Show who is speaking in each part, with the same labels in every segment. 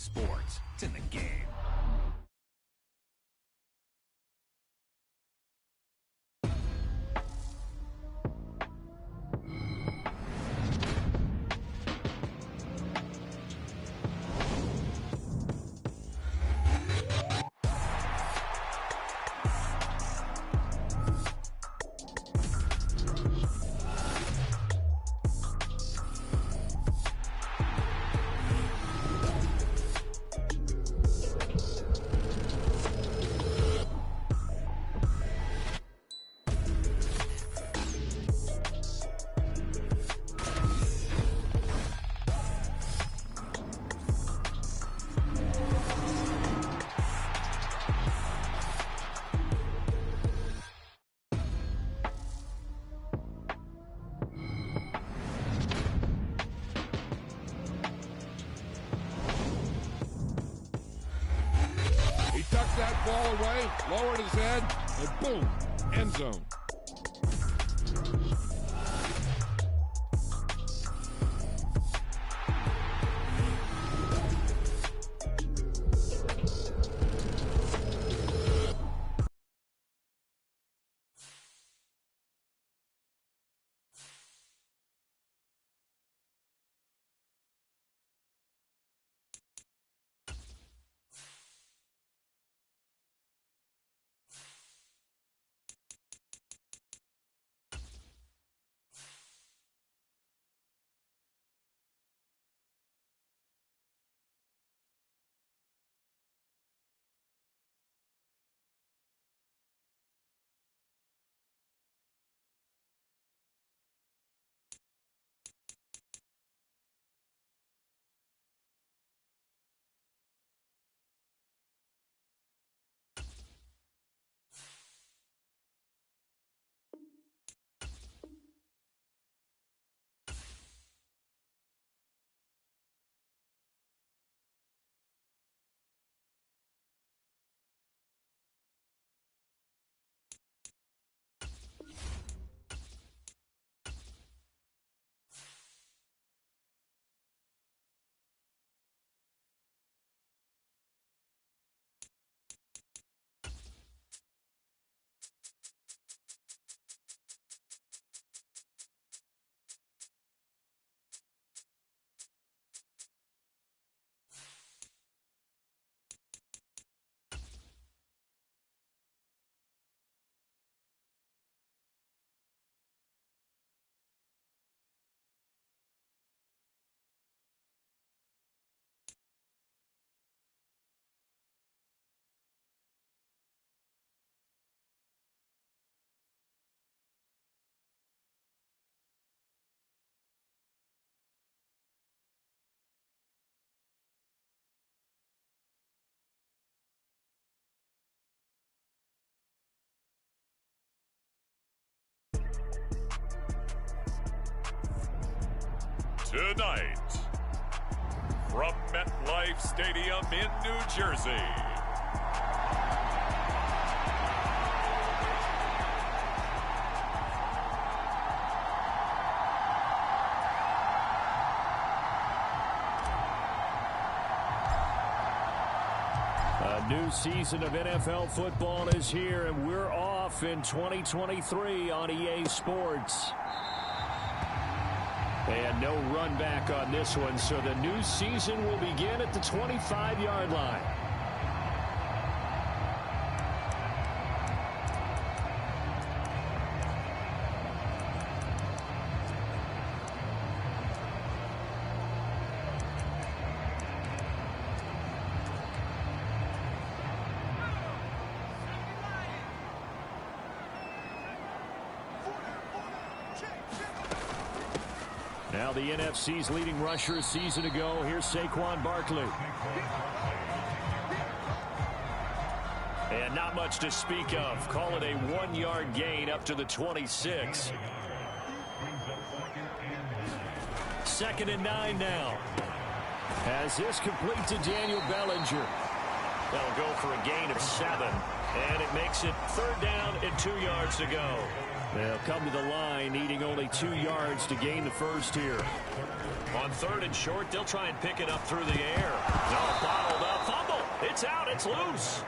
Speaker 1: sports. It's in the game.
Speaker 2: That ball away, lowered his head, and boom, end zone.
Speaker 3: Tonight, from MetLife Stadium in New Jersey,
Speaker 4: a new season of NFL football is here, and we're off in 2023 on EA Sports. And no run back on this one, so the new season will begin at the 25-yard line. Now the NFC's leading rusher a season ago. Here's Saquon Barkley. And not much to speak of. Call it a 1-yard gain up to the 26. 2nd and 9 now. As this complete to Daniel Bellinger. They'll go for a gain of 7, and it makes it 3rd down and 2 yards to go. They'll come to the line needing only 2 yards to gain the first here. On 3rd and short, they'll try and pick it up through the air. No, bottled up, fumble. It's out, it's loose.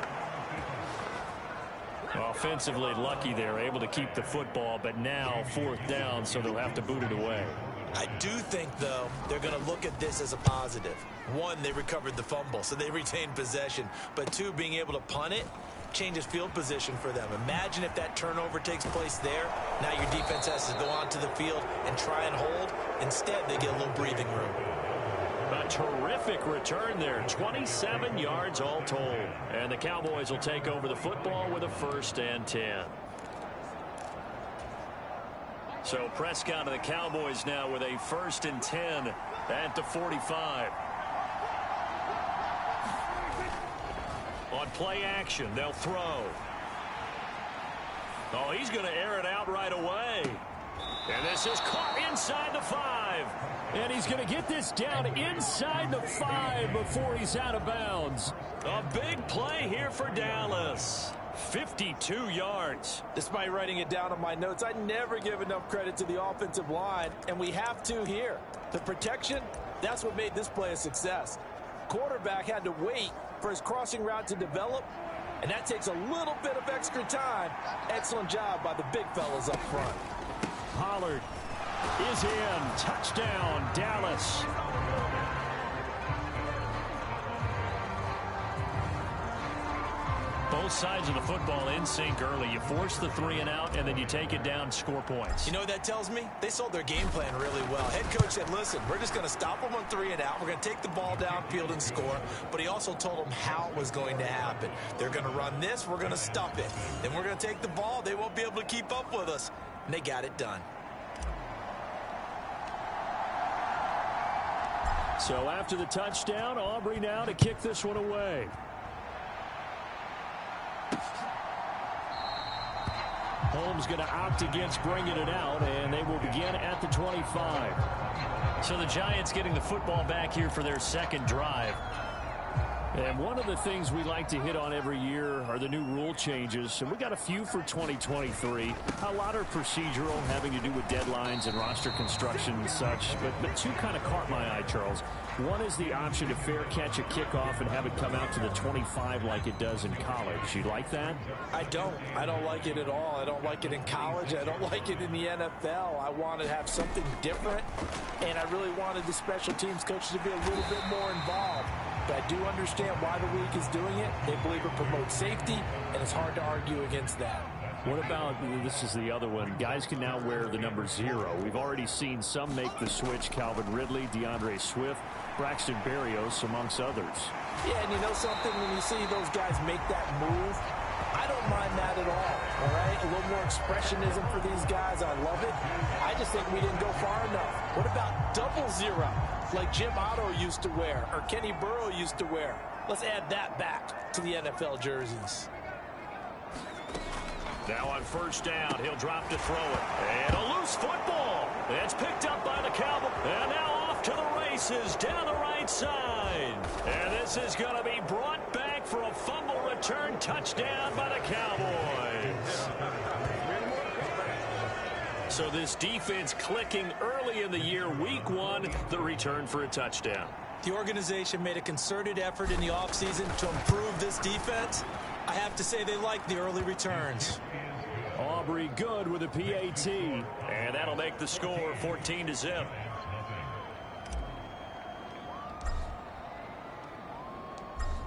Speaker 4: Offensively lucky they're able to keep the football, but now 4th down, so they'll have to boot it away.
Speaker 1: I do think, though, they're going to look at this as a positive. 1, they recovered the fumble, so they retained possession. But 2, being able to punt it changes field position for them. Imagine if that turnover takes place there. Now your defense has to go onto the field and try and hold. Instead, they get a little breathing room.
Speaker 4: A terrific return there. 27 yards all told. And the Cowboys will take over the football with a 1st and 10. So Prescott and the Cowboys now with a 1st and 10 at the 45. On play action, they'll throw. Oh, he's going to air it out right away. And this is caught inside the 5. And he's going to get this down inside the 5 before he's out of bounds. A big play here for Dallas. 52 yards.
Speaker 1: Despite writing it down on my notes, I never give enough credit to the offensive line, and we have to here. The protection, that's what made this play a success. Quarterback had to wait for his crossing route to develop, and that takes a little bit of extra time. Excellent job by the big fellas up front.
Speaker 4: Pollard is in. Touchdown, Dallas. Both sides of the football in sync early. You force the 3 and out, and then you take it down, score points.
Speaker 1: You know what that tells me? They sold their game plan really well. Head coach said, listen, we're just going to stop them on 3 and out. We're going to take the ball downfield and score. But he also told them how it was going to happen. They're going to run this. We're going to stop it. Then we're going to take the ball. They won't be able to keep up with us. And they got it done.
Speaker 4: So after the touchdown, Aubrey now to kick this one away. Holmes going to opt against bringing it out, and they will begin at the 25. So the Giants getting the football back here for their 2nd drive. And one of the things we like to hit on every year are the new rule changes. And we got a few for 2023. A lot are procedural, having to do with deadlines and roster construction and such. But 2 kind of caught my eye, Charles. One is the option to fair catch a kickoff and have it come out to the 25 like it does in college. You like that?
Speaker 1: I don't like it at all. I don't like it in college. I don't like it in the NFL. I want to have something different, and I really wanted the special teams coaches to be a little bit more involved. But I do understand why the league is doing it. They believe it promotes safety, and it's hard to argue against that.
Speaker 4: What about, this is the other one, guys can now wear the number 0. We've already seen some make the switch, Calvin Ridley, DeAndre Swift, Braxton Berrios, amongst others.
Speaker 1: Yeah, and you know something, when you see those guys make that move, I don't mind that at all right? A little more expressionism for these guys. I love it. I just think we didn't go far enough. What about 00, like Jim Otto used to wear or Kenny Burrow used to wear? Let's add that back to the NFL jerseys.
Speaker 4: Now on first down, he'll drop to throw it. And a loose football. It's picked up by the Cowboys. And now off to the races down the right side. And this is going to be brought back for a fumble return touchdown by the Cowboys. So this defense clicking early in the year, week 1, the return for a touchdown.
Speaker 1: The organization made a concerted effort in the offseason to improve this defense. I have to say they like the early returns.
Speaker 4: Aubrey good with a PAT, and that'll make the score 14-0.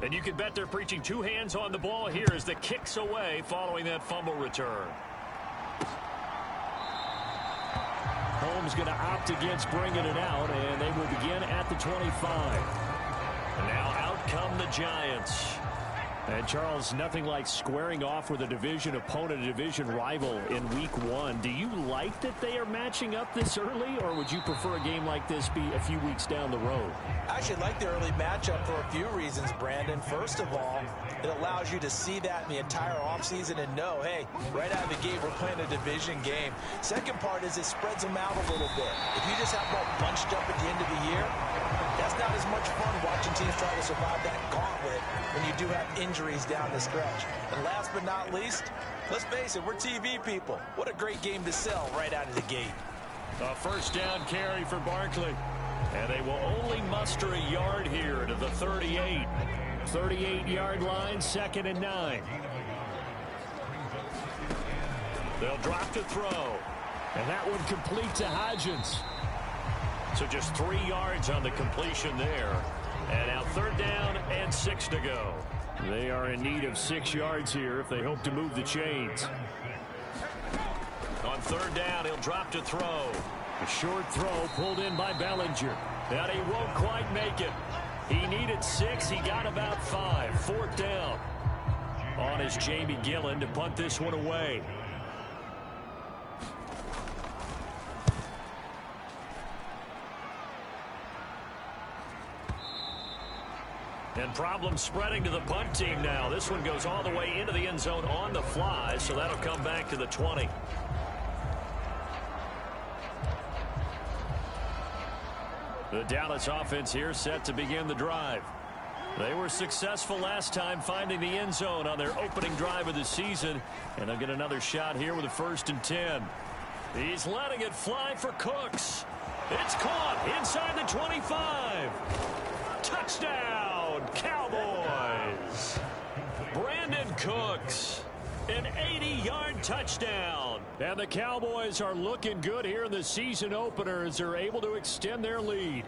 Speaker 4: And you can bet they're preaching 2 hands on the ball here as the kick's away following that fumble return. Holmes going to opt against bringing it out, and they will begin at the 25. And now out come the Giants. And, Charles, nothing like squaring off with a division opponent, a division rival in week 1. Do you like that they are matching up this early, or would you prefer a game like this be a few weeks down the road?
Speaker 1: I actually like the early matchup for a few reasons, Brandon. First of all, It allows you to see that in the entire offseason and know, hey, right out of the gate, we're playing a division game. Second part is it spreads them out a little bit. If you just have them all bunched up at the end of the year, that's not as much fun watching teams try to survive that gauntlet when you do have injuries down the stretch. And last but not least, let's face it, we're TV people. What a great game to sell right out of the gate.
Speaker 4: A first down carry for Barkley. And they will only muster a yard here to the 38. 38-yard line, 2nd and 9. They'll drop to throw. And that one complete to Hodgins. So just 3 yards on the completion there. And now 3rd down and 6 to go. They are in need of 6 yards here if they hope to move the chains. On 3rd down, he'll drop to throw. A short throw pulled in by Bellinger. And he won't quite make it. He needed 6. He got about 5. 4th down. On is Jamie Gillen to punt this one away. And problems spreading to the punt team now. This one goes all the way into the end zone on the fly, so that'll come back to the 20. The Dallas offense here set to begin the drive. They were successful last time finding the end zone on their opening drive of the season, and they'll get another shot here with a 1st and 10. He's letting it fly for Cooks. It's caught inside the 25. Touchdown, Cowboys. Brandon Cooks, an 80-yard touchdown. And the Cowboys are looking good here in the season opener as they're able to extend their lead.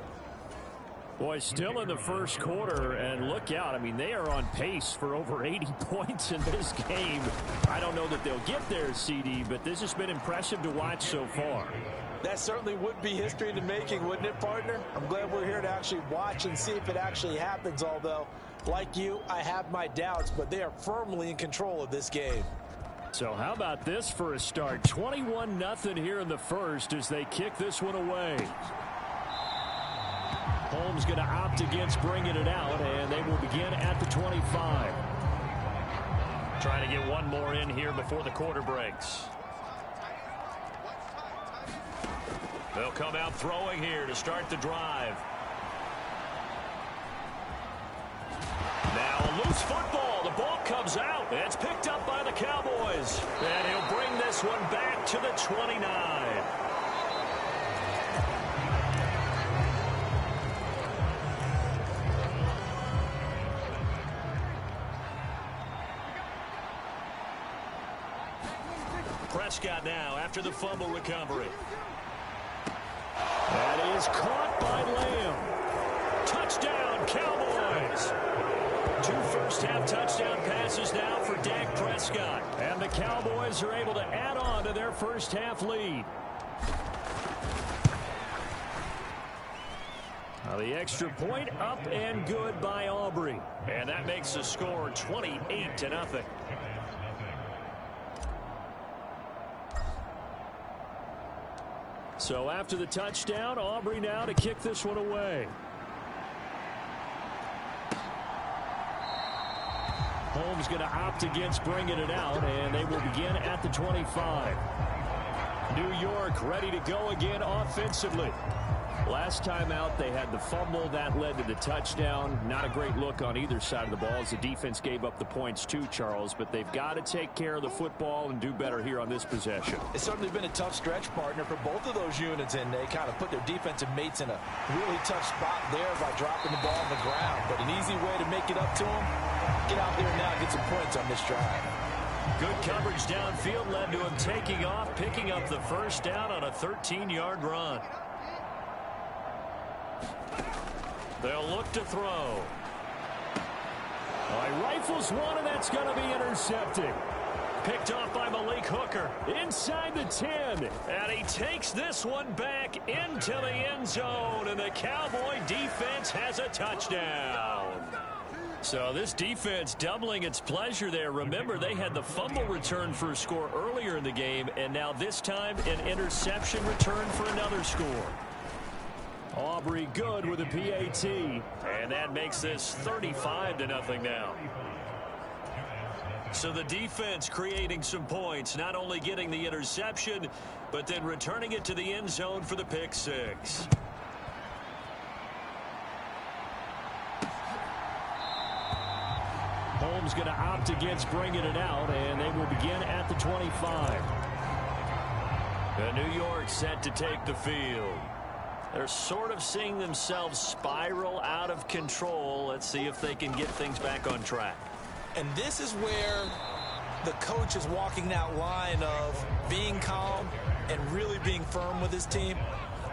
Speaker 4: Boy, still in the first quarter, and look out. I mean, they are on pace for over 80 points in this game. I don't know that they'll get there, CD, but this has been impressive to watch so far.
Speaker 1: That certainly would be history in the making, wouldn't it, partner? I'm glad we're here to actually watch and see if it actually happens, although, like you, I have my doubts, but they are firmly in control of this game.
Speaker 4: So how about this for a start? 21-0 here in the first as they kick this one away. Holmes going to opt against bringing it out, and they will begin at the 25. Trying to get one more in here before the quarter breaks. They'll come out throwing here to start the drive. Now a loose football. The ball comes out. It's picked up by the Cowboys. And he'll bring this one back to the 29. Prescott now after the fumble recovery. That is caught by Lamb. Touchdown, Cowboys. 2 first-half touchdown passes now for Dak Prescott. And the Cowboys are able to add on to their first-half lead. Now the extra point up and good by Aubrey. And that makes the score 28-0. So after the touchdown, Aubrey now to kick this one away. Holmes going to opt against bringing it out, and they will begin at the 25. New York ready to go again offensively. Last time out, they had the fumble. That led to the touchdown. Not a great look on either side of the ball as the defense gave up the points too, Charles. But they've got to take care of the football and do better here on this possession.
Speaker 1: It's certainly been a tough stretch, partner, for both of those units, and they kind of put their defensive mates in a really tough spot there by dropping the ball on the ground. But an easy way to make it up to them, get out there now and get some points on this drive.
Speaker 4: Good coverage downfield led to him taking off, picking up the first down on a 13-yard run. They'll look to throw. He rifles one, and that's going to be intercepted. Picked off by Malik Hooker inside the 10. And he takes this one back into the end zone, and the Cowboy defense has a touchdown. So this defense doubling its pleasure there. Remember, they had the fumble return for a score earlier in the game, and now this time an interception return for another score. Aubrey good with a PAT, and that makes this 35-0 now. So the defense creating some points, not only getting the interception, but then returning it to the end zone for the pick six. Holmes going to opt against bringing it out, and they will begin at the 25. New York set to take the field. They're sort of seeing themselves spiral out of control. Let's see if they can get things back on track.
Speaker 1: And this is where the coach is walking that line of being calm and really being firm with his team.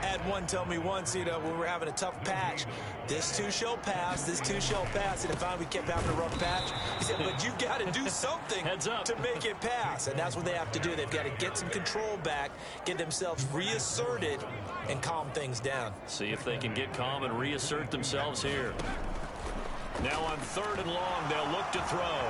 Speaker 1: I had one tell me once, when we were having a tough patch, this too shall pass, this too shall pass. And finally we kept having a rough patch. He said, but you got to do something to make it pass. And that's what they have to do. They've got to get some control back, get themselves reasserted, and calm things down.
Speaker 4: See if they can get calm and reassert themselves here. Now on 3rd and long, they'll look to throw.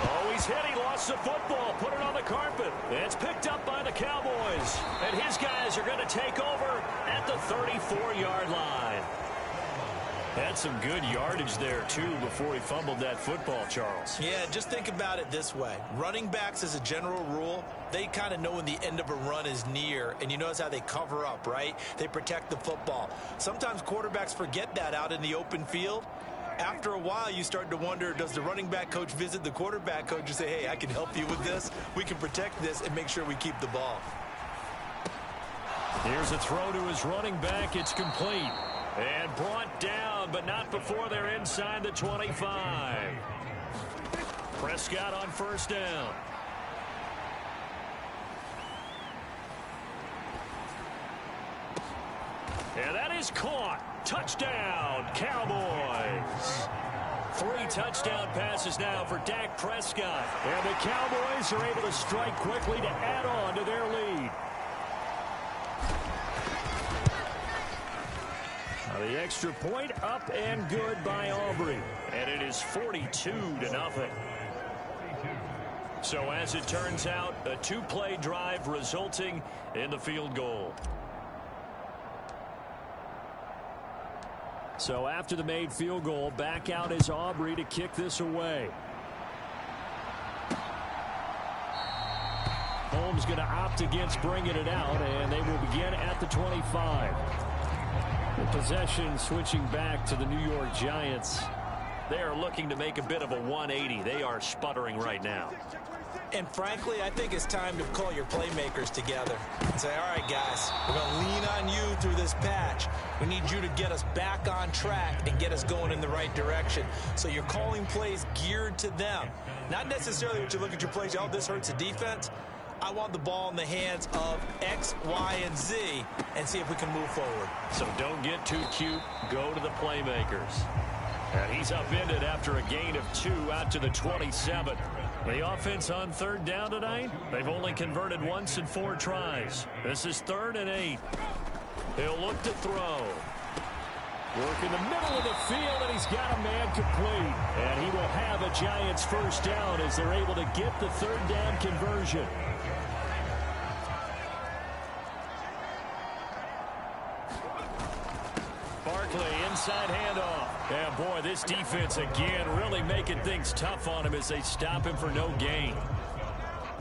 Speaker 4: Oh, he's hit. He lost the football. Put it on the carpet. It's picked up by the Cowboys. And his guys are going to take over at the 34-yard line. Had some good yardage there, too, before he fumbled that football, Charles.
Speaker 1: Yeah, just think about it this way. Running backs, as a general rule, they kind of know when the end of a run is near, and you notice how they cover up, right? They protect the football. Sometimes quarterbacks forget that out in the open field. After a while, you start to wonder, does the running back coach visit the quarterback coach and say, hey, I can help you with this. We can protect this and make sure we keep the ball.
Speaker 4: Here's a throw to his running back. It's complete. And brought down, but not before they're inside the 25. Prescott on 1st down. And that is caught. Touchdown, Cowboys. 3 touchdown passes now for Dak Prescott. And the Cowboys are able to strike quickly to add on to their lead. The extra point up and good by Aubrey. And it is 42-0. So as it turns out, a 2-play drive resulting in the field goal. So after the made field goal, back out is Aubrey to kick this away. Holmes going to opt against bringing it out, and they will begin at the 25. The possession switching back to the New York Giants. They are looking to make a bit of a 180. They are sputtering right now.
Speaker 1: And frankly, I think it's time to call your playmakers together and say, all right, guys, we're going to lean on you through this patch. We need you to get us back on track and get us going in the right direction. So you're calling plays geared to them. Not necessarily what you look at your plays, oh, this hurts the defense. I want the ball in the hands of X, Y, and Z and see if we can move forward.
Speaker 4: So don't get too cute. Go to the playmakers. And he's upended after a gain of 2 out to the 27. The offense on 3rd down tonight, they've only converted once in 4 tries. This is 3rd and 8. He'll look to throw. Work in the middle of the field, and he's got a man complete. And he will have a Giants 1st down as they're able to get the 3rd down conversion. Inside handoff. And boy, this defense again really making things tough on him as they stop him for no gain.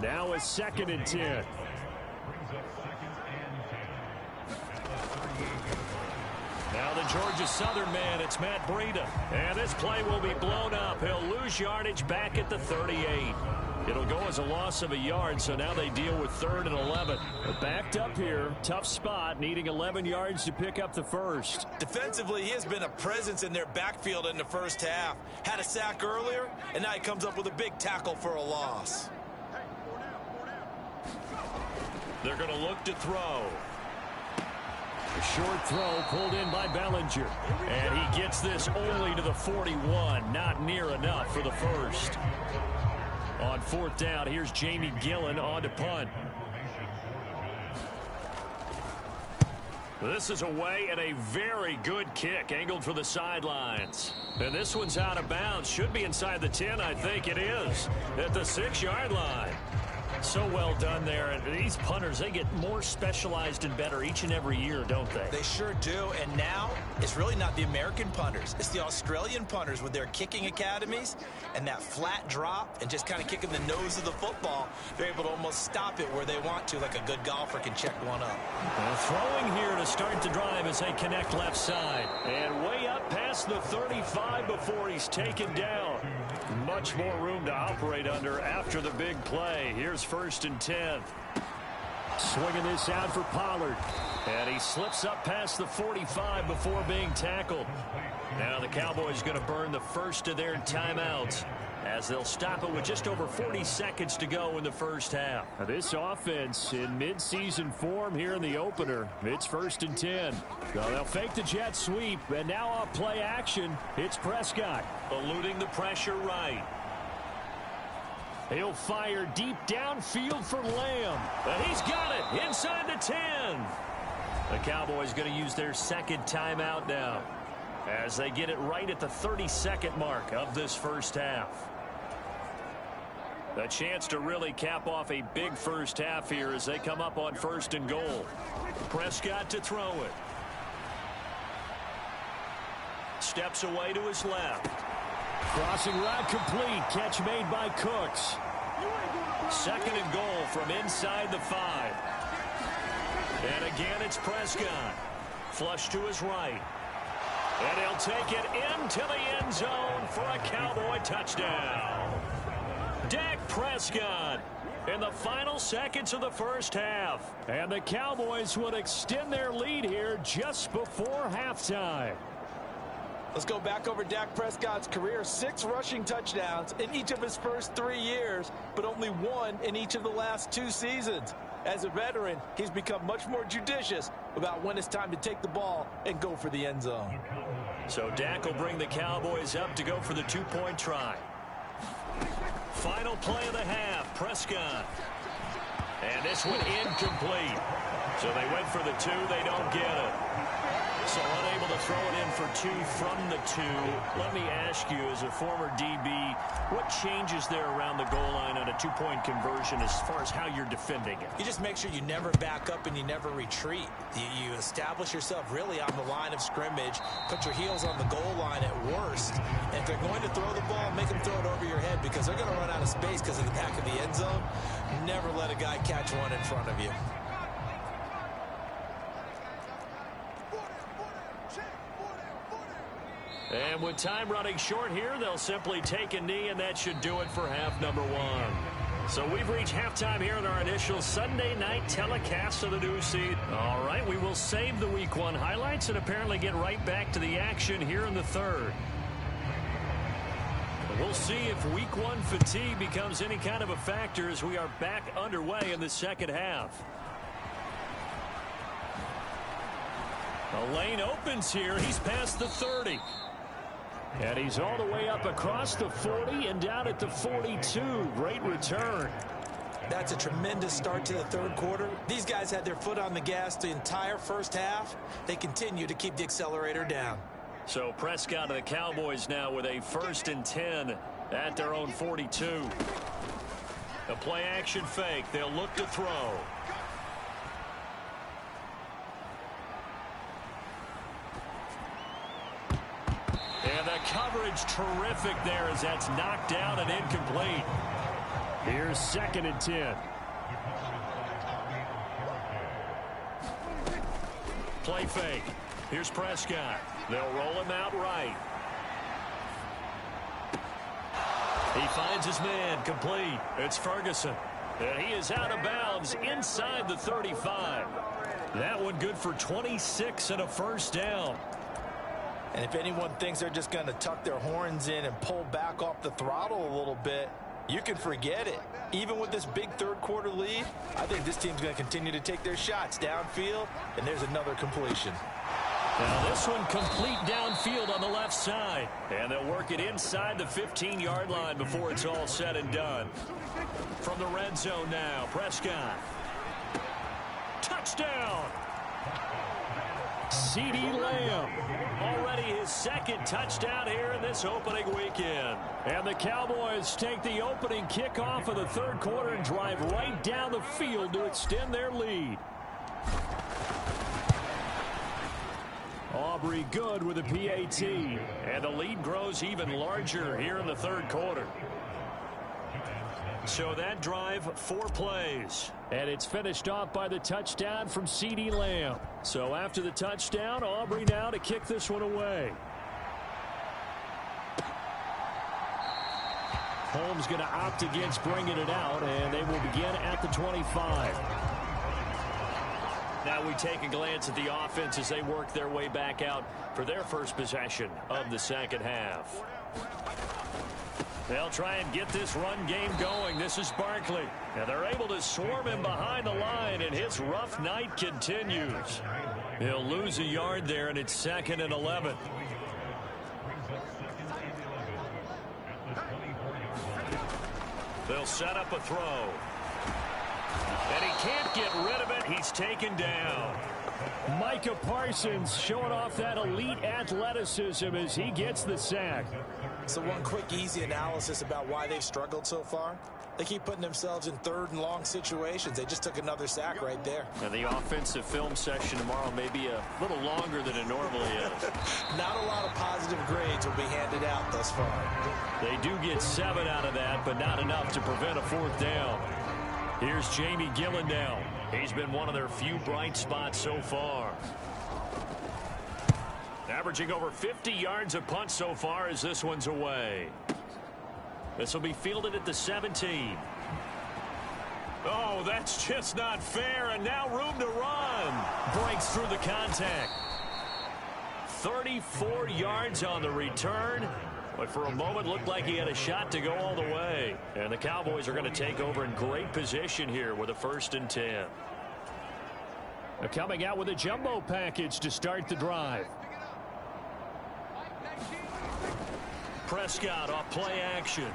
Speaker 4: Now a 2nd and 10. Now the Georgia Southern man, it's Matt Breida. And this play will be blown up. He'll lose yardage back at the 38. It'll go as a loss of a yard, so now they deal with 3rd and 11. But backed up here, tough spot, needing 11 yards to pick up the 1st.
Speaker 1: Defensively, he has been a presence in their backfield in the 1st half. Had a sack earlier, and now he comes up with a big tackle for a loss.
Speaker 4: They're going to look to throw. A short throw pulled in by Bellinger. And he gets this only to the 41. Not near enough for the 1st. On 4th down, here's Jamie Gillen on to punt. This is away and a very good kick angled for the sidelines. And this one's out of bounds. Should be inside the 10, I think it is. At the 6-yard line. So well done there. And these punters, they get more specialized and better each and every year, don't they?
Speaker 1: They sure do. And now it's really not the American punters. It's the Australian punters with their kicking academies and that flat drop and just kind of kicking the nose of the football. They're able to almost stop it where they want to, like a good golfer can check one up.
Speaker 4: Throwing here to start the drive as they connect left side. And way up past the 35 before he's taken down. Much more room to operate under after the big play. Here's 1st and 10. Swinging this out for Pollard. And he slips up past the 45 before being tackled. Now the Cowboys going to burn the first of their timeouts as they'll stop it with just over 40 seconds to go in the first half.
Speaker 5: Now this offense in midseason form here in the opener. It's 1st and 10. So they'll fake the jet sweep, and now off play action, it's Prescott.
Speaker 4: Eluding the pressure right.
Speaker 5: He'll fire deep downfield for Lamb.
Speaker 4: And he's got it inside the 10. The Cowboys going to use their second timeout now as they get it right at the 30-second mark of this first half. A chance to really cap off a big first half here as they come up on 1st and goal. Prescott to throw it. Steps away to his left.
Speaker 5: Crossing route complete. Catch made by Cooks.
Speaker 4: 2nd and goal from inside the 5. And again, it's Prescott. Flush to his right. And he'll take it into the end zone for a Cowboy touchdown. Dak Prescott in the final seconds of the first half.
Speaker 5: And the Cowboys would extend their lead here just before halftime.
Speaker 1: Let's go back over Dak Prescott's career. 6 rushing touchdowns in each of his first 3 years, but only 1 in each of the last 2 seasons. As a veteran, he's become much more judicious about when it's time to take the ball and go for the end zone.
Speaker 4: So Dak will bring the Cowboys up to go for the 2-point try. Final play of the half, Prescott. And this one incomplete. So they went for the 2, they don't get it. So unable to throw it in for 2 from the 2. Let me ask you, as a former DB, what changes there around the goal line on a 2-point conversion as far as how you're defending it?
Speaker 1: You just make sure you never back up and you never retreat. You establish yourself really on the line of scrimmage, put your heels on the goal line at worst. And if they're going to throw the ball, make them throw it over your head because they're going to run out of space because of the back of the end zone. Never let a guy catch one in front of you.
Speaker 4: And with time running short here, they'll simply take a knee, and that should do it for half number 1. So we've reached halftime here in our initial Sunday night telecast of the new season. All right, we will save the Week 1 highlights and apparently get right back to the action here in the 3rd. We'll see if Week 1 fatigue becomes any kind of a factor as we are back underway in the second half. The lane opens here. He's past the 30.
Speaker 5: And he's all the way up across the 40 and down at the 42. Great return.
Speaker 1: That's a tremendous start to the 3rd quarter. These guys had their foot on the gas the entire first half. They continue to keep the accelerator down.
Speaker 4: So Prescott of the Cowboys now with a 1st and 10 at their own 42. A play action fake. They'll look to throw. And the coverage terrific there as that's knocked down and incomplete.
Speaker 5: Here's 2nd and 10.
Speaker 4: Play fake. Here's Prescott. They'll roll him out right. He finds his man, complete. It's Ferguson. And he is out of bounds inside the 35. That one good for 26 and a first down.
Speaker 1: And if anyone thinks they're just going to tuck their horns in and pull back off the throttle a little bit, you can forget it. Even with this big 3rd quarter lead, I think this team's going to continue to take their shots downfield, and there's another completion.
Speaker 4: Now this one complete downfield on the left side. And they'll work it inside the 15-yard line before it's all said and done. From the red zone now, Prescott. Touchdown! CeeDee Lamb. Already his second touchdown here in this opening weekend. And the Cowboys take the opening kickoff of the third quarter and drive right down the field to extend their lead. Aubrey good with a PAT. And the lead grows even larger here in the third quarter. So that drive, 4 plays. And it's finished off by the touchdown from CeeDee Lamb. So after the touchdown, Aubrey now to kick this one away. Holmes going to opt against bringing it out, and they will begin at the 25. Now we take a glance at the offense as they work their way back out for their first possession of the second half. They'll try and get this run game going. This is Barkley. And they're able to swarm him behind the line, and his rough night continues. He'll lose a yard there, and it's 2nd and 11. They'll set up a throw. And he can't get rid of it. He's taken down. Micah Parsons showing off that elite athleticism as he gets the sack.
Speaker 1: So one quick, easy analysis about why they've struggled so far. They keep putting themselves in 3rd and long situations. They just took another sack right there.
Speaker 4: And the offensive film session tomorrow may be a little longer than it normally is.
Speaker 1: Not a lot of positive grades will be handed out thus far.
Speaker 4: They do get 7 out of that, but not enough to prevent a 4th down. Here's Jamie Gillandale. He's been one of their few bright spots so far. Averaging over 50 yards a punt so far as this one's away. This will be fielded at the 17. Oh, that's just not fair, and now room to run. Breaks through the contact. 34 yards on the return, but for a moment looked like he had a shot to go all the way. And the Cowboys are going to take over in great position here with a 1st and 10. They're coming out with a jumbo package to start the drive. Prescott off play action.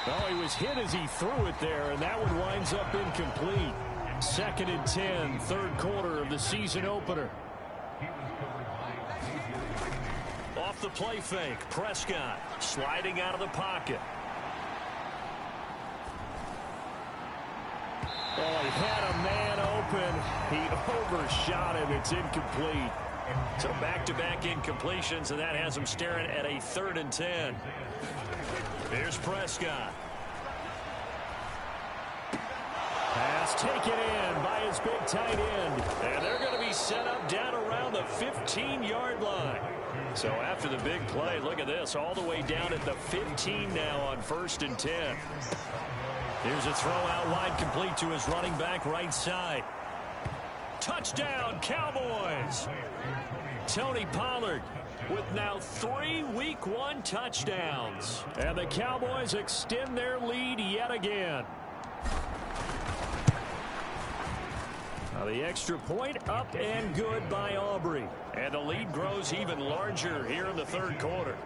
Speaker 4: Oh, he was hit as he threw it there, and that one winds up incomplete. 2nd and 10, third quarter of the season opener. Off the play fake, Prescott sliding out of the pocket. Oh, he had a man open. He overshot him. It's incomplete. So back-to-back incompletions, and that has him staring at a 3rd and 10. Here's Prescott. Pass taken in by his big tight end. And they're going to be set up down around the 15-yard line. So after the big play, look at this, all the way down at the 15 now on 1st and 10. Here's a throw out wide, complete to his running back right side. Touchdown, Cowboys! Tony Pollard with now 3 Week 1 touchdowns. And the Cowboys extend their lead yet again. Now the extra point up and good by Aubrey. And the lead grows even larger here in the third quarter.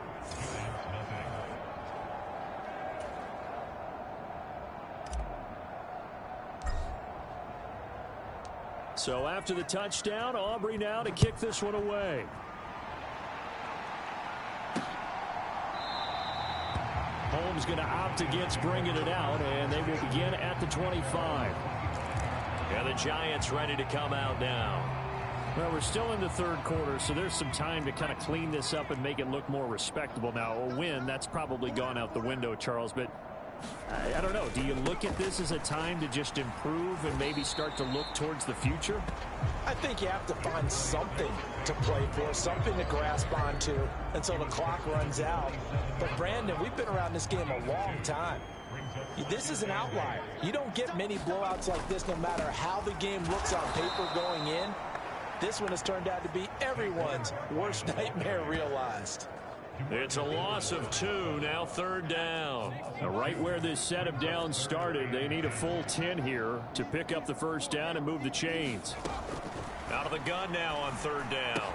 Speaker 4: So after the touchdown, Aubrey now to kick this one away. Holmes going to opt against bringing it out, and they will begin at the 25. And the Giants ready to come out now. Well, we're still in the third quarter, so there's some time to kind of clean this up and make it look more respectable. Now, a win, that's probably gone out the window, Charles, but I don't know. Do you look at this as a time to just improve and maybe start to look towards the future?
Speaker 1: I think you have to find something to play for, something to grasp onto until the clock runs out. But, Brandon, we've been around this game a long time. This is an outlier. You don't get many blowouts like this no matter how the game looks on paper going in. This one has turned out to be everyone's worst nightmare realized.
Speaker 4: It's a loss of 2, now 3rd down. Right where this set of downs started, they need a full 10 here to pick up the 1st down and move the chains. Out of the gun now on 3rd down.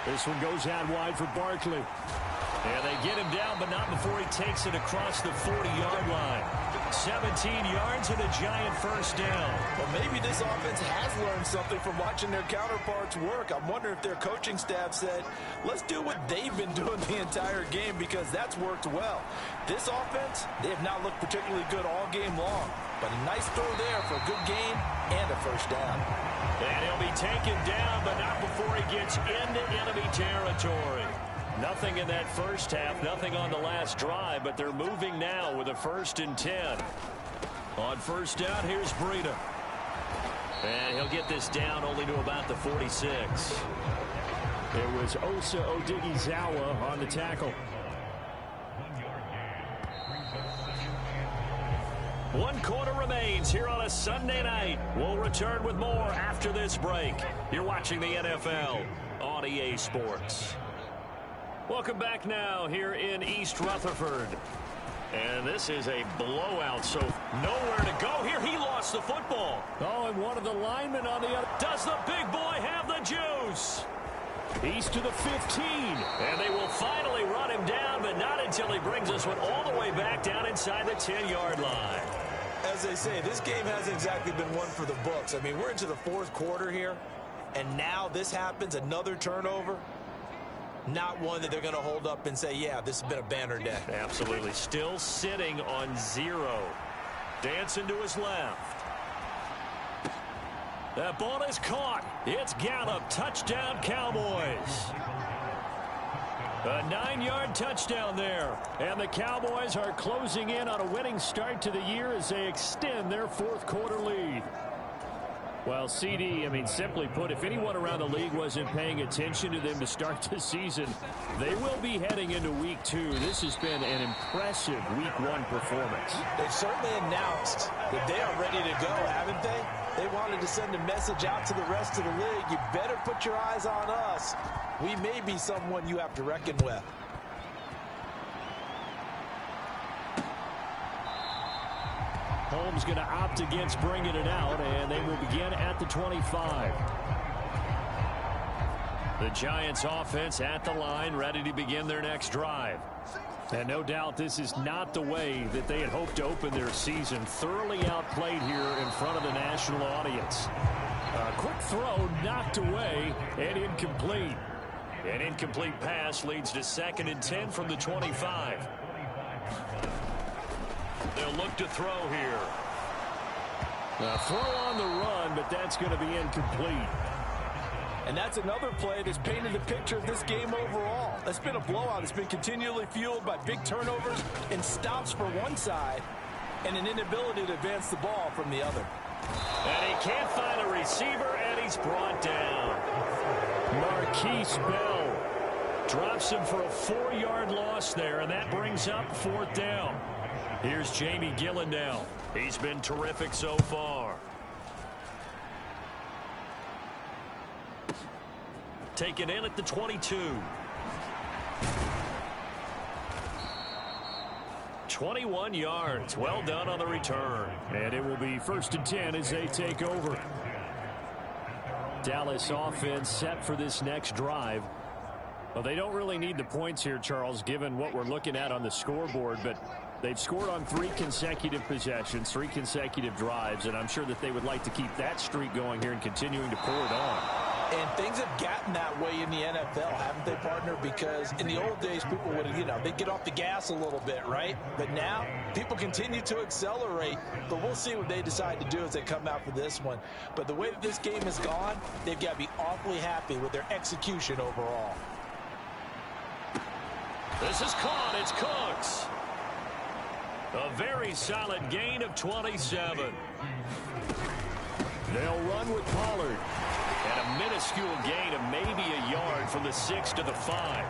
Speaker 4: This one goes out wide for Barkley. And they get him down, but not before he takes it across the 40-yard line. 17 yards and a Giant first down.
Speaker 1: Well, maybe this offense has learned something from watching their counterparts work. I'm wondering if their coaching staff said, let's do what they've been doing the entire game, because that's worked well. This offense, they have not looked particularly good all game long. But a nice throw there for a good gain and a first down.
Speaker 4: And he'll be taken down, but not before he gets into enemy territory. Nothing in that first half, nothing on the last drive, but they're moving now with a 1st and 10. On first down, here's Breida. And he'll get this down only to about the 46.
Speaker 5: It was Osa Odighizuwa on the tackle.
Speaker 4: 1 quarter remains here on a Sunday night. We'll return with more after this break. You're watching the NFL on EA Sports. Welcome back now here in East Rutherford. And this is a blowout, so nowhere to go here. He lost the football.
Speaker 5: Oh, and one of the linemen on the other.
Speaker 4: Does the big boy have the juice?
Speaker 5: He's to the 15.
Speaker 4: And they will finally run him down, but not until he brings this one all the way back down inside the 10-yard line.
Speaker 1: As they say, this game hasn't exactly been one for the books. I mean, we're into the 4th quarter here, and now this happens, another turnover. Not one that they're going to hold up and say, yeah, this has been a banner day.
Speaker 4: Absolutely. Still sitting on 0. Dancing to his left. That ball is caught. It's Gallup. Touchdown, Cowboys. A 9-yard touchdown there.
Speaker 5: And the Cowboys are closing in on a winning start to the year as they extend their 4th quarter lead. Well, CD, I mean, simply put, if anyone around the league wasn't paying attention to them to start the season, they will be heading into Week 2. This has been an impressive Week 1 performance.
Speaker 1: They've certainly announced that they are ready to go, haven't they? They wanted to send a message out to the rest of the league. You better put your eyes on us. We may be someone you have to reckon with.
Speaker 5: Holmes going to opt against bringing it out, and they will begin at the 25.
Speaker 4: The Giants offense at the line, ready to begin their next drive.
Speaker 5: And no doubt this is not the way that they had hoped to open their season. Thoroughly outplayed here in front of the national audience. A quick throw knocked away and incomplete.
Speaker 4: An incomplete pass leads to 2nd and 10 from the 25. They'll look to throw here.
Speaker 5: A throw on the run, but that's going to be incomplete.
Speaker 1: And that's another play that's painted the picture of this game overall. It's been a blowout. It's been continually fueled by big turnovers and stops for one side and an inability to advance the ball from the other.
Speaker 4: And he can't find a receiver, and he's brought down.
Speaker 5: Marquise Bell
Speaker 4: drops him for a 4-yard loss there, and that brings up 4th down. Here's Jamie Gillen now. He's been terrific so far. Taken in at the 22. 21 yards. Well done on the return.
Speaker 5: And it will be 1st and 10 as they take over. Dallas offense set for this next drive. Well, they don't really need the points here, Charles, given what we're looking at on the scoreboard, but they've scored on 3 consecutive possessions, 3 consecutive drives, and I'm sure that they would like to keep that streak going here and continuing to pour it on.
Speaker 1: And things have gotten that way in the NFL, haven't they, partner? Because in the old days, people would, they'd get off the gas a little bit, right? But now, people continue to accelerate. But we'll see what they decide to do as they come out for this one. But the way that this game has gone, they've got to be awfully happy with their execution overall.
Speaker 4: This is caught. It's Cooks. A very solid gain of 27.
Speaker 5: They'll run with Pollard.
Speaker 4: And a minuscule gain of maybe a yard from the 6 to the 5.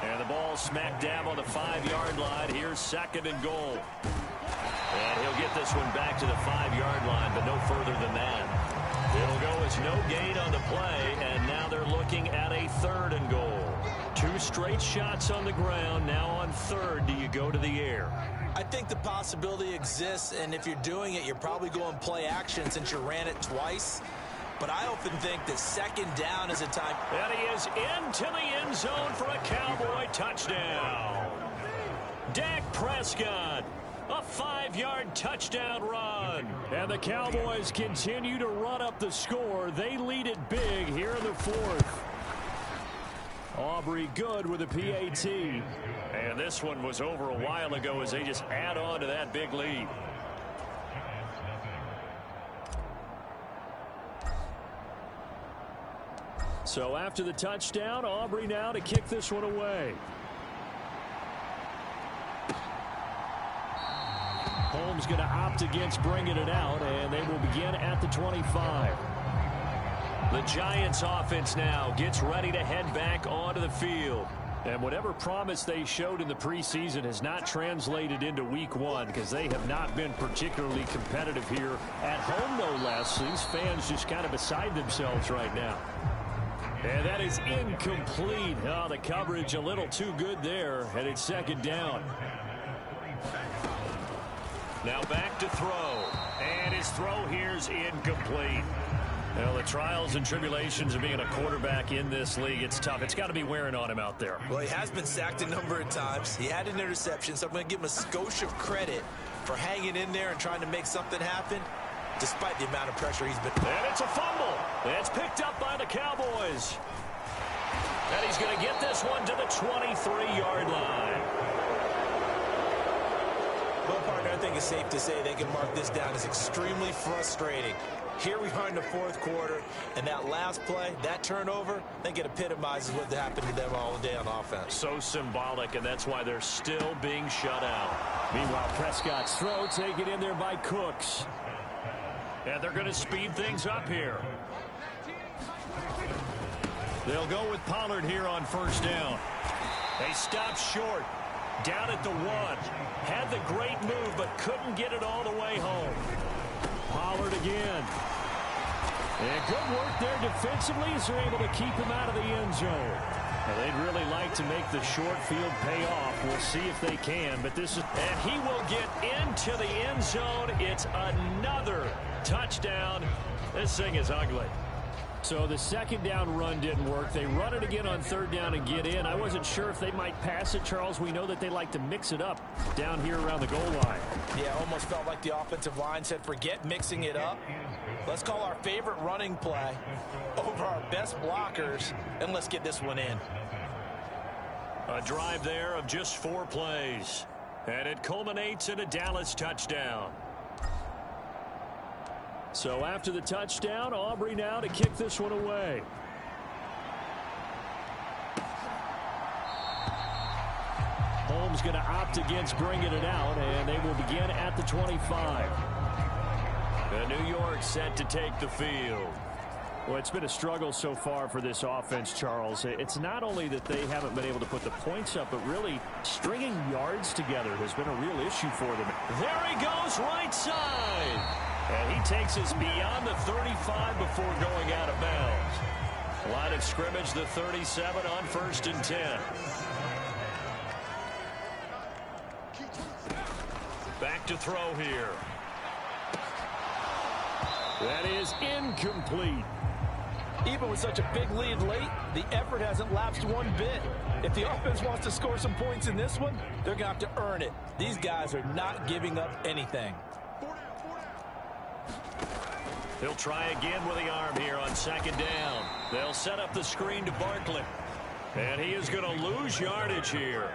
Speaker 4: And the ball smack dab on the 5-yard line. Here's 2nd and goal. And he'll get this one back to the 5-yard line, but no further than that. It'll go as no gain on the play, and now they're looking at a 3rd and goal. 2 straight shots on the ground. Now on 3rd, do you go to the air?
Speaker 1: I think the possibility exists, and if you're doing it, you're probably going play action since you ran it twice. But I often think that 2nd down is a time.
Speaker 4: And he is into the end zone for a Cowboy touchdown. Dak Prescott A 5-yard touchdown run.
Speaker 5: And the Cowboys continue to run up the score. They lead it big here in the fourth. Aubrey good with a PAT.
Speaker 4: And this one was over a while ago as they just add on to that big lead.
Speaker 5: So after the touchdown, Aubrey now to kick this one away. Holmes going to opt against bringing it out, and they will begin at the 25.
Speaker 4: The Giants offense now gets ready to head back onto the field.
Speaker 5: And whatever promise they showed in the preseason has not translated into week one because they have not been particularly competitive here at home, no less. These fans just kind of beside themselves right now. And that is incomplete. Oh, the coverage a little too good there, and it's second down.
Speaker 4: Now back to throw. And his throw here's incomplete. Well, the trials and tribulations of being a quarterback in this league, it's tough. It's got to be wearing on him out there.
Speaker 1: Well, he has been sacked a number of times. He had an interception, so I'm going to give him a skosh of credit for hanging in there and trying to make something happen, despite the amount of pressure he's been.
Speaker 4: And it's a fumble. It's picked up by the Cowboys. And he's going to get this one to the 23-yard line.
Speaker 1: Well, partner, I think it's safe to say they can mark this down as extremely frustrating. Here we are in the fourth quarter, and that last play, that turnover, I think it epitomizes what happened to them all day on offense.
Speaker 4: So symbolic, and that's why they're still being shut out.
Speaker 5: Meanwhile, Prescott's throw taken in there by Cooks.
Speaker 4: And they're going to speed things up here. They'll go with Pollard here on first down. They stop short. Down at the 1. Had the great move, but couldn't get it all the way home.
Speaker 5: Pollard again. And good work there defensively as they're able to keep him out of the end zone. Now, they'd really like to make the short field pay off. We'll see if they can, but this is...
Speaker 4: And he will get into the end zone. It's another touchdown. This thing is ugly.
Speaker 5: So the second down run didn't work. They run it again on third down and get in. I wasn't sure if they might pass it, Charles. We know that they like to mix it up down here around the goal line.
Speaker 1: Yeah, almost felt like the offensive line said, forget mixing it up. Let's call our favorite running play over our best blockers, and let's get this one in.
Speaker 4: A drive there of just 4 plays. And it culminates in a Dallas touchdown.
Speaker 5: So after the touchdown, Aubrey now to kick this one away. Holmes going to opt against bringing it out, and they will begin at the 25.
Speaker 4: And New York set to take the field.
Speaker 5: Well, it's been a struggle so far for this offense, Charles. It's not only that they haven't been able to put the points up, but really stringing yards together has been a real issue for them.
Speaker 4: There he goes, right side. And he takes us beyond the 35 before going out of bounds. Line of scrimmage, the 37 on 1st and 10. Back to throw here.
Speaker 5: That is incomplete.
Speaker 1: Even with such a big lead late, the effort hasn't lapsed one bit. If the offense wants to score some points in this one, they're going to have to earn it. These guys are not giving up anything.
Speaker 4: He'll try again with the arm here on second down. They'll set up the screen to Barkley. And he is going to lose yardage here.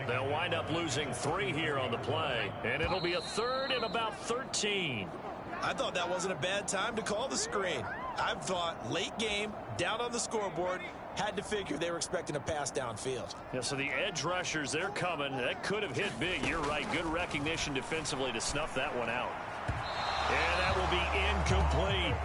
Speaker 4: They'll wind up losing 3 here on the play. And it'll be a 3rd and about 13.
Speaker 1: I thought that wasn't a bad time to call the screen. I thought late game, down on the scoreboard, had to figure they were expecting a pass downfield.
Speaker 4: Yeah, so the edge rushers, they're coming. That could have hit big. You're right. Good recognition defensively to snuff that one out. And that will be incomplete.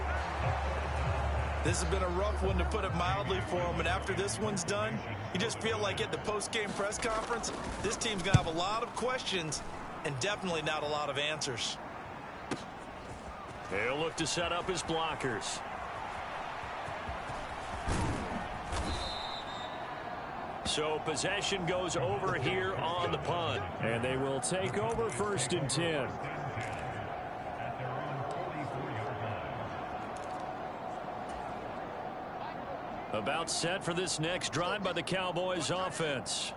Speaker 1: This has been a rough one, to put it mildly, for him. And after this one's done, you just feel like at the post-game press conference, this team's going to have a lot of questions and definitely not a lot of answers.
Speaker 4: He'll look to set up his blockers. So possession goes over here on the punt.
Speaker 5: And they will take over 1st and 10.
Speaker 4: About set for this next drive by the Cowboys offense.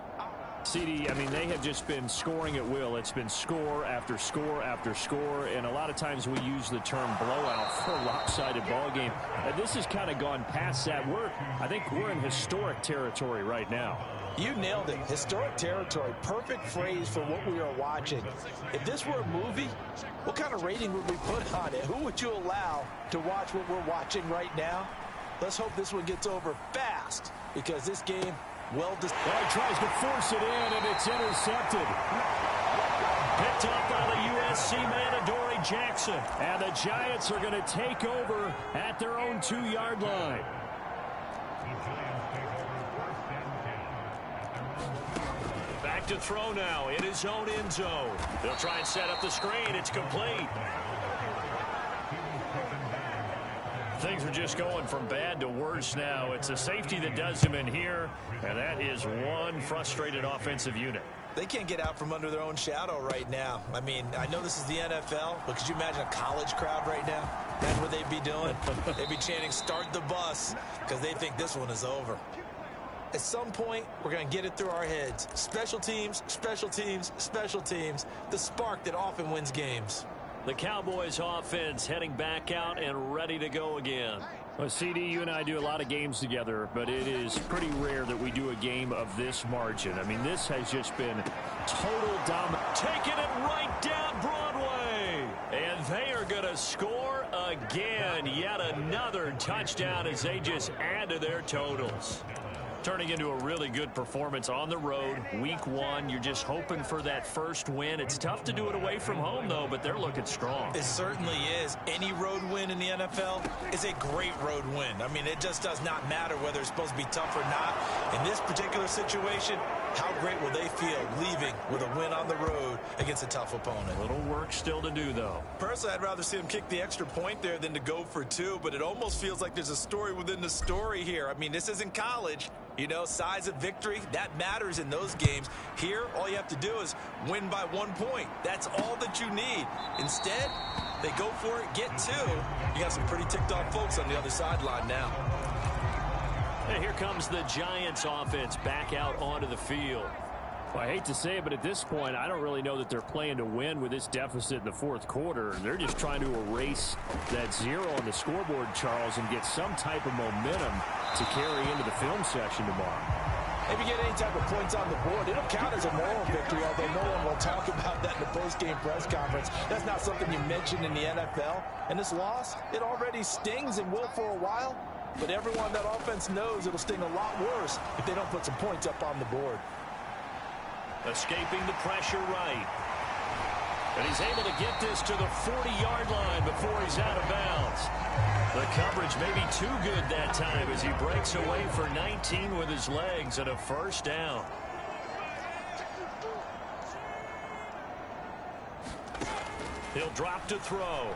Speaker 5: CD, I mean, they have just been scoring at will. It's been score after score after score, and a lot of times we use the term blowout for a lopsided ball game. And this has kind of gone past that. I think we're in historic territory right now.
Speaker 1: You nailed it. Historic territory. Perfect phrase for what we are watching. If this were a movie, what kind of rating would we put on it? Who would you allow to watch what we're watching right now? Let's hope this one gets over fast, because this game, well, he
Speaker 5: tries to force it in, and it's intercepted.
Speaker 4: Picked up by the USC man, Adoree Jackson.
Speaker 5: And the Giants are going to take over at their own 2-yard line.
Speaker 4: Back to throw now in his own end zone. They'll try and set up the screen. It's complete. Things are just going from bad to worse now. It's a safety that does them in here, and that is one frustrated offensive unit.
Speaker 1: They can't get out from under their own shadow right now. I mean, I know this is the NFL, but could you imagine a college crowd right now? That's what they'd be doing. They'd be chanting, "Start the bus," because they think this one is over. At some point, we're going to get it through our heads. Special teams, special teams, special teams. The spark that often wins games.
Speaker 4: The Cowboys offense heading back out and ready to go again.
Speaker 5: Well, CD, you and I do a lot of games together, but it is pretty rare that we do a game of this margin. I mean, this has just been total dominance.
Speaker 4: Taking it right down Broadway. And they are going to score again. Yet another touchdown as they just add to their totals. Turning into a really good performance on the road. Week 1, you're just hoping for that first win. It's tough to do it away from home, though, but they're looking strong.
Speaker 1: It certainly is. Any road win in the NFL is a great road win. I mean, it just does not matter whether it's supposed to be tough or not. In this particular situation, how great will they feel leaving with a win on the road against a tough opponent?
Speaker 4: A little work still to do, though.
Speaker 1: Personally, I'd rather see them kick the extra point there than to go for 2, but it almost feels like there's a story within the story here. I mean, this isn't college. You know, size of victory, that matters in those games. Here, all you have to do is win by 1 point. That's all that you need. Instead, they go for it, get 2. You got some pretty ticked off folks on the other sideline now.
Speaker 4: And here comes the Giants offense back out onto the field.
Speaker 5: Well, I hate to say it, but at this point, I don't really know that they're playing to win with this deficit in the fourth quarter. They're just trying to erase that 0 on the scoreboard, Charles, and get some type of momentum to carry into the film session tomorrow.
Speaker 1: If you get any type of points on the board, it'll count as a moral victory, although no one will talk about that in the post-game press conference. That's not something you mentioned in the NFL. And this loss, it already stings and will for a while. But everyone that offense knows it'll sting a lot worse if they don't put some points up on the board.
Speaker 4: Escaping the pressure right. And he's able to get this to the 40-yard line before he's out of bounds. The coverage may be too good that time as he breaks away for 19 with his legs and a first down. He'll drop to throw.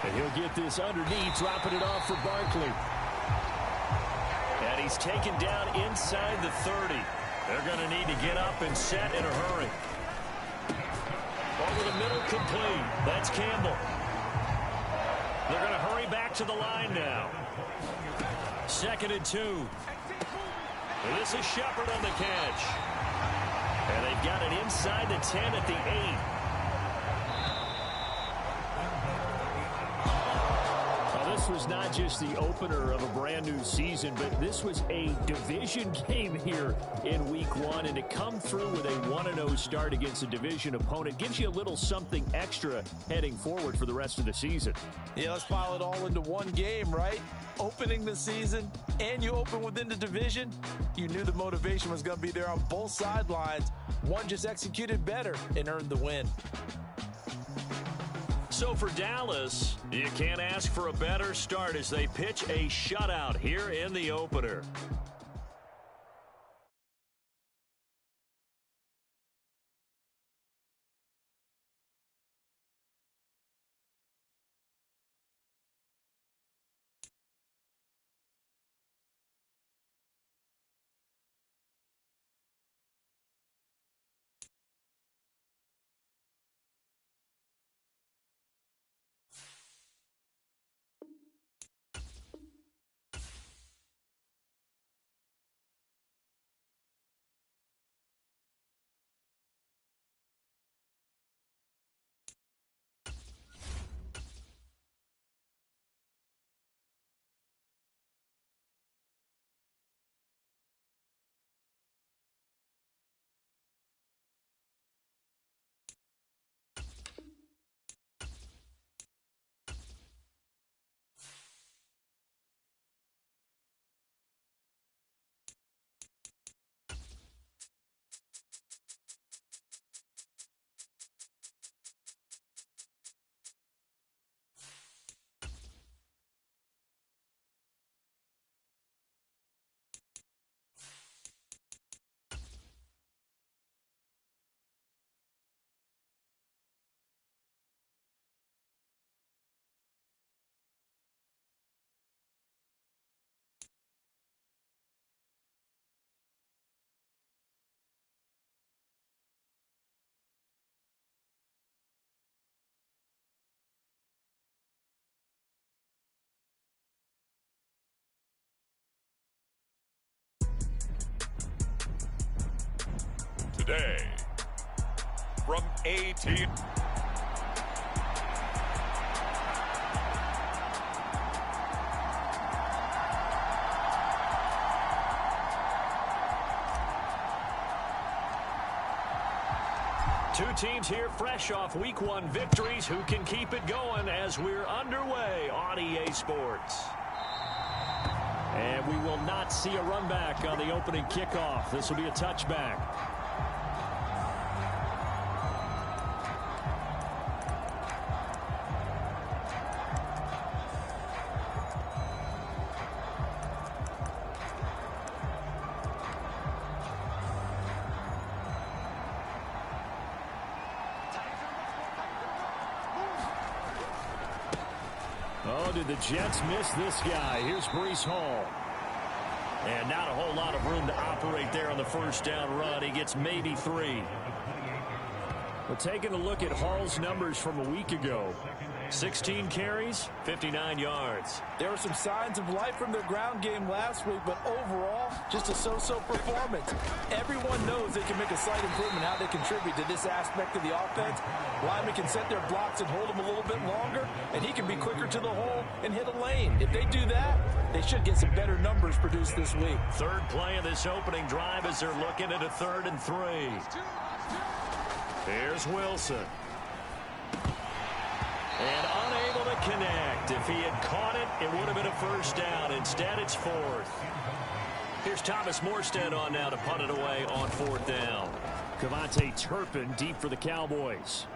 Speaker 5: And he'll get this underneath, dropping it off for Barkley.
Speaker 4: And he's taken down inside the 30. They're going to need to get up and set in a hurry. Over the middle, complete. That's Campbell. They're going to hurry back to the line now. 2nd and 2. And this is Shepard on the catch. And they've got it inside the 10 at the 8.
Speaker 5: This was not just the opener of a brand new season, but this was a division game here in week 1. And to come through with a 1-0 start against a division opponent gives you a little something extra heading forward for the rest of the season.
Speaker 1: Yeah, let's pile it all into one game, right? Opening the season, and you open within the division. You knew the motivation was going to be there on both sidelines. One just executed better and earned the win.
Speaker 4: So for Dallas, you can't ask for a better start as they pitch a shutout here in the opener.
Speaker 3: day. From A-Team.
Speaker 4: Two teams here fresh off Week 1 victories. Who can keep it going as we're underway on EA Sports? And we will not see a run back on the opening kickoff. This will be a touchback. Oh, did the Jets miss this guy? Here's Breece Hall. And not a whole lot of room to operate there on the first down run. He gets maybe 3. We're taking a look at Hall's numbers from a week ago. 16 carries, 59 yards.
Speaker 1: There were some signs of life from their ground game last week, but overall, just a so-so performance. Everyone knows they can make a slight improvement how they contribute to this aspect of the offense. Linemen can set their blocks and hold them a little bit longer, and he can be quicker to the hole and hit a lane. If they do that, they should get some better numbers produced this week.
Speaker 4: Third play of this opening drive as they're looking at a 3rd and 3. Here's Wilson. And unable to connect. If he had caught it, it would have been a first down. Instead, it's 4th. Here's Thomas Morstead on now to punt it away on 4th down.
Speaker 5: Cavante Turpin deep for the Cowboys.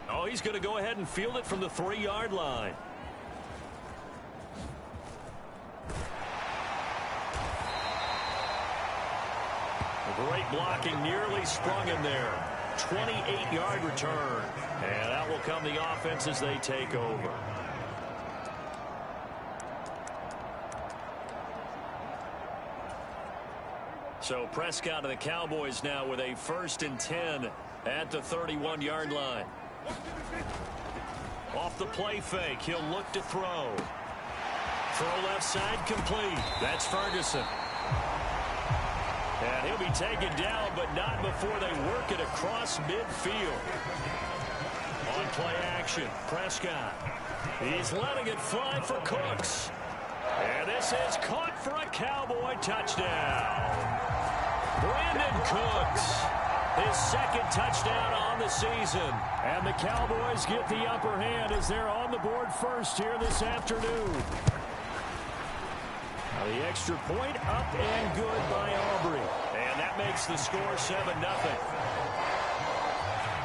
Speaker 4: Oh, he's going to go ahead and field it from the 3-yard line. Great blocking, nearly sprung him there. 28-yard return. And that will come the offense as they take over. So Prescott and the Cowboys now with a 1st and 10 at the 31-yard line. Off the play fake, he'll look to throw. Throw left side complete. That's Ferguson. And he'll be taken down, but not before they work it across midfield. On play action, Prescott. He's letting it fly for Cooks. And this is caught for a Cowboy touchdown. Brandon Cooks, his 2nd touchdown on the season.
Speaker 5: And the Cowboys get the upper hand as they're on the board first here this afternoon. The extra point up and good by Aubrey.
Speaker 4: And that makes the score 7-0.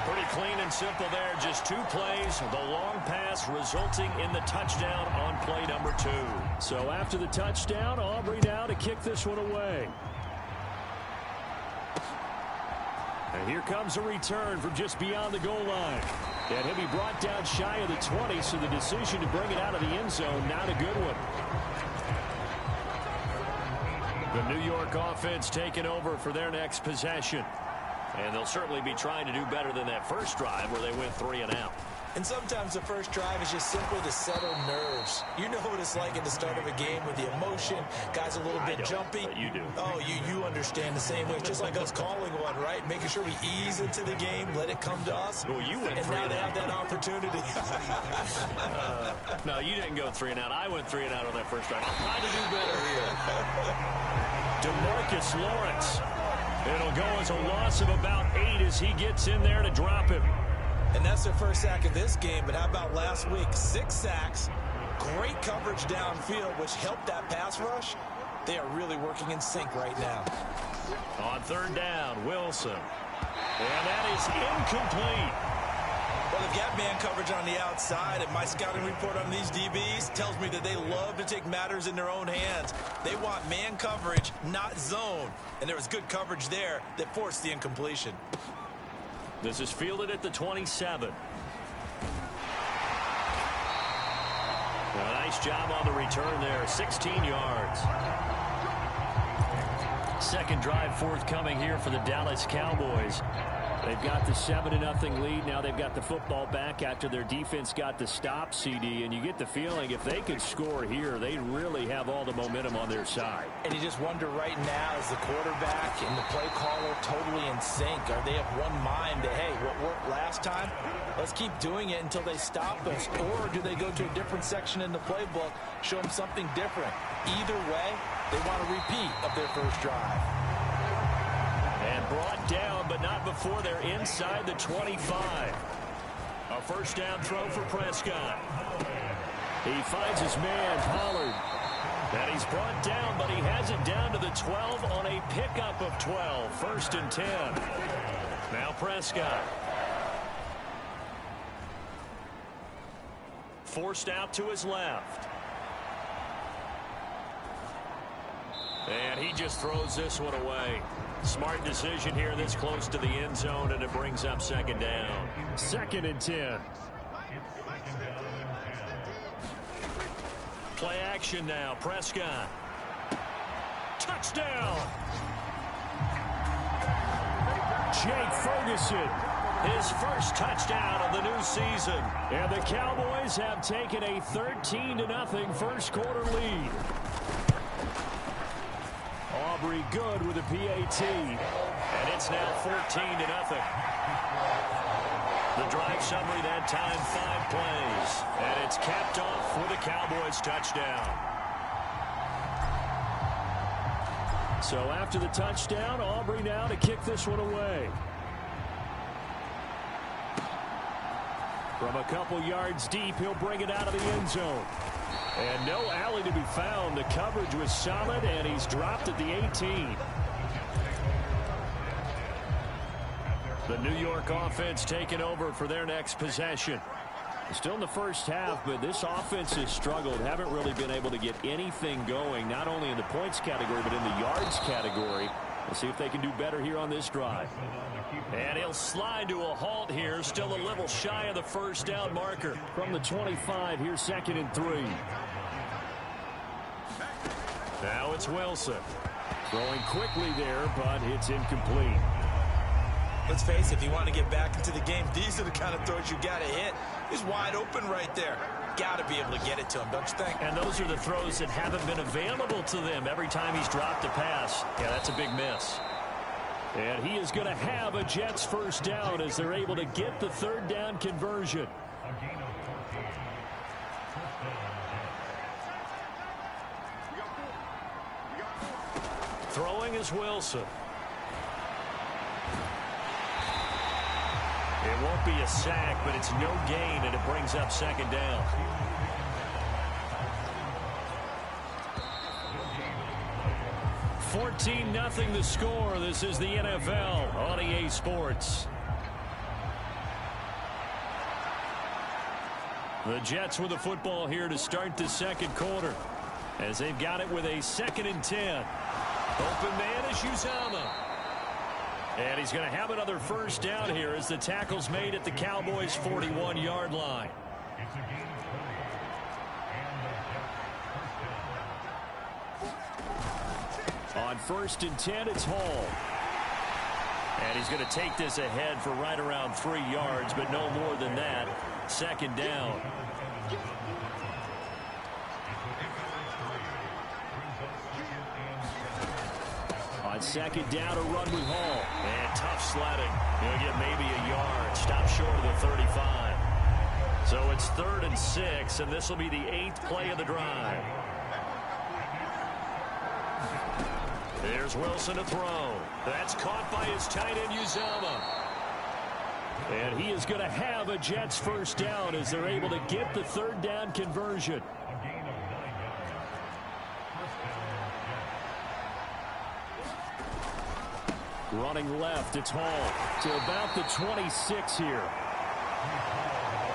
Speaker 4: Pretty clean and simple there. Just 2 plays. The long pass resulting in the touchdown on play number 2.
Speaker 5: So after the touchdown, Aubrey now to kick this one away. And here comes a return from just beyond the goal line. And he'll be brought down shy of the 20, so the decision to bring it out of the end zone, not a good one.
Speaker 4: The New York offense taking over for their next possession. And they'll certainly be trying to do better than that first drive where they went 3 and out.
Speaker 1: And sometimes the first drive is just simply to settle nerves. You know what it's like at the start of a game with the emotion. Guys a little bit jumpy.
Speaker 4: But you do.
Speaker 1: Oh, you understand the same way. It's just like us calling one, right? Making sure we ease into the game, let it come to us.
Speaker 4: Well, you went
Speaker 1: and
Speaker 4: 3
Speaker 1: now
Speaker 4: and
Speaker 1: they
Speaker 4: out.
Speaker 1: have that opportunity.
Speaker 4: No, you didn't go 3 and out. I went 3 and out on that first drive. I'm trying to do better here.
Speaker 5: DeMarcus Lawrence. It'll go as a loss of about 8 as he gets in there to drop him.
Speaker 1: And that's their first sack of this game. But how about last week? 6 sacks, great coverage downfield, which helped that pass rush. They are really working in sync right now.
Speaker 4: On 3rd down, Wilson. And that is incomplete.
Speaker 1: Well, they've got man coverage on the outside, and my scouting report on these DBs tells me that they love to take matters in their own hands. They want man coverage, not zone. And there was good coverage there that forced the incompletion.
Speaker 4: This is fielded at the 27. A nice job on the return there, 16 yards. Second drive forthcoming here for the Dallas Cowboys.
Speaker 5: They've got the 7-0 lead. Now they've got the football back after their defense got the stop, CD. And you get the feeling if they could score here, they really have all the momentum on their side.
Speaker 1: And you just wonder right now, is the quarterback and the play caller totally in sync? Are they of one mind that, hey, what worked last time, let's keep doing it until they stop us? Or do they go to a different section in the playbook, show them something different? Either way, they want a repeat of their first drive.
Speaker 5: And brought down, but not before they're inside the 25. A first down throw for Prescott. He finds his man, Pollard. And he's brought down, but he has it down to the 12 on a pickup of 12. First and 10. Now Prescott. Forced out to his left. And he just throws this one away. Smart decision here this close to the end zone, and it brings up second down. Second and 10. Play action now. Prescott. Touchdown. Jake Ferguson. His first touchdown of the new season. And the Cowboys have taken a 13-0 first quarter lead. Aubrey good with a PAT. And it's now 14-0. The drive summary that time, 5 plays. And it's capped off with a Cowboys touchdown. So after the touchdown, Aubrey now to kick this one away. From a couple yards deep, he'll bring it out of the end zone. And no alley to be found. The coverage was solid, and he's dropped at the 18. The New York offense taking over for their next possession. Still in the first half, but this offense has struggled. Haven't really been able to get anything going, not only in the points category, but in the yards category. We'll see if they can do better here on this drive. And he'll slide to a halt here. Still a little shy of the first down marker. From the 25, here's second and 3. Now it's Wilson. Throwing quickly there, but it's incomplete.
Speaker 1: Let's face it, if you want to get back into the game, these are the kind of throws you got to hit. He's wide open right there. Got to be able to get it to him, don't you think?
Speaker 5: And those are the throws that haven't been available to them every time he's dropped a pass. Yeah, that's a big miss. And he is going to have a Jets first down as they're able to get the third down conversion. Throwing is Wilson. It won't be a sack, but it's no gain, and it brings up second down. $14-0 the score. This is the NFL on EA Sports. The Jets with the football here to start the second quarter, as they've got it with a 2nd and 10. Open man is Uzomah. And he's going to have another first down here as the tackle's made at the Cowboys' 41-yard line. On 1st and 10, it's Hall. And he's going to take this ahead for right around 3 yards, but no more than that. Second down. On second down, a run with Hall. And tough sledding. He'll get maybe a yard. Stop short of the 35. So it's 3rd and 6, and this will be the 8th play of the drive. There's Wilson to throw. That's caught by his tight end, Uzomah. And he is going to have a Jets first down as they're able to get the third down conversion. Running left, it's Hall to about the 26 here.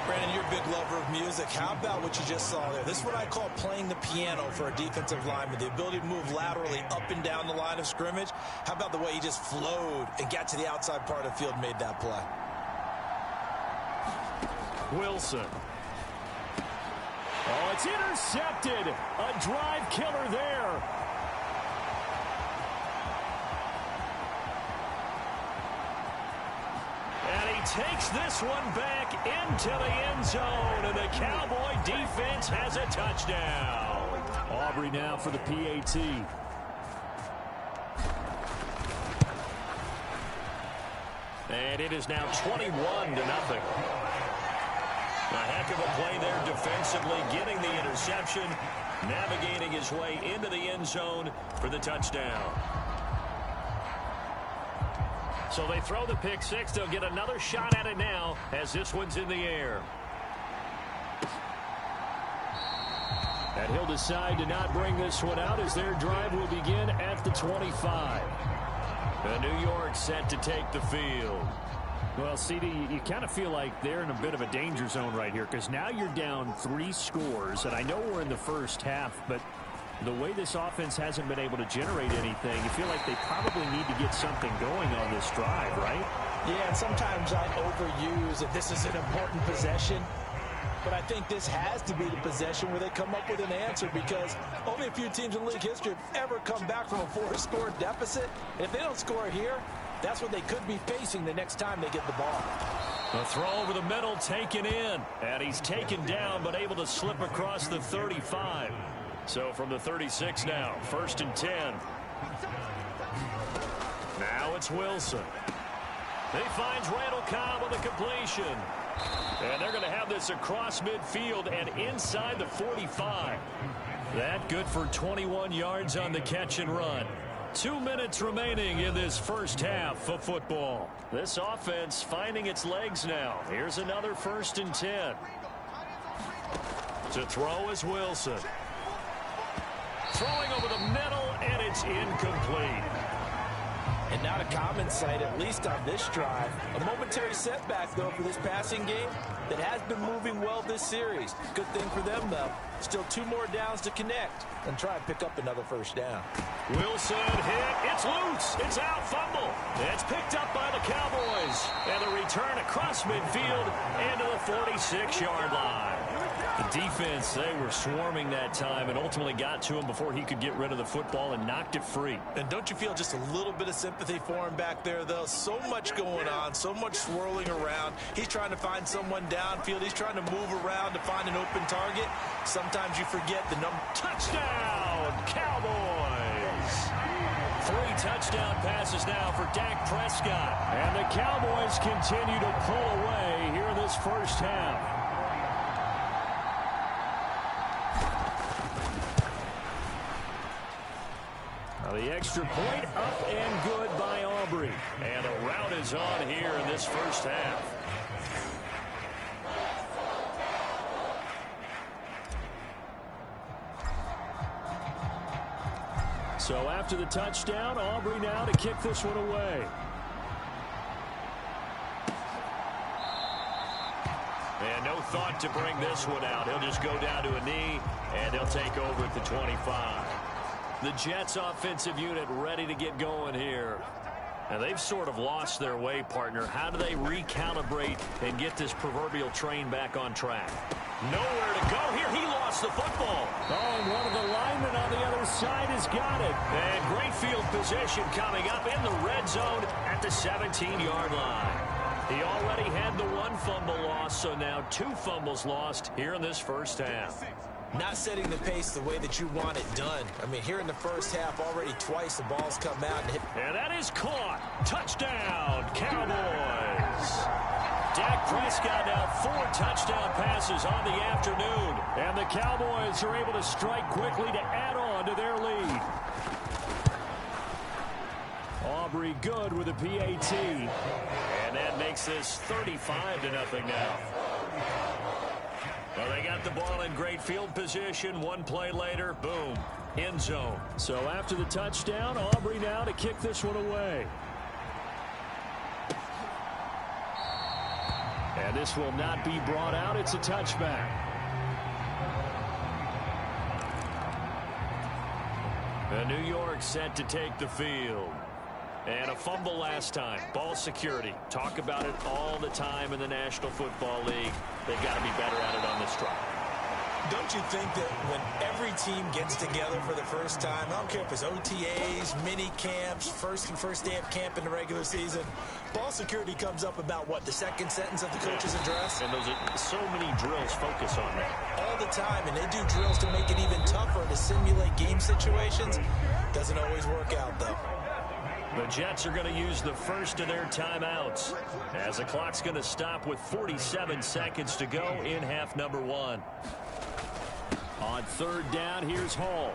Speaker 1: Brandon, you're a big lover of music. How about what you just saw there? This is what I call playing the piano for a defensive lineman. The ability to move laterally up and down the line of scrimmage. How about the way he just flowed and got to the outside part of the field and made that play?
Speaker 5: Wilson. Oh, it's intercepted. A drive killer there.
Speaker 4: takes this one back into the end zone, and the Cowboy defense has a touchdown.
Speaker 5: Aubrey now for the PAT.
Speaker 4: And it is now 21-0. A heck of a play there defensively, getting the interception, navigating his way into the end zone for the touchdown. So they throw the pick six. They'll get another shot at it now as this one's in the air.
Speaker 5: And he'll decide to not bring this one out as their drive will begin at the 25.
Speaker 4: And New York set to take the field.
Speaker 5: Well, CD, you kind of feel like they're in a bit of a danger zone right here because now you're down 3 scores, and I know we're in the first half, but the way this offense hasn't been able to generate anything, you feel like they probably need to get something going on this drive, right?
Speaker 1: Yeah, and sometimes I overuse that this is an important possession, but I think this has to be the possession where they come up with an answer because only a few teams in league history have ever come back from a 4-score deficit. If they don't score here, that's what they could be facing the next time they get the ball.
Speaker 4: A throw over the middle taken in, and he's taken down but able to slip across the 35. So from the 36 now, 1st and 10. Now it's Wilson. He finds Randall Cobb on the completion. And they're going to have this across midfield and inside the 45. That good for 21 yards on the catch and run. 2 minutes remaining in this first half of football. This offense finding its legs now. Here's another 1st and 10. To throw is Wilson. Throwing over the middle, and it's incomplete.
Speaker 1: And not a common sight, at least on this drive. A momentary setback, though, for this passing game that has been moving well this series. Good thing for them, though. Still 2 more downs to connect and try and pick up another 1st down.
Speaker 4: Wilson hit. It's loose. It's out. Fumble. It's picked up by the Cowboys. And the return across midfield into the 46-yard line. The defense, they were swarming that time and ultimately got to him before he could get rid of the football and knocked it free.
Speaker 1: And don't you feel just a little bit of sympathy for him back there, though? So much going on, so much swirling around. He's trying to find someone downfield. He's trying to move around to find an open target. Sometimes you forget the number.
Speaker 4: Touchdown, Cowboys! 3 touchdown passes now for Dak Prescott.
Speaker 5: And the Cowboys continue to pull away here in this first half.
Speaker 4: The extra point up and good by Aubrey. And a rout is on here in this first half.
Speaker 5: So after the touchdown, Aubrey now to kick this one away.
Speaker 4: And no thought to bring this one out. He'll just go down to a knee, and he'll take over at the 25. The Jets offensive unit ready to get going here. And they've sort of lost their way, partner. How do they recalibrate and get this proverbial train back on track? Nowhere to go here. He lost the football.
Speaker 5: Oh, and one of the linemen on the other side has got it.
Speaker 4: And great field position coming up in the red zone at the 17-yard line. He already had the 1 fumble loss, so now 2 fumbles lost here in this first half.
Speaker 1: Not setting the pace the way that you want it done. I mean, here in the first half, already twice the ball's come out and hit.
Speaker 4: And that is caught. Touchdown, Cowboys. Dak Prescott now 4 touchdown passes on the afternoon.
Speaker 5: And the Cowboys are able to strike quickly to add on to their lead. Aubrey good with a PAT.
Speaker 4: And that makes this 35-0 now. Well, they got the ball in great field position. 1 play later, boom, end zone.
Speaker 5: So after the touchdown, Aubrey now to kick this one away. And this will not be brought out. It's a touchback.
Speaker 4: And New York set to take the field. And a fumble last time. Ball security. Talk about it all the time in the National Football League. They've got to be better at it on this drive.
Speaker 1: Don't you think that when every team gets together for the first time, I don't care if it's OTAs, mini camps, first day of camp in the regular season, ball security comes up about, what, the second sentence of the coach's address?
Speaker 4: And those are so many drills focus on that.
Speaker 1: All the time, and they do drills to make it even tougher to simulate game situations. Doesn't always work out, though.
Speaker 4: The Jets are going to use the first of their timeouts as the clock's going to stop with 47 seconds to go in half number one.
Speaker 5: On third down, here's Hall.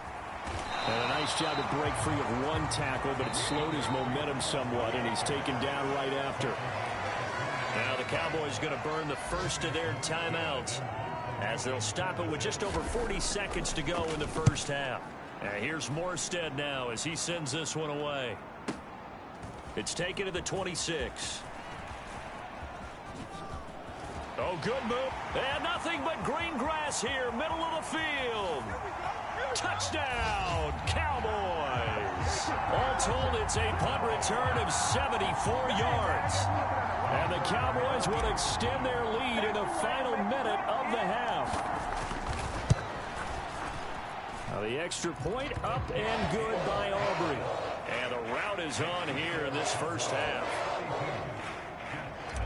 Speaker 5: And a nice job to break free of one tackle, but it slowed his momentum somewhat, and he's taken down right after.
Speaker 4: Now the Cowboys going to burn the first of their timeouts as they'll stop it with just over 40 seconds to go in the first half. And here's Morstead now as he sends this one away. It's taken to the 26. Oh, good move. And nothing but green grass here, middle of the field. Touchdown, Cowboys. All told, it's a punt return of 74 yards. And the Cowboys will extend their lead in the final minute of the half. Now the extra point up and good by Aubrey. And the route is on here in this first half.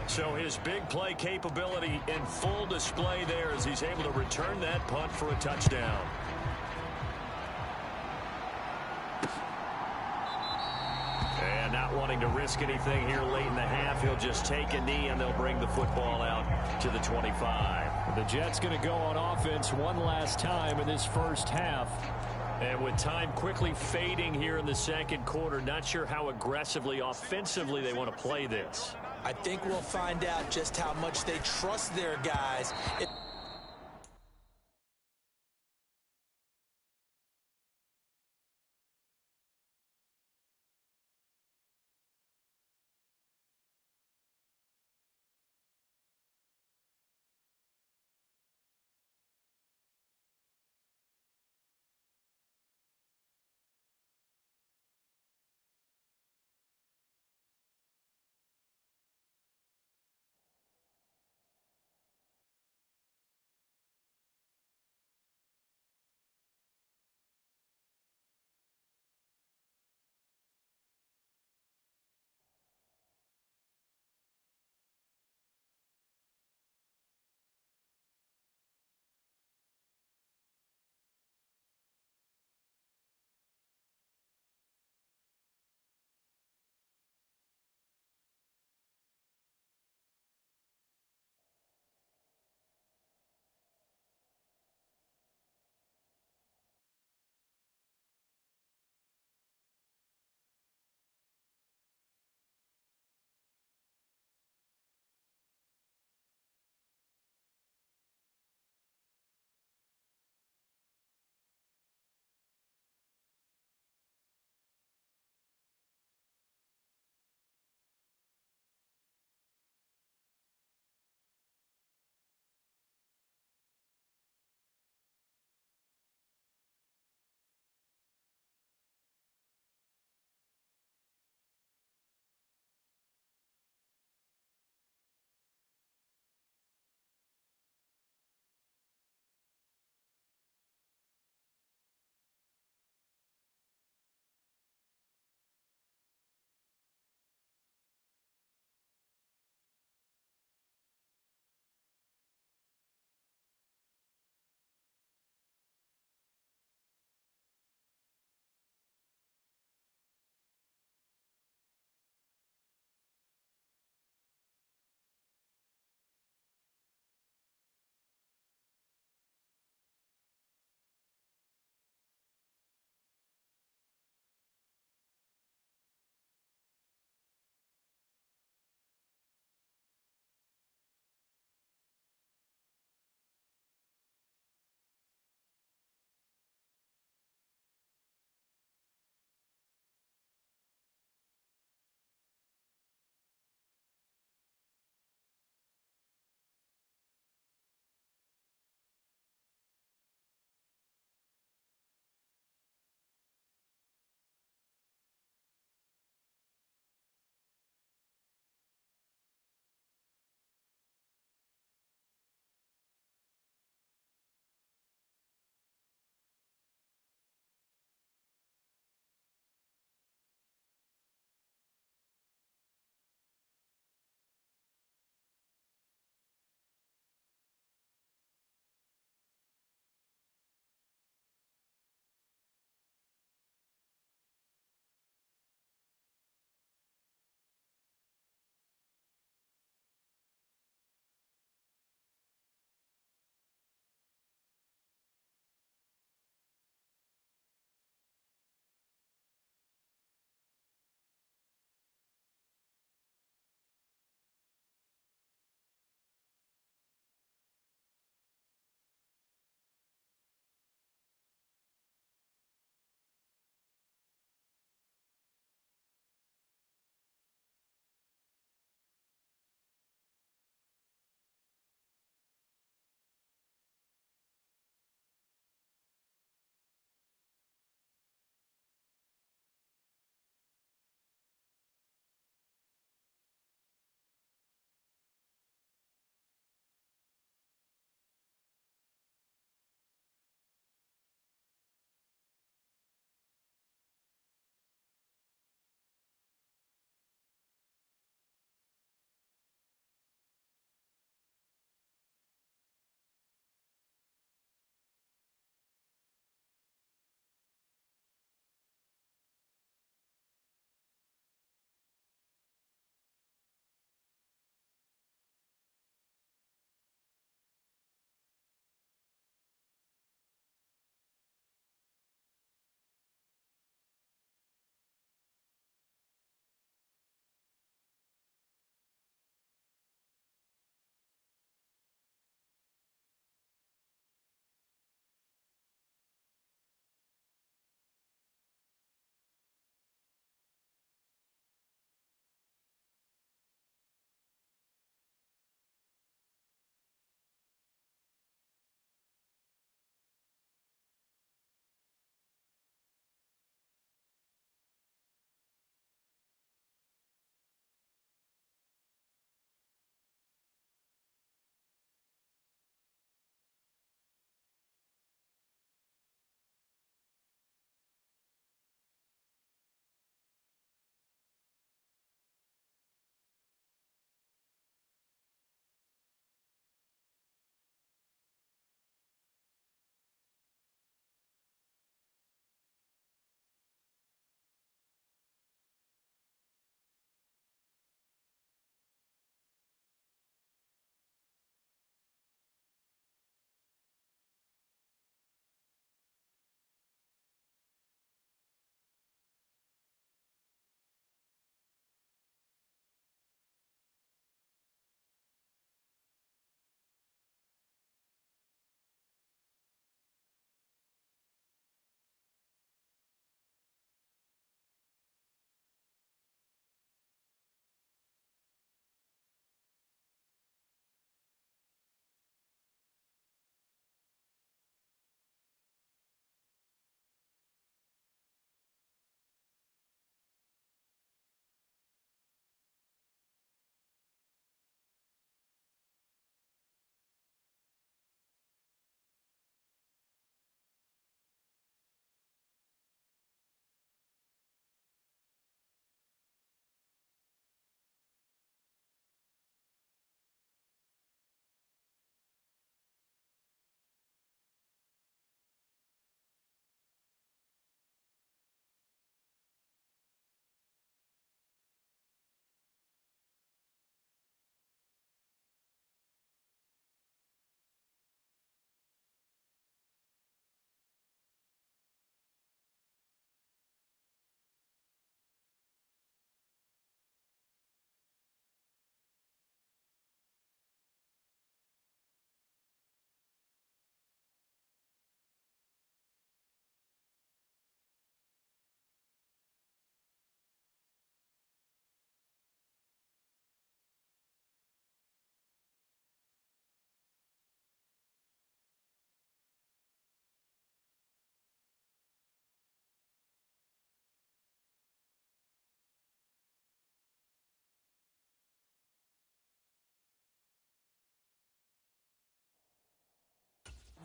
Speaker 4: So his big play capability in full display there as he's able to return that punt for a touchdown. And not wanting to risk anything here late in the half, he'll just take a knee and they'll bring the football out to the 25.
Speaker 5: The Jets going to go on offense one last time in this first half.
Speaker 4: And with time quickly fading here in the second quarter, not sure how aggressively, offensively they want to play this.
Speaker 1: I think we'll find out just how much they trust their guys.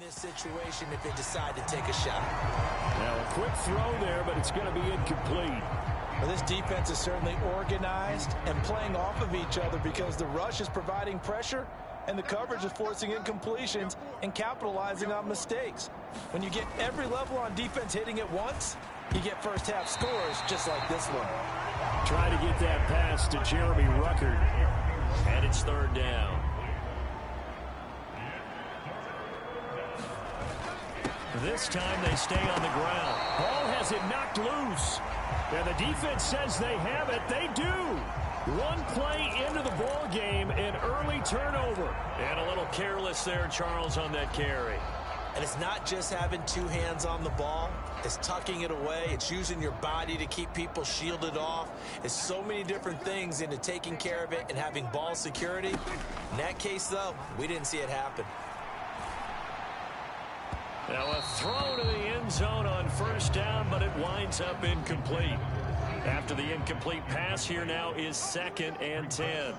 Speaker 1: This situation if they decide to take a shot.
Speaker 5: Now a quick throw there, but it's going to be incomplete.
Speaker 1: Well, this defense is certainly organized and playing off of each other because the rush is providing pressure and the coverage is forcing incompletions and capitalizing on mistakes. When you get every level on defense hitting at once, you get first half scores just like this one.
Speaker 5: Try to get that pass to Jeremy Ruckert.
Speaker 4: And it's third down. This time they stay on the ground.
Speaker 5: Ball has it knocked loose. And the defense says they have it. They do. One play into the ball game, an early turnover.
Speaker 4: And a little careless there, Charles, on that carry.
Speaker 1: And it's not just having two hands on the ball. It's tucking it away. It's using your body to keep people shielded off. It's so many different things into taking care of it and having ball security. In that case, though, we didn't see it happen.
Speaker 4: Now a throw to the end zone on first down, but it winds up incomplete. After the incomplete pass, here now is 2nd and 10.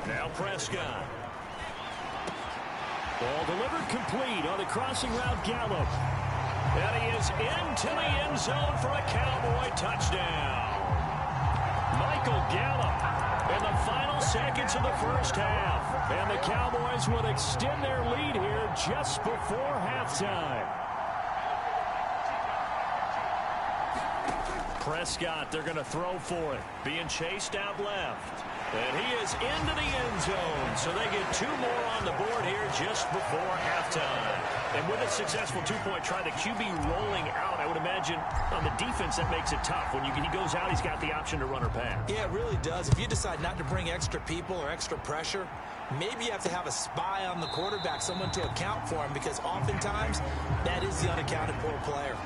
Speaker 4: Now Prescott.
Speaker 5: Ball delivered complete on the crossing route Gallup.
Speaker 4: And he is into the end zone for a Cowboy touchdown. Michael Gallup in the final seconds of the first half.
Speaker 5: And the Cowboys will extend their lead here just before halftime.
Speaker 4: Prescott, they're going to throw for it. Being chased out left. And he is into the end zone. So they get 2 more on the board here just before halftime. And with a successful 2-point try, the QB rolling out, I would imagine on the defense that makes it tough. When he goes out, he's got the option to run or pass.
Speaker 1: Yeah, it really does. If you decide not to bring extra people or extra pressure, maybe you have to have a spy on the quarterback, someone to account for him, because oftentimes that is the unaccounted for player.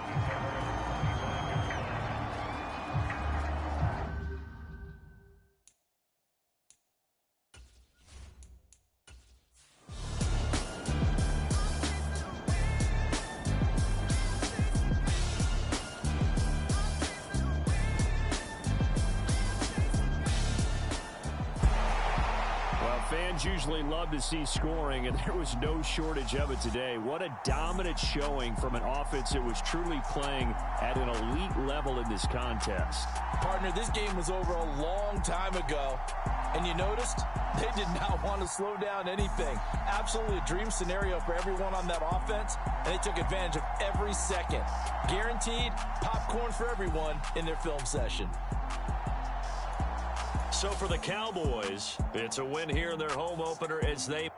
Speaker 5: Fans usually love to see scoring, and there was no shortage of it today. What a dominant showing from an offense that was truly playing at an elite level in this contest.
Speaker 1: Partner, this game was over a long time ago, and you noticed they did not want to slow down anything. Absolutely a dream scenario for everyone on that offense, and they took advantage of every second. Guaranteed popcorn for everyone in their film session.
Speaker 4: So for the Cowboys, it's a win here in their home opener as they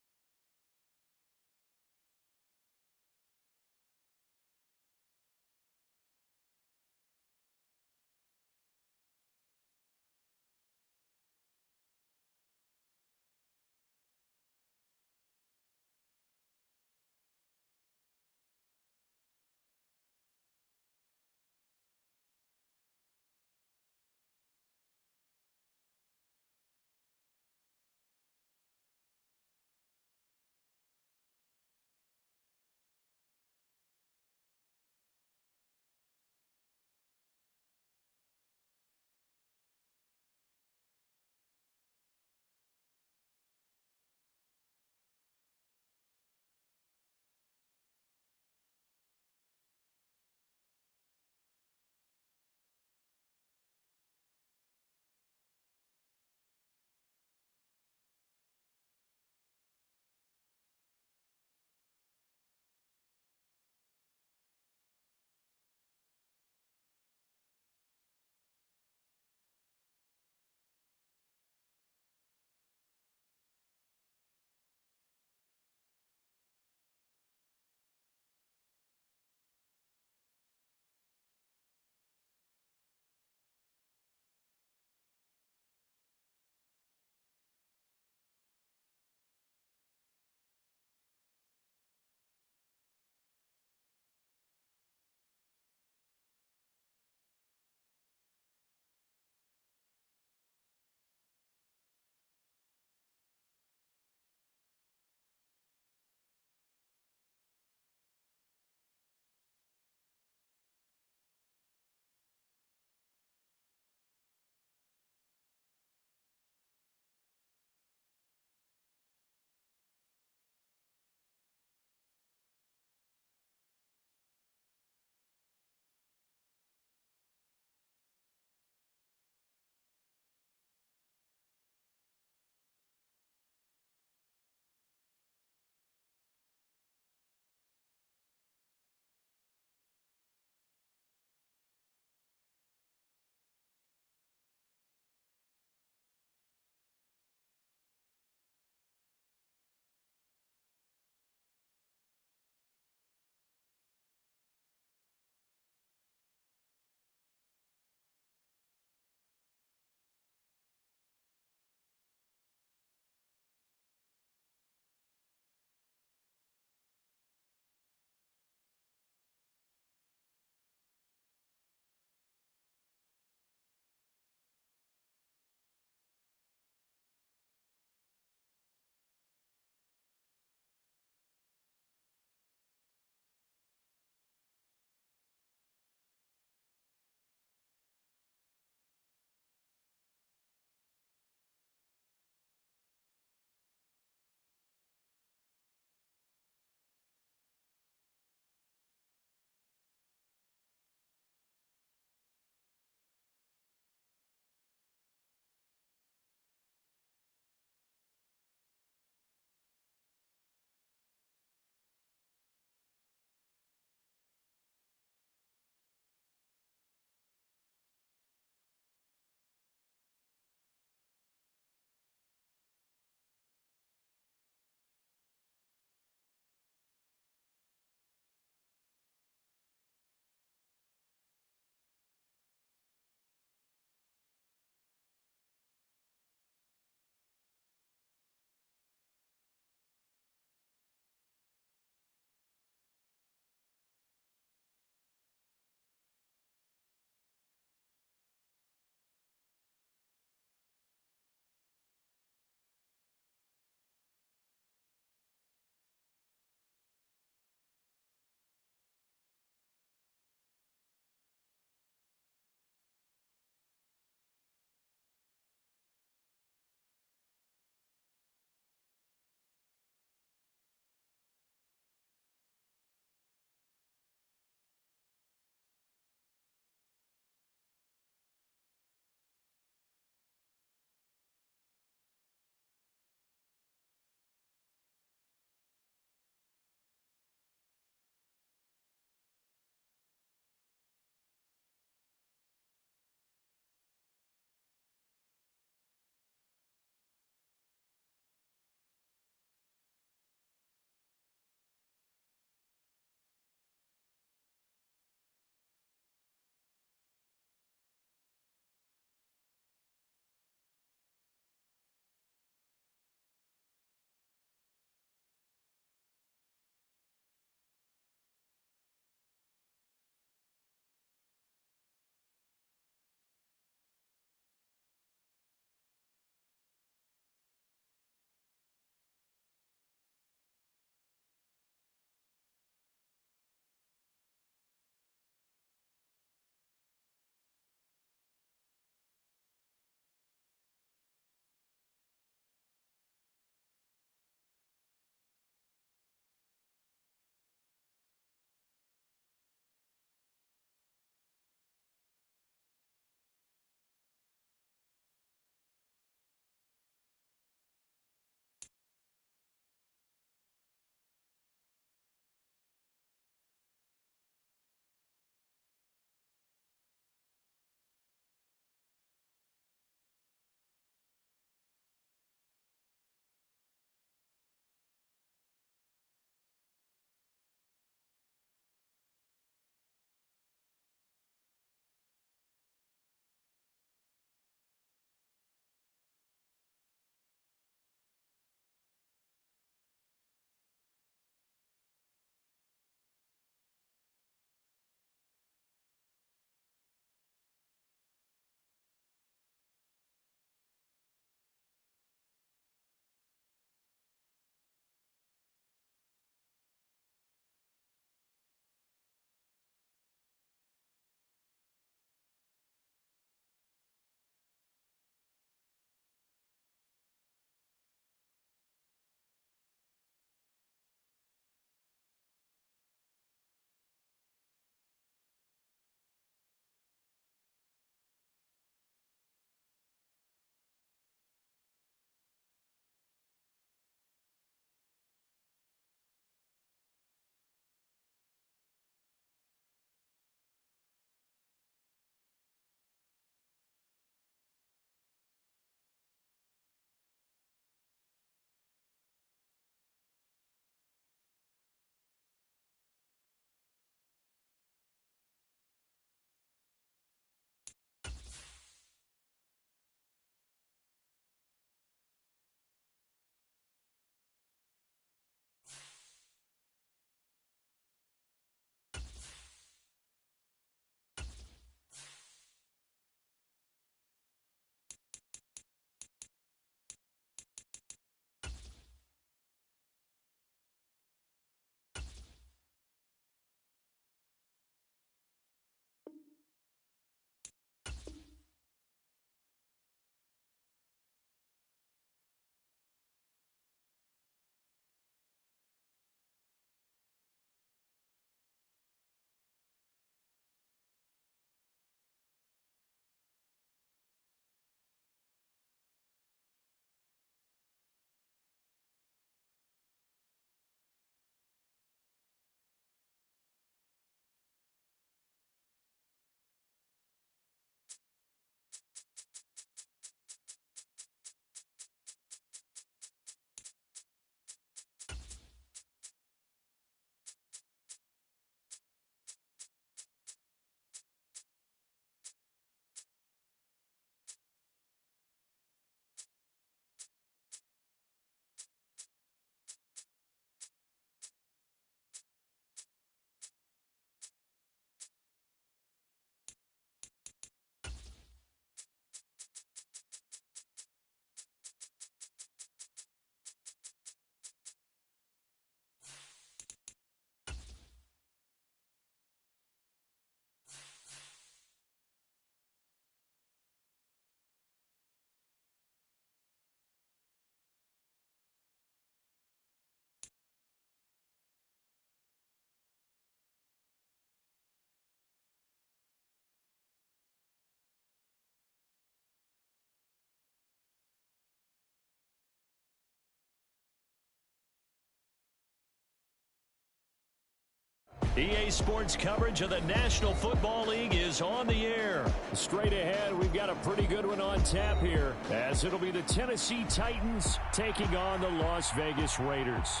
Speaker 4: EA Sports coverage of the National Football League is on the air.
Speaker 5: Straight ahead, we've got a pretty good one on tap here, as it'll be the Tennessee Titans taking on the Las Vegas Raiders.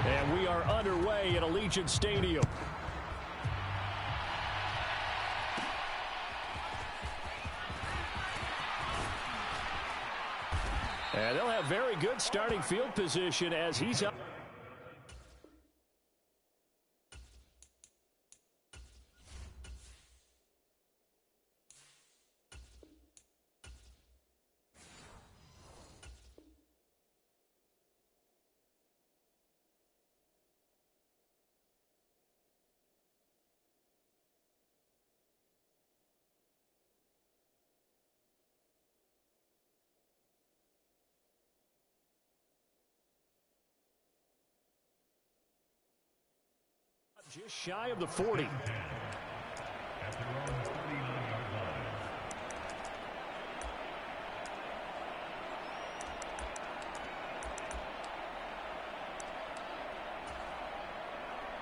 Speaker 5: And we are underway at Allegiant Stadium. And they'll have very good starting field position as he's up. Just shy of the 40.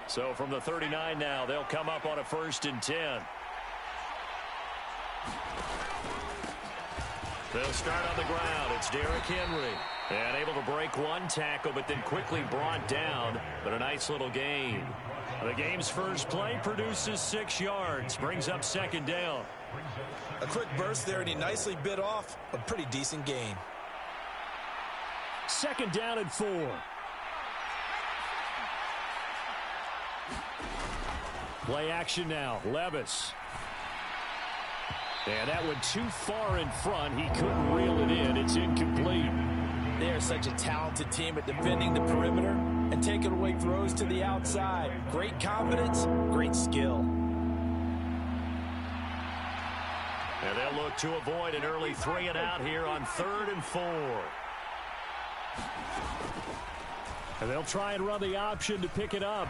Speaker 5: So from the 39 now, they'll come up on a 1st and 10. They'll start on the ground. It's Derrick Henry. And able to break one tackle, but then quickly brought down. But a nice little gain. The game's first play produces 6 yards. Brings up 2nd down.
Speaker 1: A quick burst there, and he nicely bit off a pretty decent gain.
Speaker 5: 2nd down and 4. Play action now. Levis. And that went too far in front. He couldn't reel it in. It's incomplete.
Speaker 1: They're such a talented team at defending the perimeter and taking away throws to the outside. Great confidence, great skill.
Speaker 4: And they'll look to avoid an early 3 and out here on 3rd and 4.
Speaker 5: And they'll try and run the option to pick it up.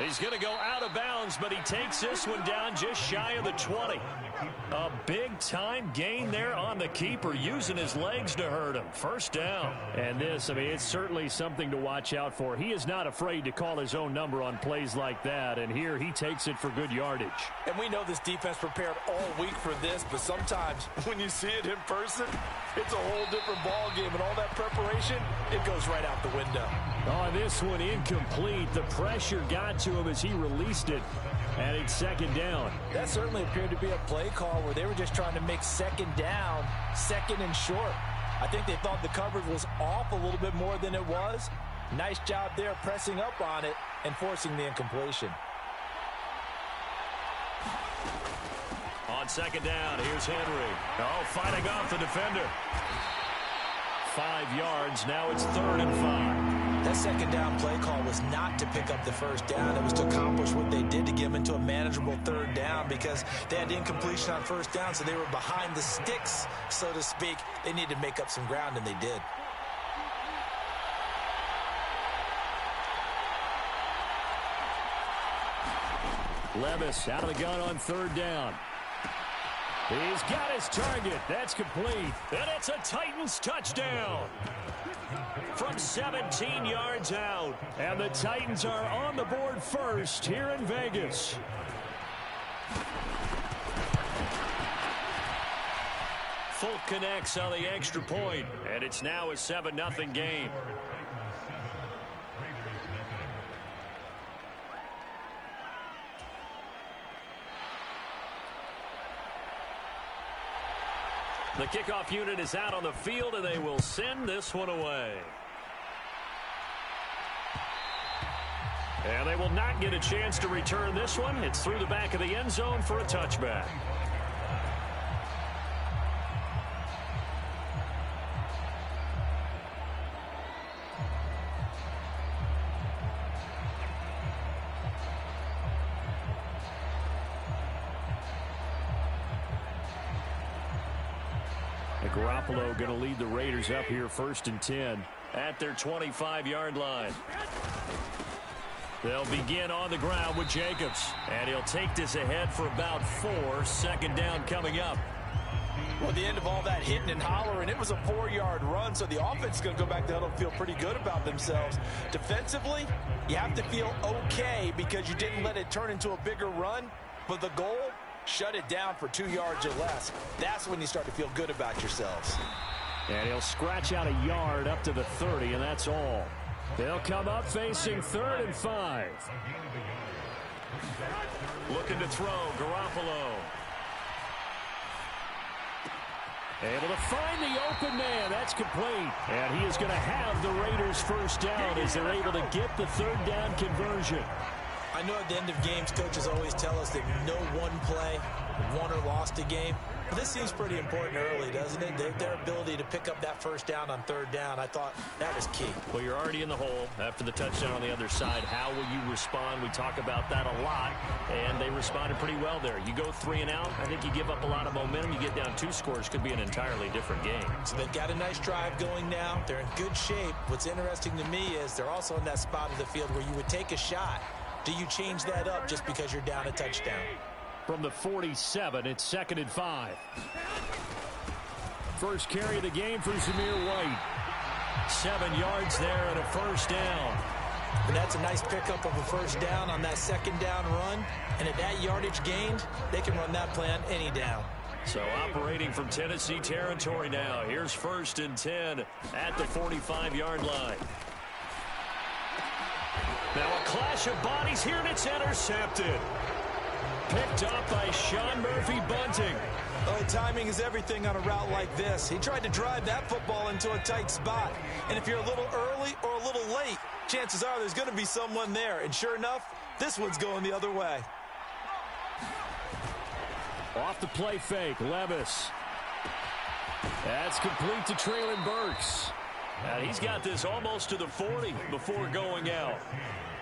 Speaker 4: He's going to go out of bounds, but he takes this one down just shy of the 20. A big-time gain there on the keeper, using his legs to hurt him. 1st down.
Speaker 5: And this, I mean, it's certainly something to watch out for. He is not afraid to call his own number on plays like that, and here he takes it for good yardage.
Speaker 1: And we know this defense prepared all week for this, but sometimes when you see it in person, it's a whole different ball game, and all that preparation, it goes right out the window.
Speaker 5: Oh, this one incomplete. The pressure got to him as he released it, and it's 2nd down.
Speaker 1: That certainly appeared to be a play call where they were just trying to make 2nd down, 2nd and short. I think they thought the coverage was off a little bit more than it was. Nice job there pressing up on it and forcing the incompletion.
Speaker 4: On 2nd down, here's Henry. Oh, fighting off the defender. 5 yards. Now it's 3rd and 5.
Speaker 1: That 2nd down play call was not to pick up the 1st down. It was to accomplish what they did to get them into a manageable 3rd down because they had incompletion on 1st down, so they were behind the sticks, so to speak. They needed to make up some ground, and they did.
Speaker 5: Levis out of the gun on 3rd down. He's got his target. That's complete.
Speaker 4: And it's a Titans touchdown from 17 yards out.
Speaker 5: And the Titans are on the board first here in Vegas.
Speaker 4: Fulk connects on the extra point, and it's now a 7-0 game. The kickoff unit is out on the field, and they will send this one away. And they will not get a chance to return this one. It's through the back of the end zone for a touchback.
Speaker 5: Garoppolo going to lead the Raiders up here 1st and 10.
Speaker 4: At their 25-yard line. They'll begin on the ground with Jacobs. And he'll take this ahead for about 4. 2nd down coming up.
Speaker 1: Well, at the end of all that hitting and hollering, it was a 4-yard run, so the offense is going to go back to huddle and feel pretty good about themselves. Defensively, you have to feel okay because you didn't let it turn into a bigger run, but the goal, shut it down for 2 yards or less. That's when you start to feel good about yourselves.
Speaker 5: And he'll scratch out a yard up to the 30, and that's all. They'll come up facing 3rd and 5.
Speaker 4: Looking to throw, Garoppolo.
Speaker 5: Able to find the open man. That's complete. And he is going to have the Raiders first down as they're able to get the 3rd down conversion.
Speaker 1: I know at the end of games, coaches always tell us that no one play won or lost a game. But this seems pretty important early, doesn't it? Their ability to pick up that first down on 3rd down, I thought that was key.
Speaker 4: Well, you're already in the hole after the touchdown on the other side. How will you respond? We talk about that a lot, and they responded pretty well there. You go 3 and out, I think you give up a lot of momentum. You get down 2 scores, could be an entirely different game.
Speaker 1: So they've got a nice drive going now. They're in good shape. What's interesting to me is they're also in that spot of the field where you would take a shot. Do you change that up just because you're down a touchdown?
Speaker 5: From the 47, it's 2nd and 5. First carry of the game for Zamir White.
Speaker 4: 7 yards there and a first down.
Speaker 1: And that's a nice pickup of a first down on that 2nd down run. And at that yardage gained, they can run that play on any down.
Speaker 4: So operating from Tennessee territory now. Here's 1st and 10 at the 45-yard line. Now a clash of bodies here, and it's intercepted. Picked up by Sean Murphy-Bunting.
Speaker 1: Oh, timing is everything on a route like this. He tried to drive that football into a tight spot. And if you're a little early or a little late, chances are there's going to be someone there. And sure enough, this one's going the other way.
Speaker 5: Off the play fake, Levis. That's complete to Traylon Burks.
Speaker 4: And he's got this almost to the 40 before going out.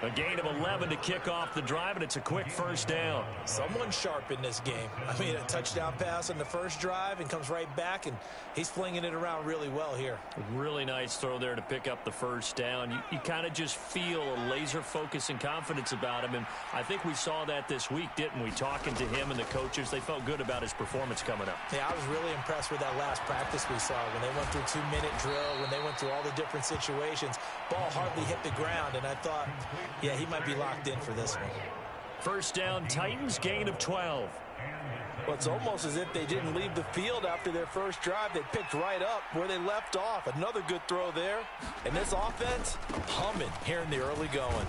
Speaker 4: A gain of 11 to kick off the drive, and it's a quick first down.
Speaker 1: Someone's sharp in this game. I mean, a touchdown pass on the first drive and comes right back, and he's flinging it around really well here.
Speaker 4: Really nice throw there to pick up the first down. You kind of just feel a laser focus and confidence about him, and I think we saw that this week, didn't we? Talking to him and the coaches, they felt good about his performance coming up.
Speaker 1: Yeah, I was really impressed with that last practice we saw when they went through a 2-minute drill, when they went through all the different situations. Ball hardly hit the ground, and I thought, yeah, he might be locked in for this one.
Speaker 4: First down, Titans, gain of 12.
Speaker 1: Well, it's almost as if they didn't leave the field after their first drive. They picked right up where they left off. Another good throw there. And this offense, humming here in the early going.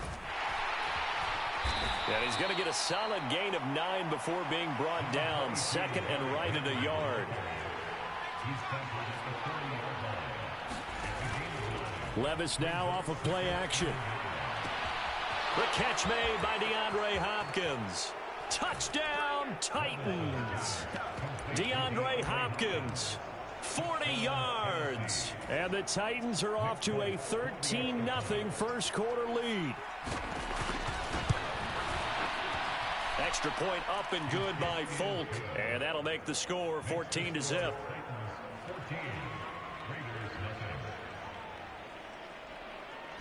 Speaker 4: And he's going to get a solid gain of 9 before being brought down. 2nd and right at a yard.
Speaker 5: Levis now off of play action.
Speaker 4: The catch made by DeAndre Hopkins. Touchdown, Titans. DeAndre Hopkins, 40 yards.
Speaker 5: And the Titans are off to a 13-0 first quarter lead.
Speaker 4: Extra point up and good by Folk. And that'll make the score 14-0.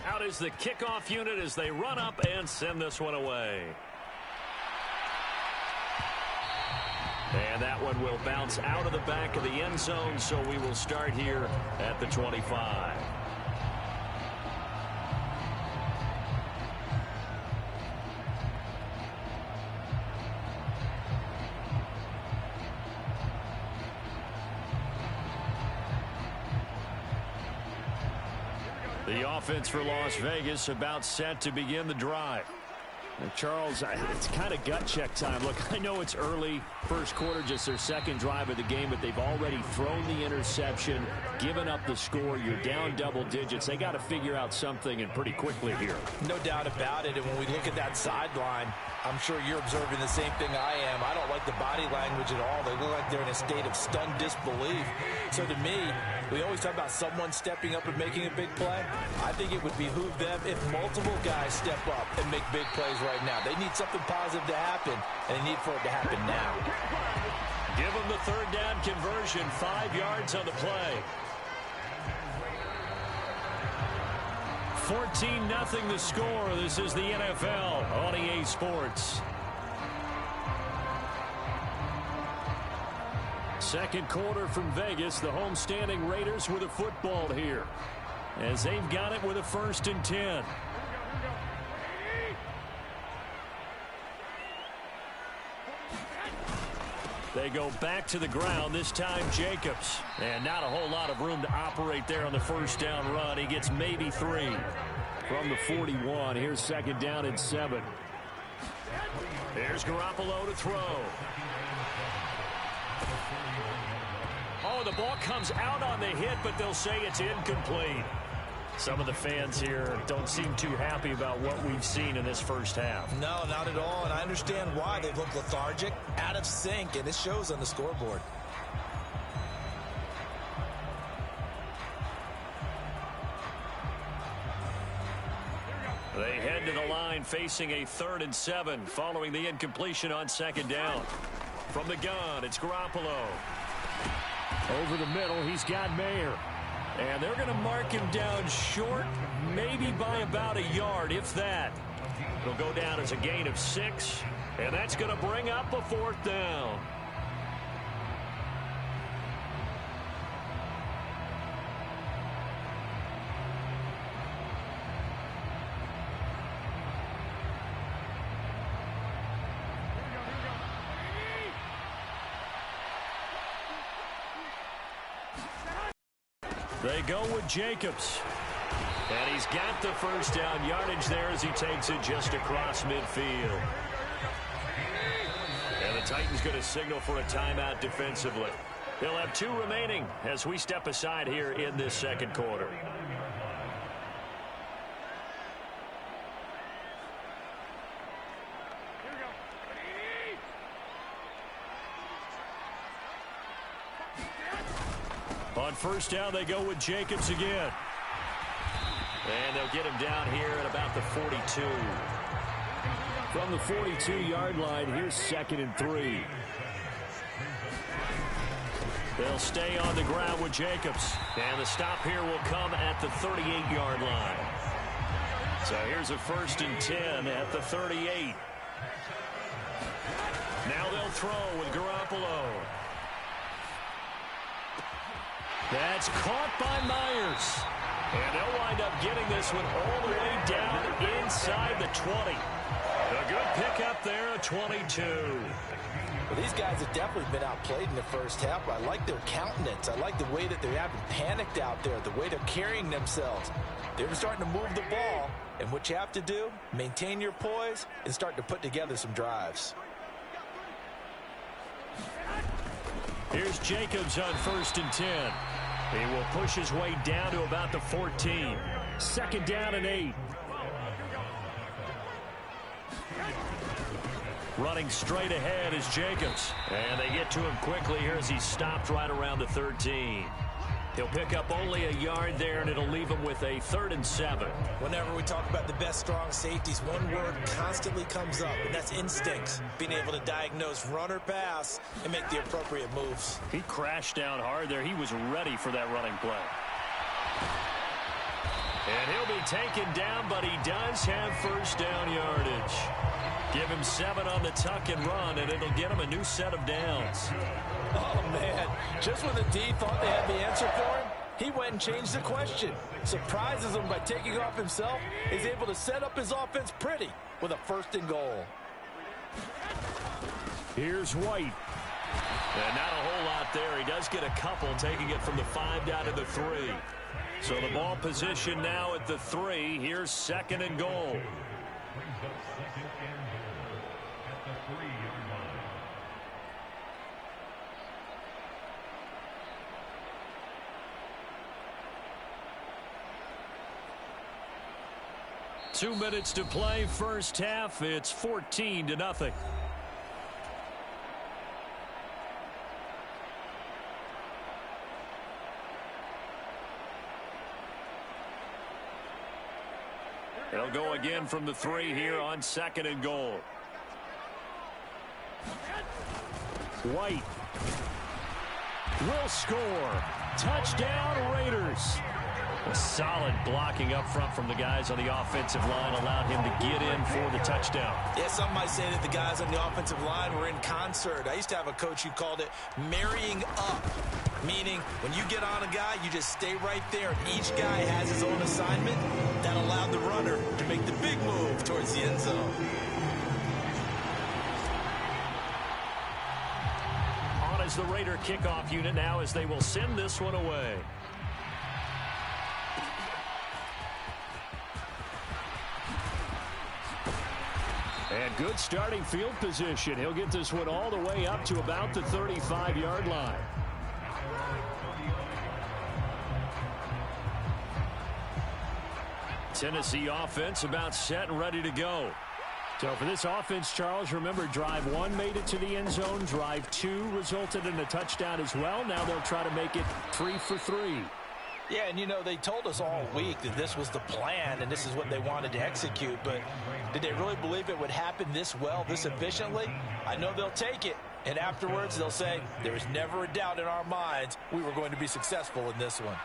Speaker 4: Out is the kickoff unit as they run up and send this one away. And that one will bounce out of the back of the end zone, so we will start here at the 25. The offense for Las Vegas about set to begin the drive.
Speaker 5: And Charles, it's kind of gut check time. Look, I know it's early, first quarter, just their 2nd drive of the game, but they've already thrown the interception, given up the score. You're down double digits. They got to figure out something, and pretty quickly here.
Speaker 1: No doubt about it. And when we look at that sideline, I'm sure you're observing the same thing I am. I don't like the body language at all. They look like they're in a state of stunned disbelief. So to me, we always talk about someone stepping up and making a big play. I think it would behoove them if multiple guys step up and make big plays right now. They need something positive to happen, and they need for it to happen now.
Speaker 4: Give them the 3rd down conversion, 5 yards on the play. 14-0 the score. This is the NFL on EA Sports.
Speaker 5: Second quarter from Vegas. The homestanding Raiders with a football here, as they've got it with a 1st and 10. They go back to the ground, this time Jacobs. And not a whole lot of room to operate there on the first down run. He gets maybe 3. From the 41, here's 2nd down and 7. Here's Garoppolo to throw. Oh, the ball comes out on the hit, but they'll say it's incomplete. Some of the fans here don't seem too happy about what we've seen in this first half.
Speaker 1: No, not at all, and I understand why. They look lethargic, out of sync, and it shows on the scoreboard.
Speaker 5: They head to the line facing a 3rd and 7 following the incompletion on 2nd down. From the gun, it's Garoppolo. Over the middle, he's got Mayer. And they're going to mark him down short, maybe by about a yard, if that. It'll go down as a gain of 6, and that's going to bring up a 4th down. They go with Jacobs. And he's got the 1st down yardage there as he takes it just across midfield. And the Titans going to signal for a timeout defensively. They'll have 2 remaining as we step aside here in this 2nd quarter. On 1st down, they go with Jacobs again. And they'll get him down here at about the 42. From the 42-yard line, here's 2nd and 3. They'll stay on the ground with Jacobs. And the stop here will come at the 38-yard line. So here's a 1st and 10 at the 38. Now they'll throw with Garoppolo. That's caught by Myers. And they'll wind up getting this one all the way down inside the 20. A good pickup there, a 22.
Speaker 1: Well, these guys have definitely been outplayed in the first half. I like their countenance. I like the way that they haven't panicked out there, the way they're carrying themselves. They're starting to move the ball. And what you have to do, maintain your poise and start to put together some drives.
Speaker 5: Here's Jacobs on 1st and 10. He will push his way down to about the 14. 2nd down and 8. Running straight ahead is Jacobs. And they get to him quickly here as he's stopped right around the 13. He'll pick up only a yard there, and it'll leave him with a 3rd and 7.
Speaker 1: Whenever we talk about the best strong safeties, one word constantly comes up, and that's instincts. Being able to diagnose run or pass and make the appropriate moves.
Speaker 5: He crashed down hard there. He was ready for that running play. And he'll be taken down, but he does have 1st down yardage. Give him 7 on the tuck and run, and it'll get him a new set of downs.
Speaker 1: Oh, man. Just when the D thought they had the answer for him, he went and changed the question. Surprises him by taking off himself. He's able to set up his offense pretty with a 1st and goal.
Speaker 5: Here's White. And not a whole lot there. He does get a couple, taking it from the 5 down to the 3. So the ball position now at the 3. Here's 2nd and goal. 2 minutes to play, first half. It's 14-0. They'll go again from the 3 here on 2nd and goal. White will score. Touchdown, Raiders.
Speaker 4: A solid blocking up front from the guys on the offensive line allowed him to get in for the touchdown.
Speaker 1: Yeah, some might say that the guys on the offensive line were in concert. I used to have a coach who called it marrying up, meaning when you get on a guy, you just stay right there. Each guy has his own assignment. That allowed the runner to make the big move towards the end zone.
Speaker 4: On as the Raider kickoff unit now as they will send this one away. And good starting field position. He'll get this one all the way up to about the 35-yard line. Tennessee offense about set and ready to go. So for this offense, Charles, remember drive 1 made it to the end zone. Drive 2 resulted in a touchdown as well. Now they'll try to make it 3 for 3.
Speaker 1: Yeah, and, you know, they told us all week that this was the plan and this is what they wanted to execute. But did they really believe it would happen this well, this efficiently? I know they'll take it. And afterwards, they'll say, there was never a doubt in our minds we were going to be successful in this one.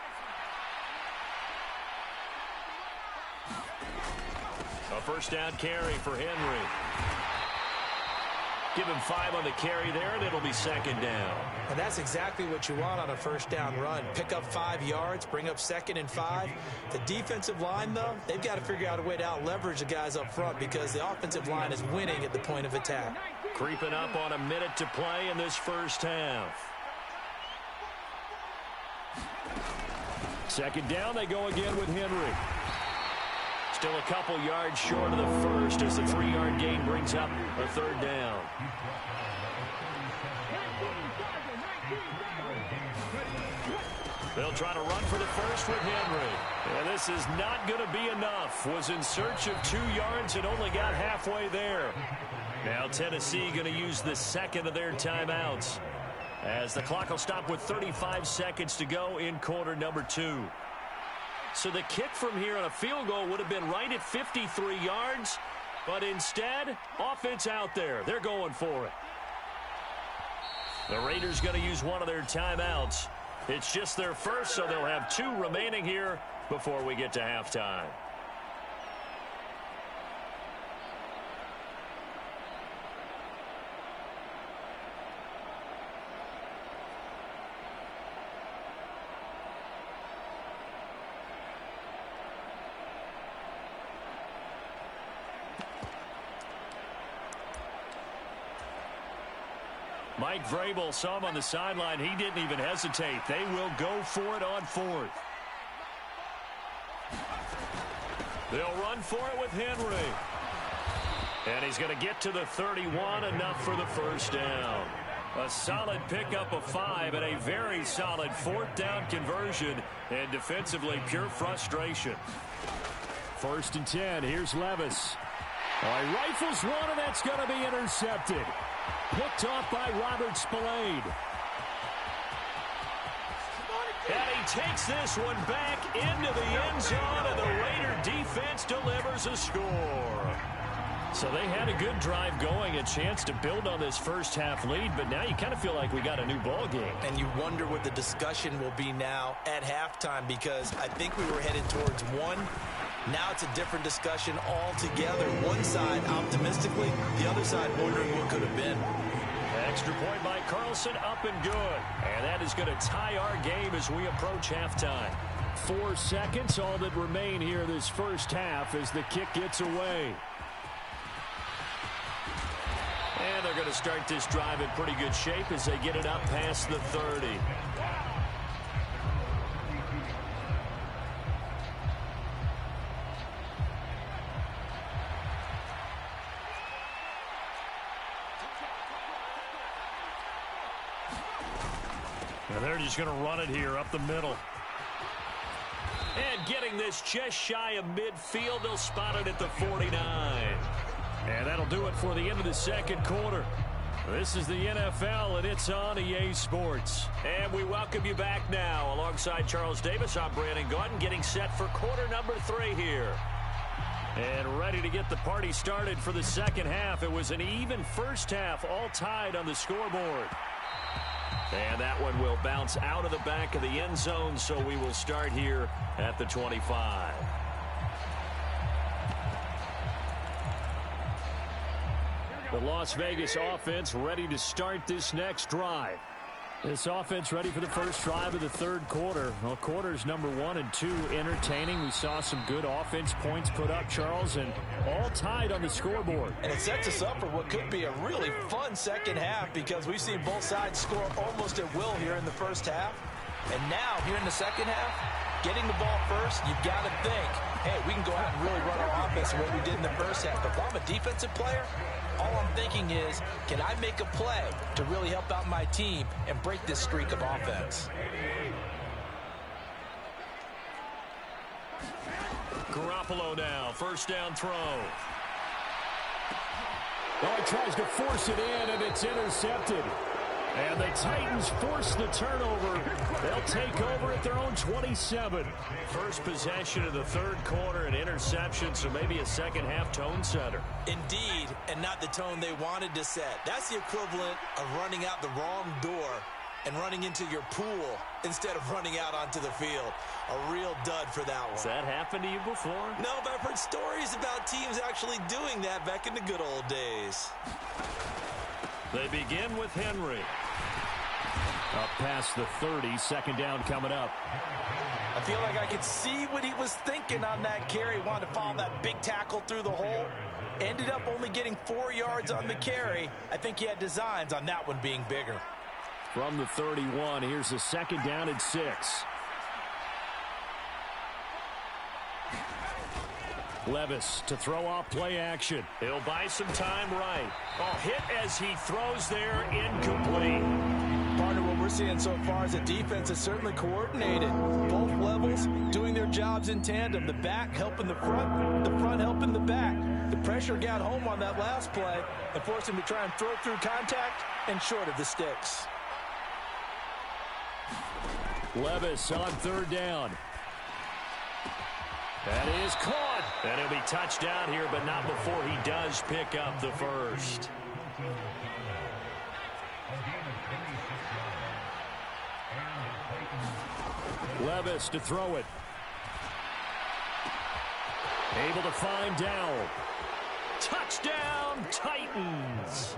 Speaker 4: A first down carry for Henry. Give him 5 on the carry there, and it'll be second down.
Speaker 1: And that's exactly what you want on a first down run. Pick up 5 yards, bring up 2nd and 5. The defensive line, though, they've got to figure out a way to out-leverage the guys up front because the offensive line is winning at the point of attack.
Speaker 4: Creeping up on a minute to play in this first half. Second down, they go again with Henry. Still a couple yards short of the first as the 3-yard gain brings up a third down. They'll try to run for the first with Henry. And this is not going to be enough. Was in search of 2 yards and only got halfway there. Now Tennessee going to use the second of their timeouts as the clock will stop with 35 seconds to go in quarter number 2. So the kick from here on a field goal would have been right at 53 yards, but instead, offense out there. They're going for it. The Raiders going to use one of their timeouts. It's just their first, so they'll have 2 remaining here before we get to halftime. Mike Vrabel saw him on the sideline. He didn't even hesitate. They will go for it on 4th. They'll run for it with Henry. And he's going to get to the 31, enough for the first down. A solid pickup of 5 and a very solid 4th down conversion. And defensively, pure frustration.
Speaker 5: 1st and 10. Here's Levis. He rifles one, and that's going to be intercepted. Picked off by Robert Spillane.
Speaker 4: And he takes this one back into the end zone, and the Raider defense delivers a score. So they had a good drive going, a chance to build on this first half lead, but now you kind of feel like we got a new ball game.
Speaker 1: And you wonder what the discussion will be now at halftime, because I think we were headed towards 1. Now it's a different discussion altogether. One side optimistically, the other side wondering what could have been.
Speaker 4: Extra point by Carlson, up and good. And that is going to tie our game as we approach halftime.
Speaker 5: 4 seconds, all that remain here this first half as the kick gets away.
Speaker 4: And they're going to start this drive in pretty good shape as they get it up past the 30.
Speaker 5: And they're just going to run it here up the middle.
Speaker 4: And getting this just shy of midfield, they'll spot it at the 49.
Speaker 5: And that'll do it for the end of the second quarter. This is the NFL, and it's on EA Sports.
Speaker 4: And we welcome you back now. Alongside Charles Davis, I'm Brandon Gaudin, getting set for quarter number 3 here.
Speaker 5: And ready to get the party started for the second half. It was an even first half, all tied on the scoreboard.
Speaker 4: And that one will bounce out of the back of the end zone, so we will start here at the 25. The Las Vegas offense ready to start this next drive. This offense ready for the first drive of the third quarter. Well, quarters number 1 and 2 entertaining. We saw some good offense points put up, Charles, and all tied on the scoreboard.
Speaker 1: And it sets us up for what could be a really fun second half because we've seen both sides score almost at will here in the first half. And now, here in the second half, getting the ball first, you've got to think, hey, we can go out and really run our offense the way we did in the first half. But if I'm a defensive player, all I'm thinking is, can I make a play to really help out my team and break this streak of offense?
Speaker 4: Garoppolo now, first down throw.
Speaker 5: Oh, he tries to force it in, and it's intercepted. And the Titans force the turnover. They'll take over at their own 27.
Speaker 4: First possession of the third quarter, an interception, so maybe a second half tone setter.
Speaker 1: Indeed, and not the tone they wanted to set. That's the equivalent of running out the wrong door and running into your pool instead of running out onto the field. A real dud for that one.
Speaker 4: Has that happened to you before?
Speaker 1: No, but I've heard stories about teams actually doing that back in the good old days.
Speaker 4: They begin with Henry.
Speaker 5: Up past the 30, second down coming up.
Speaker 1: I feel like I could see what he was thinking on that carry. Wanted to follow that big tackle through the hole. Ended up only getting 4 yards on the carry. I think he had designs on that one being bigger.
Speaker 5: From the 31, here's a second down and 6. Levis to throw off play action.
Speaker 4: He'll buy some time right. Oh, hit as he throws there, incomplete.
Speaker 1: Partner, what we're seeing so far is the defense is certainly coordinated. Both levels doing their jobs in tandem. The back helping the front helping the back. The pressure got home on that last play and forced him to try and throw through contact and short of the sticks.
Speaker 5: Levis on third down. That is caught.
Speaker 4: And he'll be touched down here, but not before he does pick up the first.
Speaker 5: Levis to throw it. Able to find Dowell.
Speaker 4: Touchdown, Titans.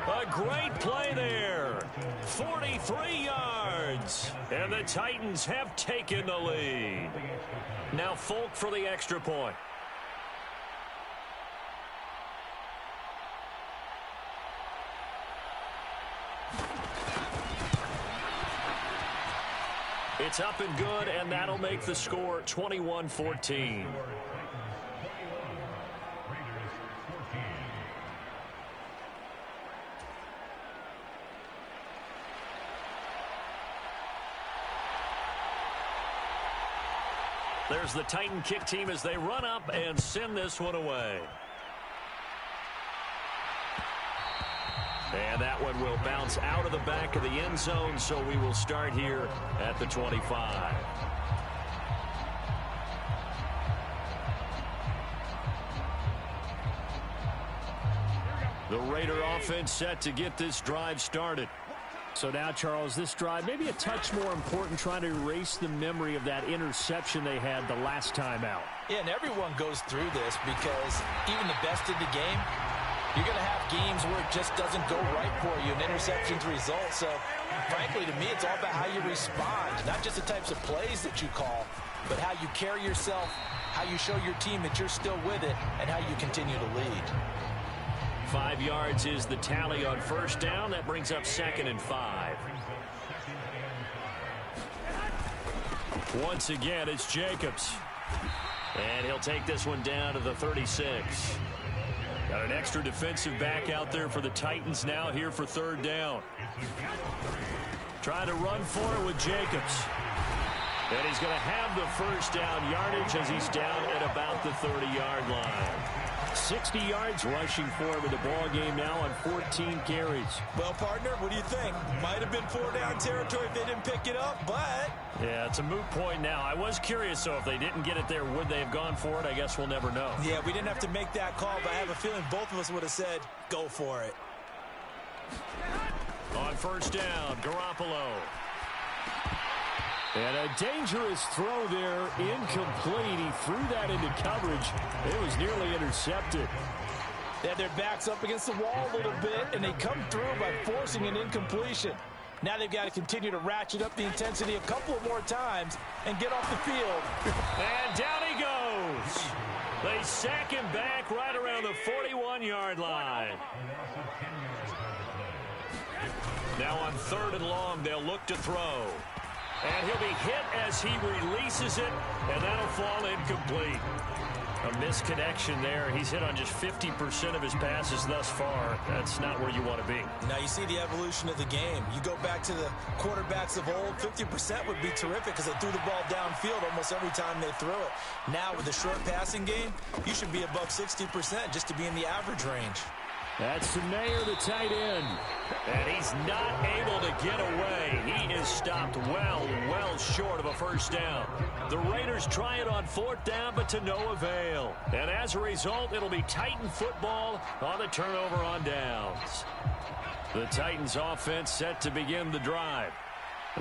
Speaker 4: A great play there. 43 yards. And the Titans have taken the lead. Now Folk for the extra point. It's up and good, and that'll make the score 21-14. There's the Titan kick team as they run up and send this one away. And that one will bounce out of the back of the end zone, so we will start here at the 25. The Raider offense set to get this drive started.
Speaker 5: So now, Charles, this drive maybe a touch more important, trying to erase the memory of that interception they had the last time out.
Speaker 1: Yeah, and everyone goes through this because even the best in the game, you're going to have games where it just doesn't go right for you and interceptions result. So, frankly, to me, it's all about how you respond, not just the types of plays that you call, but how you carry yourself, how you show your team that you're still with it, and how you continue to lead.
Speaker 4: 5 yards is the tally on first down. That brings up 2nd and 5. Once again, it's Jacobs. And he'll take this one down to the 36. Got an extra defensive back out there for the Titans now here for third down. Trying to run for it with Jacobs. And he's going to have the first down yardage as he's down at about the 30-yard line.
Speaker 5: 60 yards rushing for him in the ball game now on 14 carries.
Speaker 1: Well, partner, what do you think? Might have been 4-down territory if they didn't pick it up, but...
Speaker 4: Yeah, it's a moot point now. I was curious, so if they didn't get it there, would they have gone for it? I guess we'll never know.
Speaker 1: Yeah, we didn't have to make that call, but I have a feeling both of us would have said, go for it.
Speaker 4: On first down, Garoppolo.
Speaker 5: And a dangerous throw there, incomplete. He threw that into coverage. It was nearly intercepted.
Speaker 1: They had their backs up against the wall a little bit, and they come through by forcing an incompletion. Now they've got to continue to ratchet up the intensity a couple of more times and get off the field.
Speaker 4: And down he goes. They sack him back right around the 41-yard line. Now on 3rd and long, they'll look to throw. And he'll be hit as he releases it, and that'll fall incomplete. A misconnection there. He's hit on just 50% of his passes thus far. That's not where you want to be.
Speaker 1: Now you see the evolution of the game. You go back to the quarterbacks of old, 50% would be terrific because they threw the ball downfield almost every time they threw it. Now with the short passing game, you should be above 60% just to be in the average range.
Speaker 5: That's Mayer, the tight end.
Speaker 4: And he's not able to get away. He is stopped well short of a first down. The Raiders try it on 4th down, but to no avail. And as a result, it'll be Titan football on the turnover on downs. The Titans offense set to begin the drive.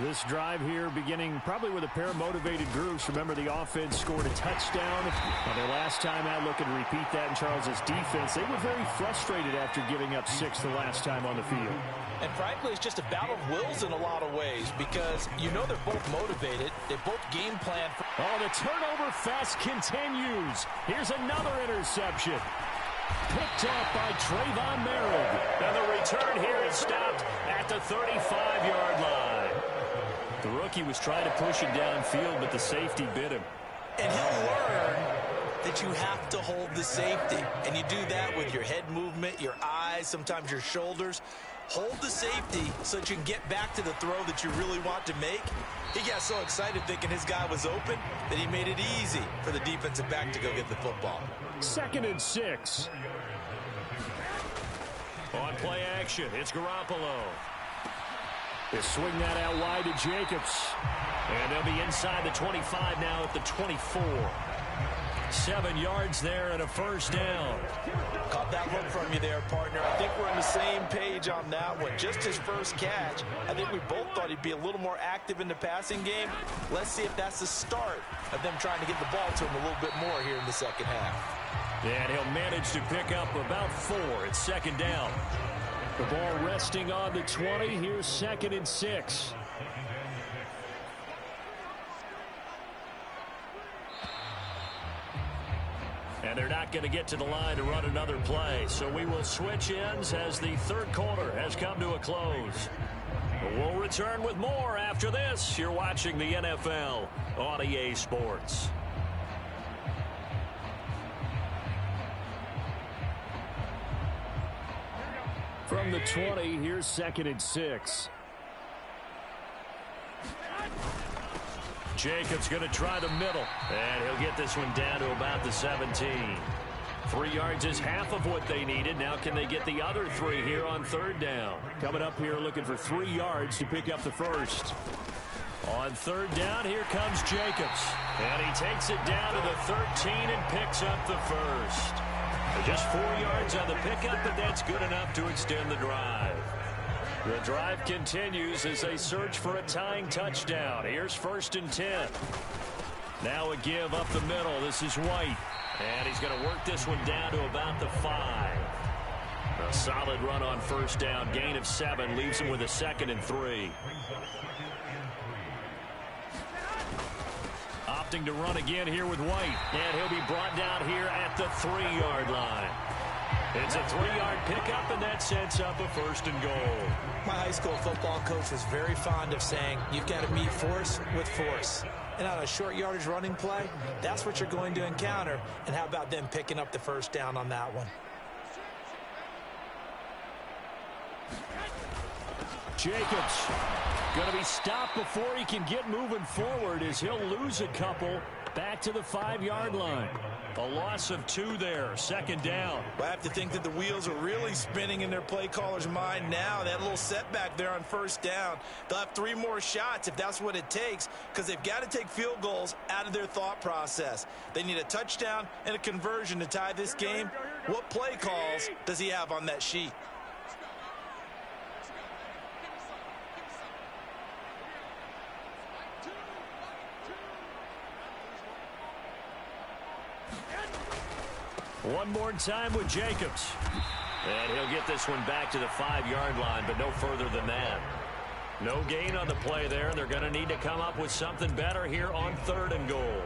Speaker 5: This drive here beginning probably with a pair of motivated groups. Remember, the offense scored a touchdown. Their last time out, looking to repeat that in Charles's defense. They were very frustrated after giving up 6 the last time on the field.
Speaker 1: And frankly, it's just a battle of wills in a lot of ways because you know they're both motivated. They both game plan.
Speaker 5: Oh, the turnover fest continues. Here's another interception. Picked off by Trayvon Merritt.
Speaker 4: And the return here is stopped at the 35-yard line. The rookie was trying to push it downfield, but the safety bit him.
Speaker 1: And he'll learn that you have to hold the safety. And you do that with your head movement, your eyes, sometimes your shoulders. Hold the safety so that you can get back to the throw that you really want to make. He got so excited thinking his guy was open that he made it easy for the defensive back to go get the football.
Speaker 5: 2nd and 6.
Speaker 4: On play action, it's Garoppolo.
Speaker 5: They swing that out wide to Jacobs.
Speaker 4: And they'll be inside the 25 now at the 24. 7 yards there and a first down.
Speaker 1: Caught that look from you there, partner. I think we're on the same page on that one. Just his first catch, I think we both thought he'd be a little more active in the passing game. Let's see if that's the start of them trying to get the ball to him a little bit more here in the second half.
Speaker 4: And he'll manage to pick up about 4. It's 2nd down.
Speaker 5: The ball resting on the 20. Here's 2nd and 6.
Speaker 4: And they're not going to get to the line to run another play. So we will switch ends as the 3rd quarter has come to a close. We'll return with more after this. You're watching the NFL on EA Sports.
Speaker 5: From the 20, here's 2nd and 6.
Speaker 4: Jacobs going to try the middle. And he'll get this one down to about the 17. 3 yards is half of what they needed. Now can they get the other 3 here on 3rd down?
Speaker 5: Coming up here looking for 3 yards to pick up the first.
Speaker 4: On 3rd down, here comes Jacobs. And he takes it down to the 13 and picks up the first. Just 4 yards on the pickup, but that's good enough to extend the drive. The drive continues as they search for a tying touchdown. Here's 1st and 10. Now a give up the middle. This is White. And he's going to work this one down to about the 5. A solid run on 1st down. Gain of 7 leaves him with a 2nd and 3. Opting to run again here with White. And he'll be brought down here at the 3-yard line. It's a 3-yard pickup, and that sets up a 1st and goal.
Speaker 1: My high school football coach was very fond of saying, you've got to meet force with force. And on a short yardage running play, that's what you're going to encounter. And how about them picking up the 1st down on that one?
Speaker 5: Jacobs going to be stopped before he can get moving forward as he'll lose a couple back to the 5-yard line.
Speaker 4: A loss of 2 there, 2nd down.
Speaker 1: Well, I have to think that the wheels are really spinning in their play caller's mind now. That little setback there on 1st down. They'll have 3 more shots if that's what it takes because they've got to take field goals out of their thought process. They need a touchdown and a conversion to tie this game. What play calls does he have on that sheet?
Speaker 4: One more time with Jacobs. And he'll get this one back to the 5-yard line, but no further than that. No gain on the play there. They're going to need to come up with something better here on 3rd and goal.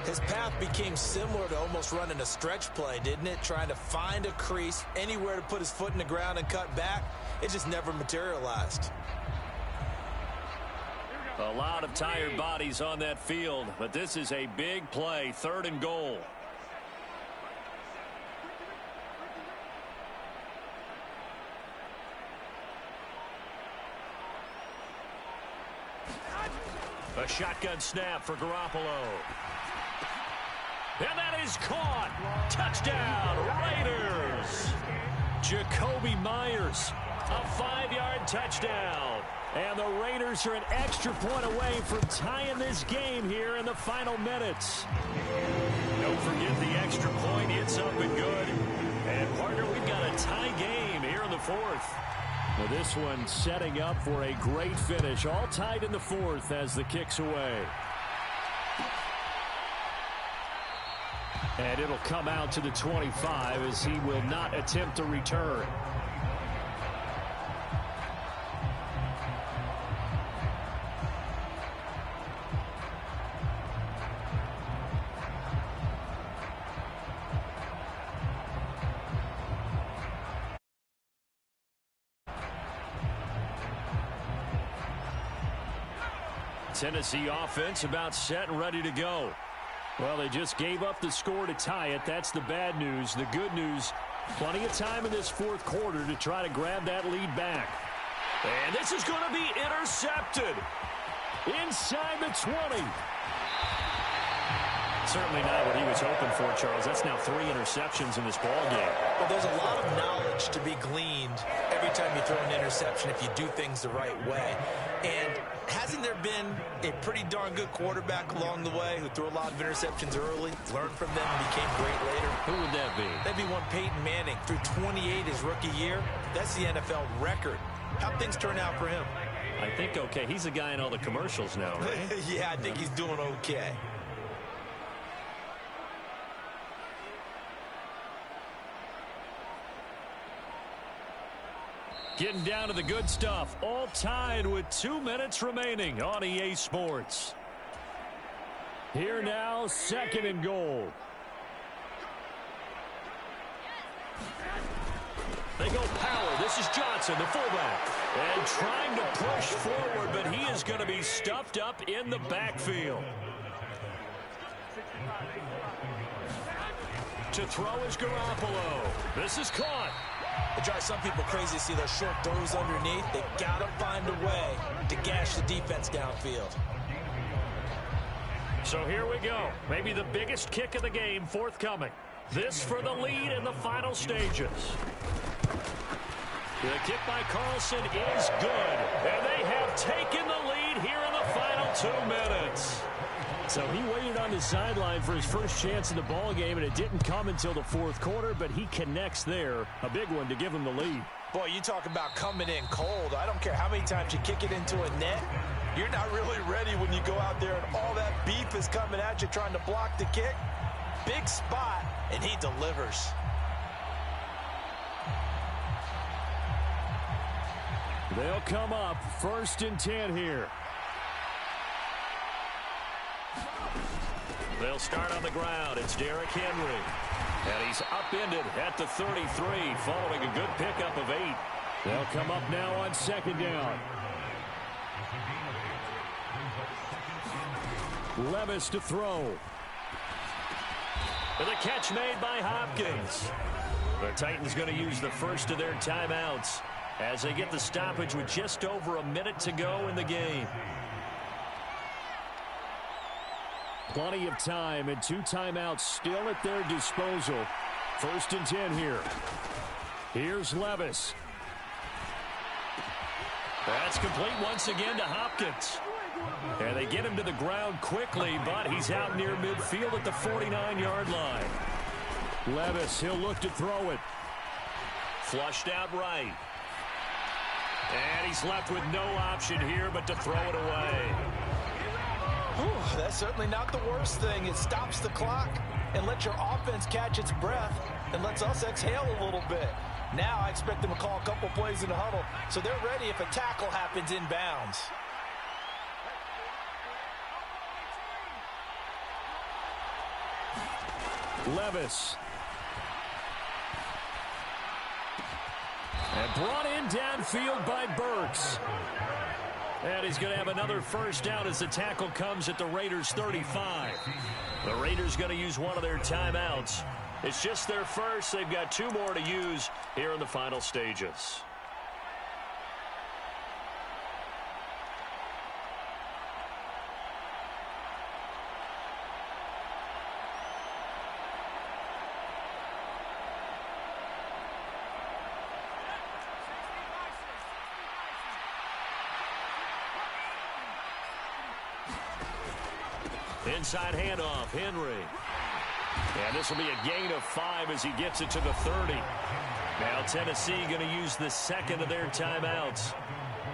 Speaker 1: His path became similar to almost running a stretch play, didn't it? Trying to find a crease, anywhere to put his foot in the ground and cut back. It just never materialized.
Speaker 4: A lot of tired bodies on that field, but this is a big play, 3rd and goal. A shotgun snap for Garoppolo. And that is caught. Touchdown, Raiders. Jacoby Myers, a 5-yard touchdown. And the Raiders are an extra point away from tying this game here in the final minutes. Don't forget the extra point. It's up and good. And, partner, we've got a tie game here in the 4th.
Speaker 5: Well, this one setting up for a great finish. All tied in the 4th as the kick's away. And it'll come out to the 25 as he will not attempt to return.
Speaker 4: Tennessee offense about set and ready to go.
Speaker 5: Well, they just gave up the score to tie it. That's the bad news. The good news, plenty of time in this 4th quarter to try to grab that lead back.
Speaker 4: And this is going to be intercepted.
Speaker 5: Inside the 20.
Speaker 4: Certainly not what he was hoping for, Charles. That's now 3 interceptions in this ball game.
Speaker 1: Well, there's a lot of knowledge to be gleaned every time you throw an interception if you do things the right way. And hasn't there been a pretty darn good quarterback along the way who threw a lot of interceptions early, learned from them, and became great later?
Speaker 4: Who would that be?
Speaker 1: That'd be one Peyton Manning. Threw 28 his rookie year. That's the NFL record. How'd things turn out for him?
Speaker 4: I think okay. He's a guy in all the commercials now, right?
Speaker 1: Yeah, I think he's doing okay.
Speaker 4: Getting down to the good stuff. All tied with 2 minutes remaining on EA Sports.
Speaker 5: Here now, 2nd and goal.
Speaker 4: They go power. This is Johnson, the fullback. And trying to push forward, but he is going to be stuffed up in the backfield. To throw is Garoppolo. This is caught.
Speaker 1: It drives some people crazy to see those short throws underneath. They got to find a way to gash the defense downfield.
Speaker 4: So here we go. Maybe the biggest kick of the game forthcoming. This for the lead in the final stages. The kick by Carlson is good. And they have taken the lead here in the final 2 minutes.
Speaker 5: So he waited on the sideline for his first chance in the ball game, and it didn't come until the 4th quarter, but he connects there. A big one to give him the lead.
Speaker 1: Boy, you talk about coming in cold. I don't care how many times you kick it into a net. You're not really ready when you go out there and all that beef is coming at you trying to block the kick. Big spot, and he delivers.
Speaker 5: They'll come up 1st and 10 here.
Speaker 4: They'll start on the ground. It's Derrick Henry. And he's upended at the 33 following a good pickup of 8.
Speaker 5: They'll come up now on 2nd down. Levis to throw.
Speaker 4: And the catch made by Hopkins. The Titans going to use the first of their timeouts as they get the stoppage with just over a minute to go in the game.
Speaker 5: Plenty of time and 2 timeouts still at their disposal. 1st and 10 here. Here's Levis.
Speaker 4: That's complete once again to Hopkins. And they get him to the ground quickly, but he's out near midfield at the 49-yard line.
Speaker 5: Levis, he'll look to throw it.
Speaker 4: Flushed out right. And he's left with no option here but to throw it away.
Speaker 1: Whew, that's certainly not the worst thing. It stops the clock and lets your offense catch its breath and lets us exhale a little bit. Now I expect them to call a couple plays in the huddle so they're ready if a tackle happens inbounds.
Speaker 5: Levis. And brought in downfield by Burks. And he's going to have another first down as the tackle comes at the Raiders' 35. The Raiders going to use one of their timeouts. It's just their first. They've got 2 more to use here in the final stages. Inside handoff, Henry. And this will be a gain of 5 as he gets it to the 30. Now Tennessee going to use the second of their timeouts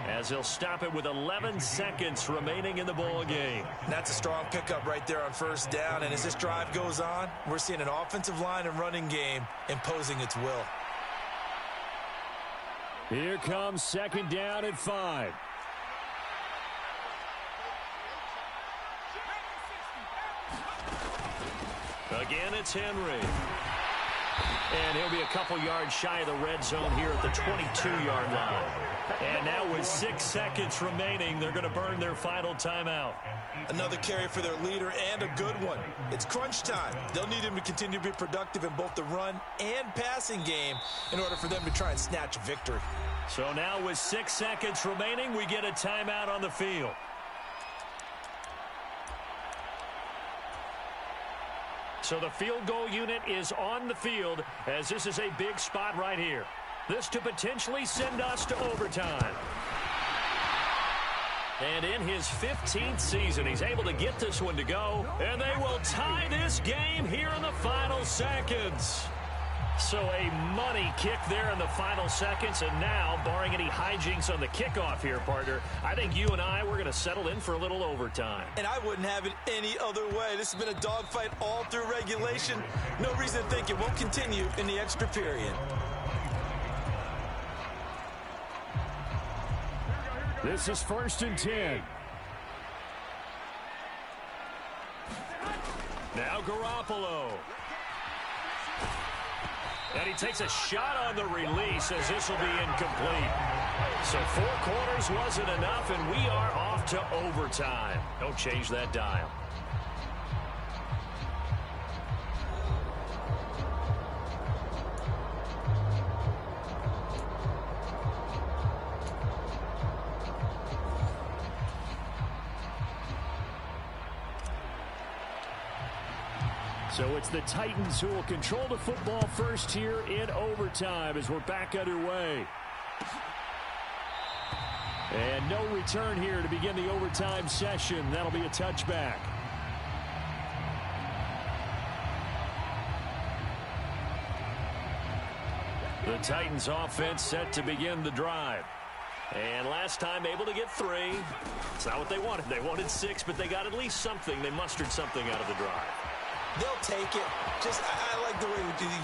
Speaker 5: as they'll stop it with 11 seconds remaining in the ball game.
Speaker 1: That's a strong pickup right there on first down. And as this drive goes on, we're seeing an offensive line and running game imposing its will.
Speaker 5: Here comes second down at 5.
Speaker 4: Again, it's Henry. And he'll be a couple yards shy of the red zone here at the 22-yard line. And now with 6 seconds remaining, they're going to burn their final timeout.
Speaker 1: Another carry for their leader and a good one. It's crunch time. They'll need him to continue to be productive in both the run and passing game in order for them to try and snatch a victory.
Speaker 4: So now with 6 seconds remaining, we get a timeout on the field. So the field goal unit is on the field as this is a big spot right here. This to potentially send us to overtime. And in his 15th season, he's able to get this one to go. And they will tie this game here in the final seconds. So a money kick there in the final seconds. And now, barring any hijinks on the kickoff here, partner, I think you and we're going to settle in for a little overtime.
Speaker 1: And I wouldn't have it any other way. This has been a dogfight all through regulation. No reason to think it won't continue in the extra period.
Speaker 5: This is 1st and 10.
Speaker 4: Now Garoppolo. And he takes a shot on the release as this will be incomplete. So 4 quarters wasn't enough, and we are off to overtime. Don't change that dial.
Speaker 5: So it's the Titans who will control the football first here in overtime as we're back underway. And no return here to begin the overtime session. That'll be a touchback. The Titans offense set to begin the drive. And last time able to get 3. It's not what they wanted. They wanted 6, but they got at least something. They mustered something out of the drive.
Speaker 1: They'll take it. I like the way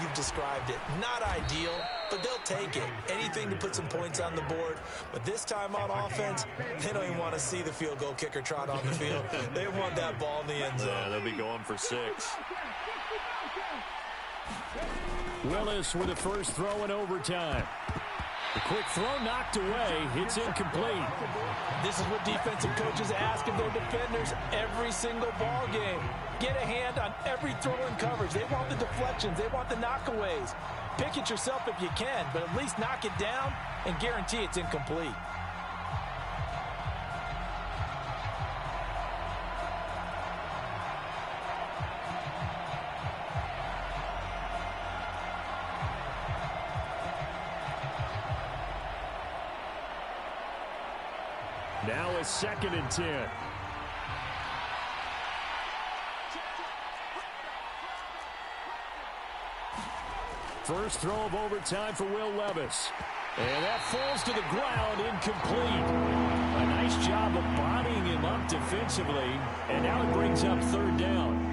Speaker 1: you've described it. Not ideal, but they'll take it. Anything to put some points on the board. But this time on offense, they don't even want to see the field goal kicker trot on the field. They want that ball in the end zone.
Speaker 4: Yeah, they'll be going for 6.
Speaker 5: Willis with the first throw in overtime. The quick throw knocked away. It's incomplete.
Speaker 1: This is what defensive coaches ask of their defenders every single ball game. Get a hand on every throw in coverage. They want the deflections. They want the knockaways. Pick it yourself if you can, but at least knock it down and guarantee it's incomplete.
Speaker 5: Now it's 2nd and 10. First throw of overtime for Will Levis. And that falls to the ground, incomplete. A nice job of bodying him up defensively, and now it brings up third down.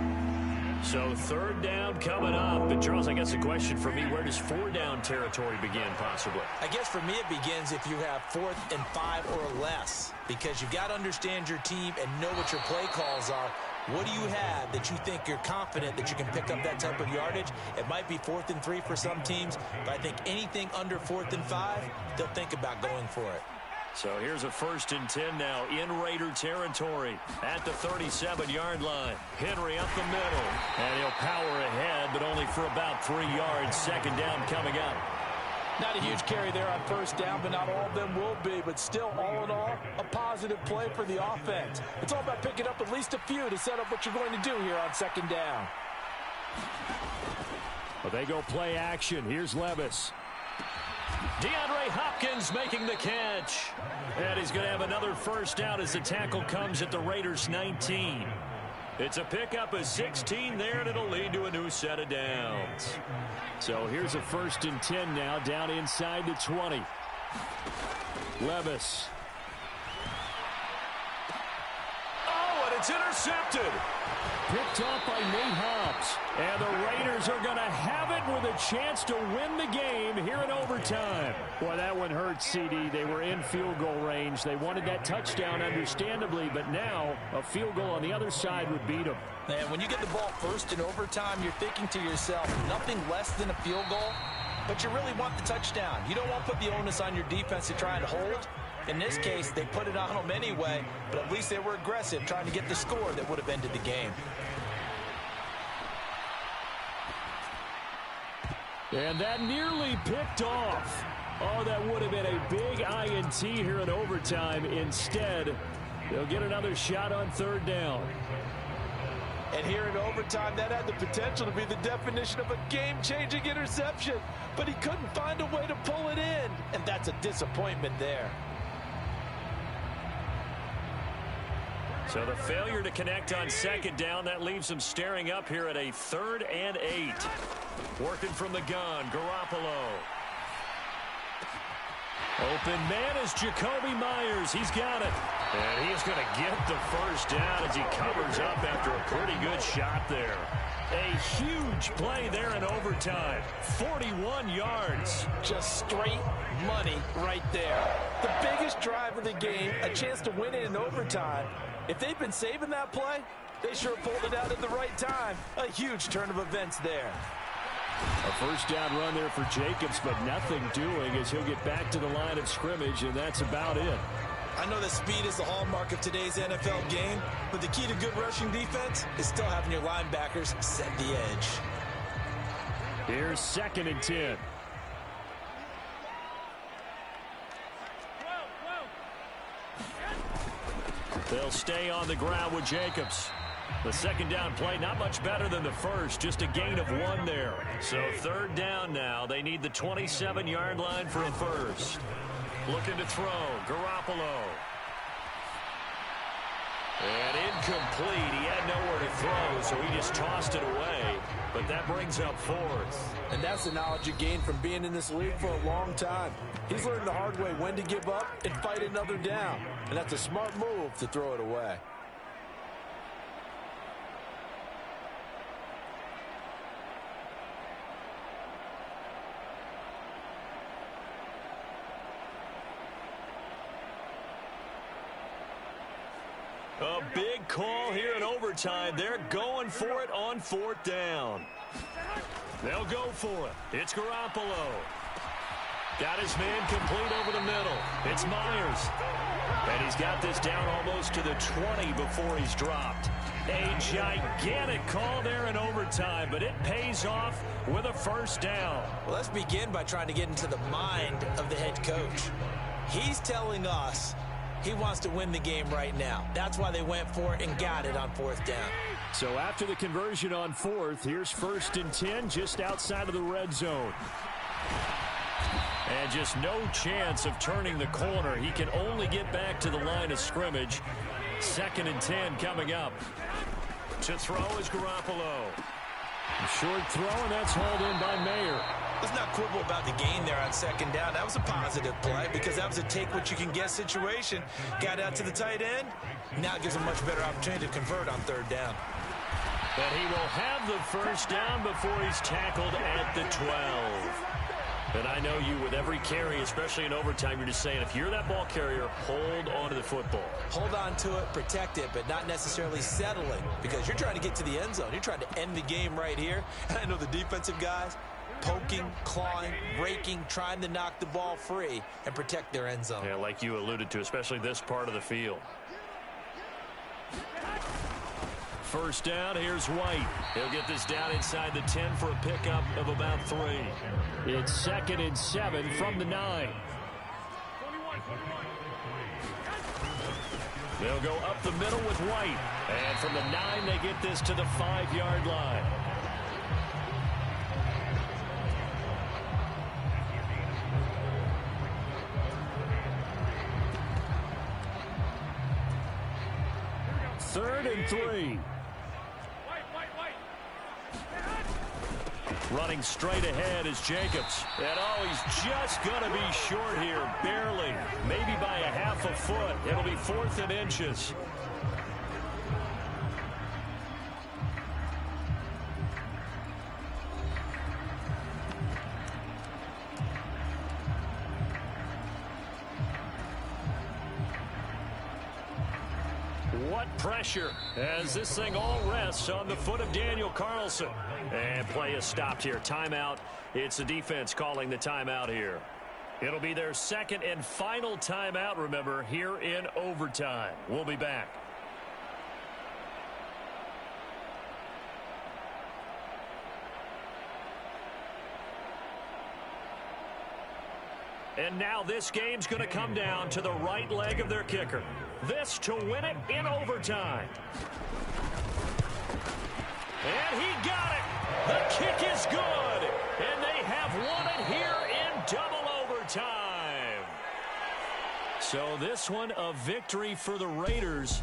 Speaker 5: So third down coming up. And Charles, I guess the question for me, where does 4 down territory begin possibly?
Speaker 1: I guess for me it begins if you have 4th and 5 or less, because you've got to understand your team and know what your play calls are. What do you have that you think you're confident that you can pick up that type of yardage? It might be 4th and 3 for some teams, but I think anything under 4th and 5, they'll think about going for it.
Speaker 4: So here's a 1st and 10 now in Raider territory at the 37-yard line. Henry up the middle, and he'll power ahead, but only for about 3 yards. 2nd down coming up.
Speaker 1: Not a huge carry there on 1st down, but not all of them will be. But still, all in all, a positive play for the offense. It's all about picking up at least a few to set up what you're going to do here on 2nd down.
Speaker 5: Well, they go play action. Here's Levis.
Speaker 4: DeAndre Hopkins making the catch. And he's going to have another 1st down as the tackle comes at the Raiders' 19. It's a pickup of 16 there, and it'll lead to a new set of downs.
Speaker 5: So here's a 1st and 10 now, down inside the 20. Levis.
Speaker 4: Oh, and it's intercepted.
Speaker 5: Picked off by Nate Hobbs. And the Raiders are going to have it with a chance to win the game here in overtime. Boy, that one hurt, CD. They were in field goal range. They wanted that touchdown, understandably, but now a field goal on the other side would beat them.
Speaker 1: And when you get the ball first in overtime, you're thinking to yourself, nothing less than a field goal, but you really want the touchdown. You don't want to put the onus on your defense to try and hold. In this case, they put it on them anyway, but at least they were aggressive, trying to get the score that would have ended the game.
Speaker 5: And that nearly picked off. Oh, that would have been a big INT here in overtime. Instead, they'll get another shot on 3rd down.
Speaker 1: And here in overtime, that had the potential to be the definition of a game-changing interception. But he couldn't find a way to pull it in. And that's a disappointment there.
Speaker 4: So the failure to connect on 2nd down, that leaves them staring up here at a 3rd and 8. Working from the gun, Garoppolo. Open man is Jacoby Myers. He's got it. And he's going to get the 1st down as he covers up after a pretty good shot there. A huge play there in overtime. 41 yards.
Speaker 1: Just straight money right there. The biggest drive of the game, a chance to win it in overtime. If they've been saving that play, they sure pulled it out at the right time. A huge turn of events there.
Speaker 5: A 1st down run there for Jacobs, but nothing doing as he'll get back to the line of scrimmage, and that's about it.
Speaker 1: I know that speed is the hallmark of today's NFL game, but the key to good rushing defense is still having your linebackers set the edge.
Speaker 5: Here's 2nd and 10. They'll stay on the ground with Jacobs. The 2nd down play, not much better than the 1st, just a gain of 1 there.
Speaker 4: So 3rd down now. They need the 27-yard line for a 1st. Looking to throw. Garoppolo. And incomplete. He had nowhere to throw, so he just tossed it away. But that brings up 4th.
Speaker 1: And that's the knowledge you gain from being in this league for a long time. He's learned the hard way when to give up and fight another down. And that's a smart move to throw it away.
Speaker 4: A big call here in overtime. They're going for it on 4th down. They'll go for it. It's Garoppolo. Got his man complete over the middle. It's Myers. And he's got this down almost to the 20 before he's dropped. A gigantic call there in overtime, but it pays off with a 1st down.
Speaker 1: Well, let's begin by trying to get into the mind of the head coach. He's telling us he wants to win the game right now. That's why they went for it and got it on 4th down.
Speaker 5: So after the conversion on 4th, here's 1st and 10 just outside of the red zone.
Speaker 4: And just no chance of turning the corner. He can only get back to the line of scrimmage. 2nd and 10 coming up. To throw is Garoppolo.
Speaker 5: A short throw, and that's hauled in by Mayer.
Speaker 1: Let's not quibble about the gain there on second down. That was a positive play because that was a take-what-you-can-get situation. Got out to the tight end. Now it gives him a much better opportunity to convert on third down.
Speaker 4: But he will have the first down before he's tackled at the 12. And I know you, with every carry, especially in overtime, you're just saying, if you're that ball carrier, hold on to the football.
Speaker 1: Hold on to it, protect it, but not necessarily settling because you're trying to get to the end zone. You're trying to end the game right here. And I know the defensive guys poking, clawing, raking, trying to knock the ball free and protect their end zone.
Speaker 4: Yeah, like you alluded to, especially this part of the field. First down, here's White. He'll get this down inside the 10 for a pickup of about 3.
Speaker 5: It's 2nd and 7 from the 9.
Speaker 4: They'll go up the middle with White. And from the 9, they get this to the 5-yard line.
Speaker 5: Third and 3.
Speaker 4: Running straight ahead is Jacobs. And he's just going to be short here, barely. Maybe by a half a foot. It'll be 4th and inches. What pressure as this thing all rests on the foot of Daniel Carlson. And play is stopped here. Timeout. It's the defense calling the timeout here. It'll be their second and final timeout, remember, here in overtime. We'll be back. And now this game's going to come down to the right leg of their kicker. This to win it in overtime. And he got it. The kick is good. And they have won it here in double overtime. So this one a victory for the Raiders.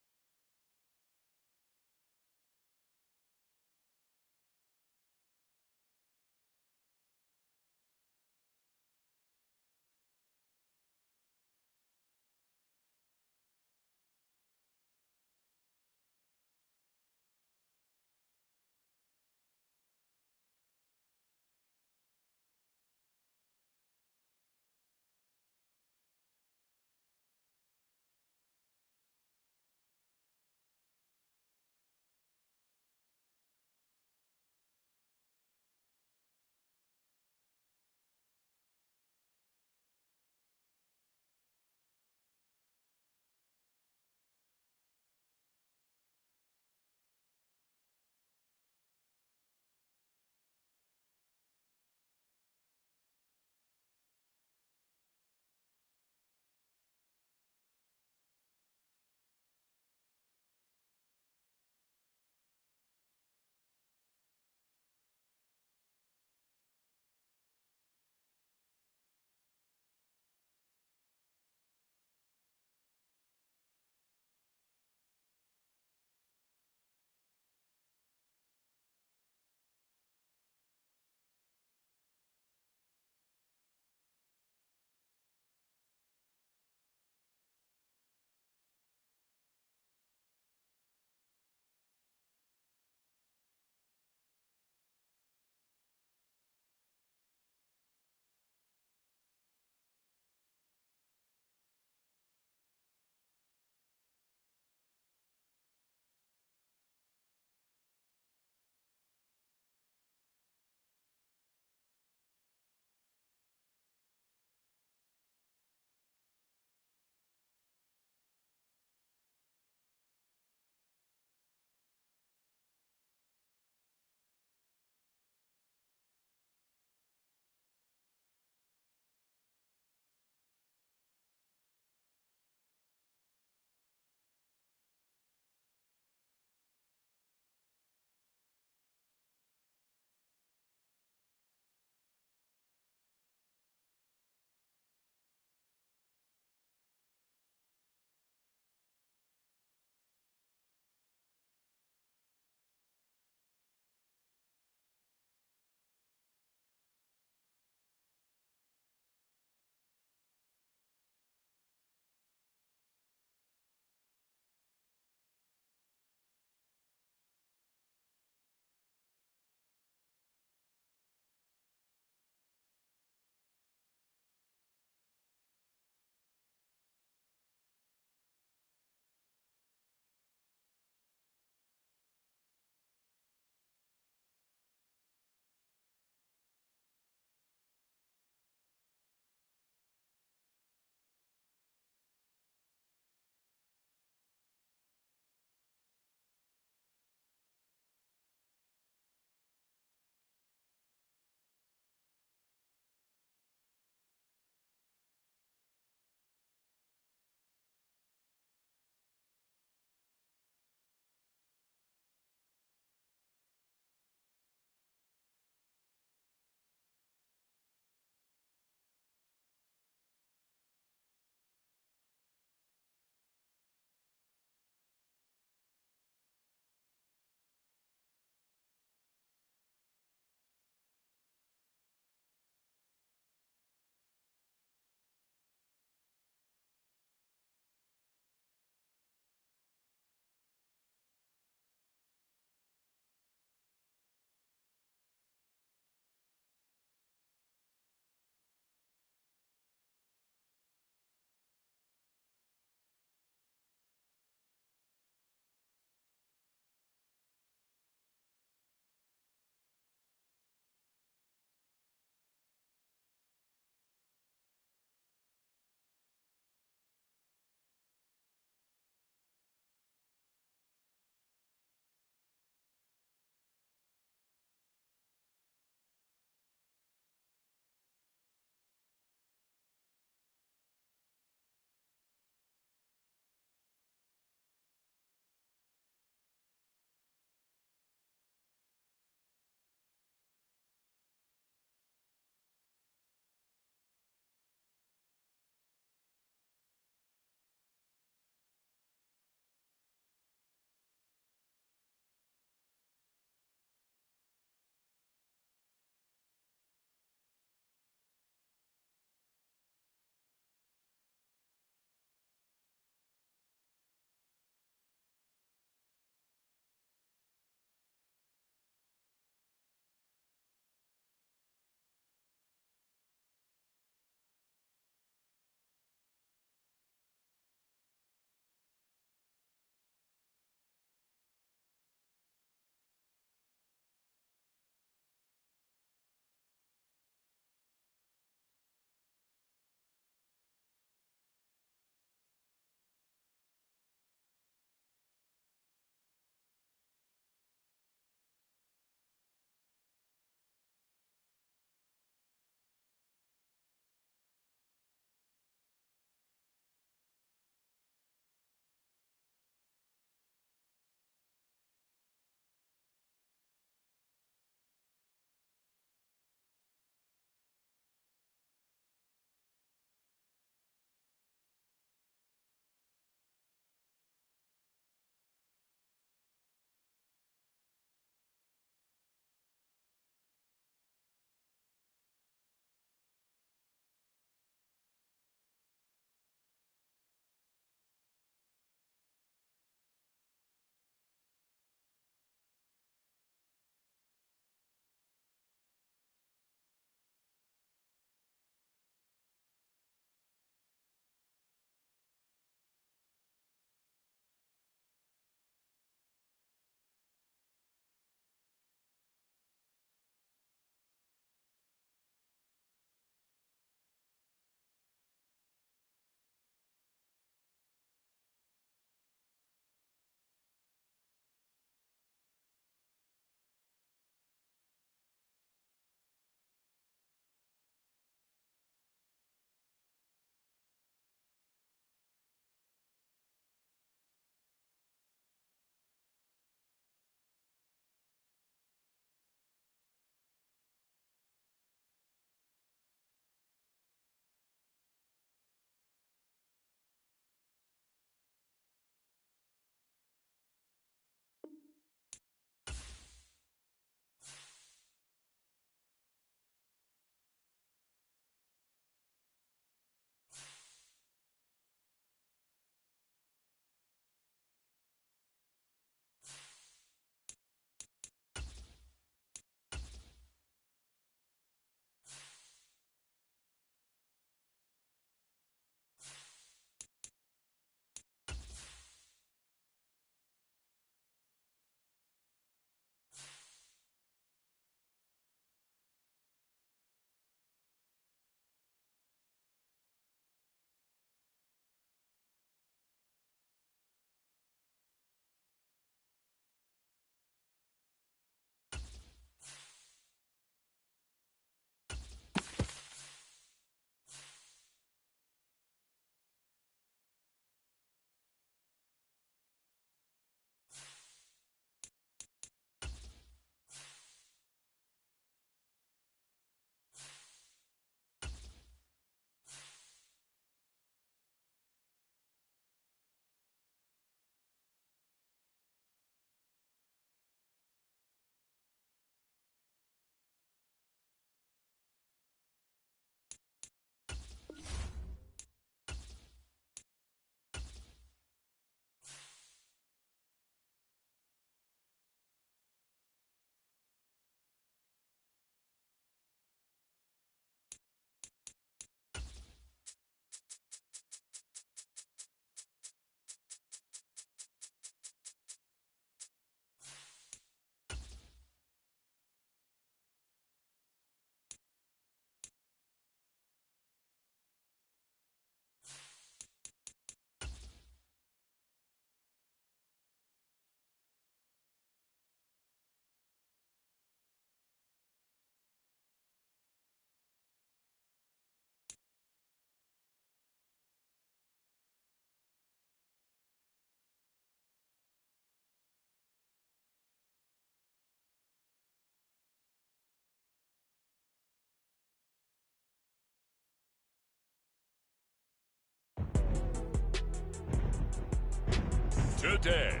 Speaker 3: today.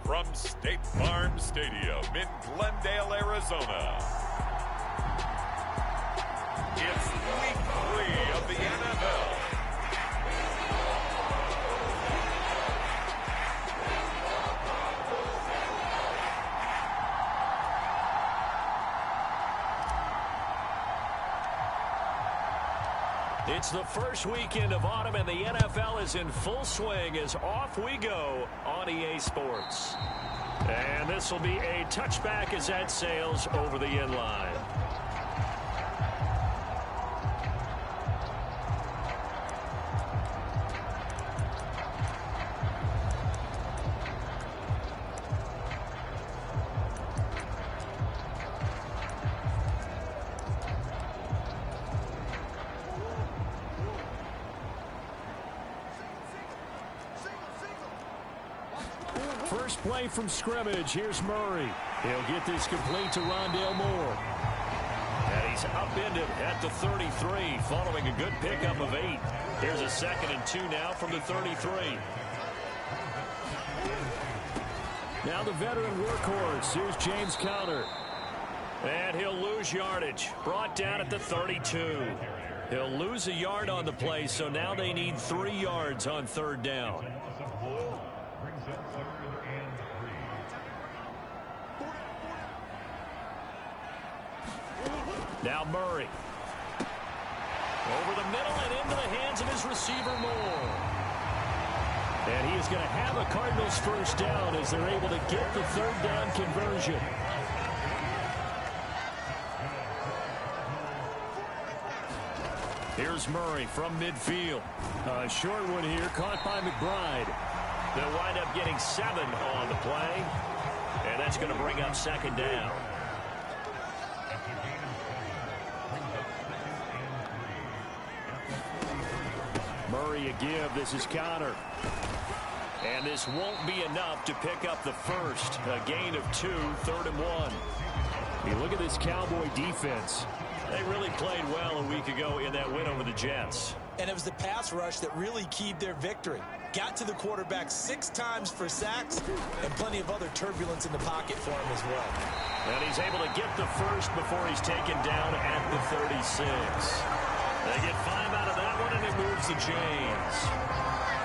Speaker 3: From State Farm Stadium in Glendale, Arizona, it's Week 3 of the NFL.
Speaker 4: It's the first weekend of autumn, and the NFL is in full swing as off we go on EA Sports. And this will be a touchback as that sails over the end line. First play from scrimmage. Here's Murray. He'll get this complete to Rondale Moore. And he's upended at the 33 following a good pickup of 8. Here's a 2nd and 2 now from the 33. Now the veteran workhorse. Here's James Conner. And he'll lose yardage. Brought down at the 32. He'll lose a yard on the play, so now they need 3 yards on 3rd down. Now Murray. Over the middle and into the hands of his receiver Moore. And he is going to have a Cardinals first down as they're able to get the 3rd down conversion. Here's Murray from midfield. A short one here caught by McBride. They'll wind up getting 7 on the play. And that's going to bring up 2nd down. Murray a give. This is Conner. And this won't be enough to pick up the first. A gain of 2, 3rd and 1. You look at this Cowboy defense. They really played well a week ago in that win over the Jets.
Speaker 1: And it was the pass rush that really keyed their victory. Got to the quarterback 6 times for sacks and plenty of other turbulence in the pocket for him as well.
Speaker 4: And he's able to get the first before he's taken down at the 36. They get 5 out of that one, and it moves the chains.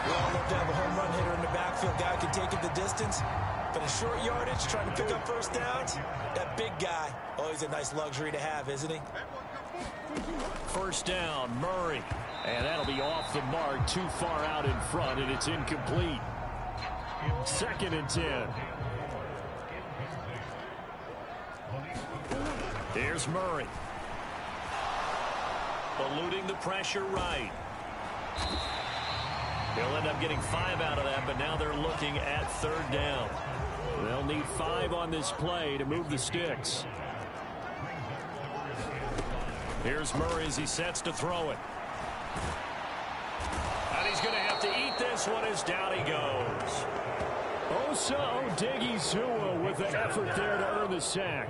Speaker 1: We all love to have a home run hitter in the backfield. Guy can take it the distance. But in short yardage, trying to pick up first downs, that big guy, always a nice luxury to have, isn't he?
Speaker 4: First down, Murray. And that'll be off the mark, too far out in front, and it's incomplete. 2nd and 10. Here's Murray. Eluding the pressure right. He'll end up getting 5 out of that, but now they're looking at 3rd down. They'll need 5 on this play to move the sticks. Here's Murray as he sets to throw it. And he's going to have to eat this one as down he goes.
Speaker 5: Osa Odighizuwa with the effort there to earn the sack.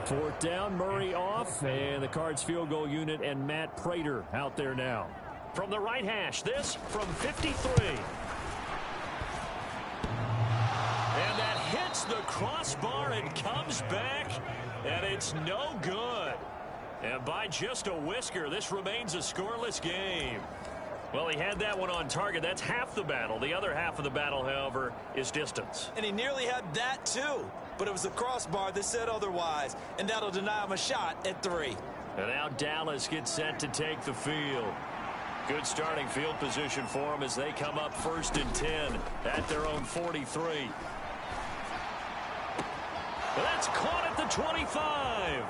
Speaker 5: 4th down, Murray off, and the Cards field goal unit and Matt Prater out there now.
Speaker 4: From the right hash, this from 53. And that hits the crossbar and comes back, and it's no good. And by just a whisker, this remains a scoreless game. Well, he had that one on target. That's half the battle. The other half of the battle, however, is distance.
Speaker 1: And he nearly had that, too. But it was the crossbar that said otherwise. And that'll deny him a shot at 3.
Speaker 4: And now Dallas gets set to take the field. Good starting field position for them as they come up 1st and 10 at their own 43. That's caught at the 25.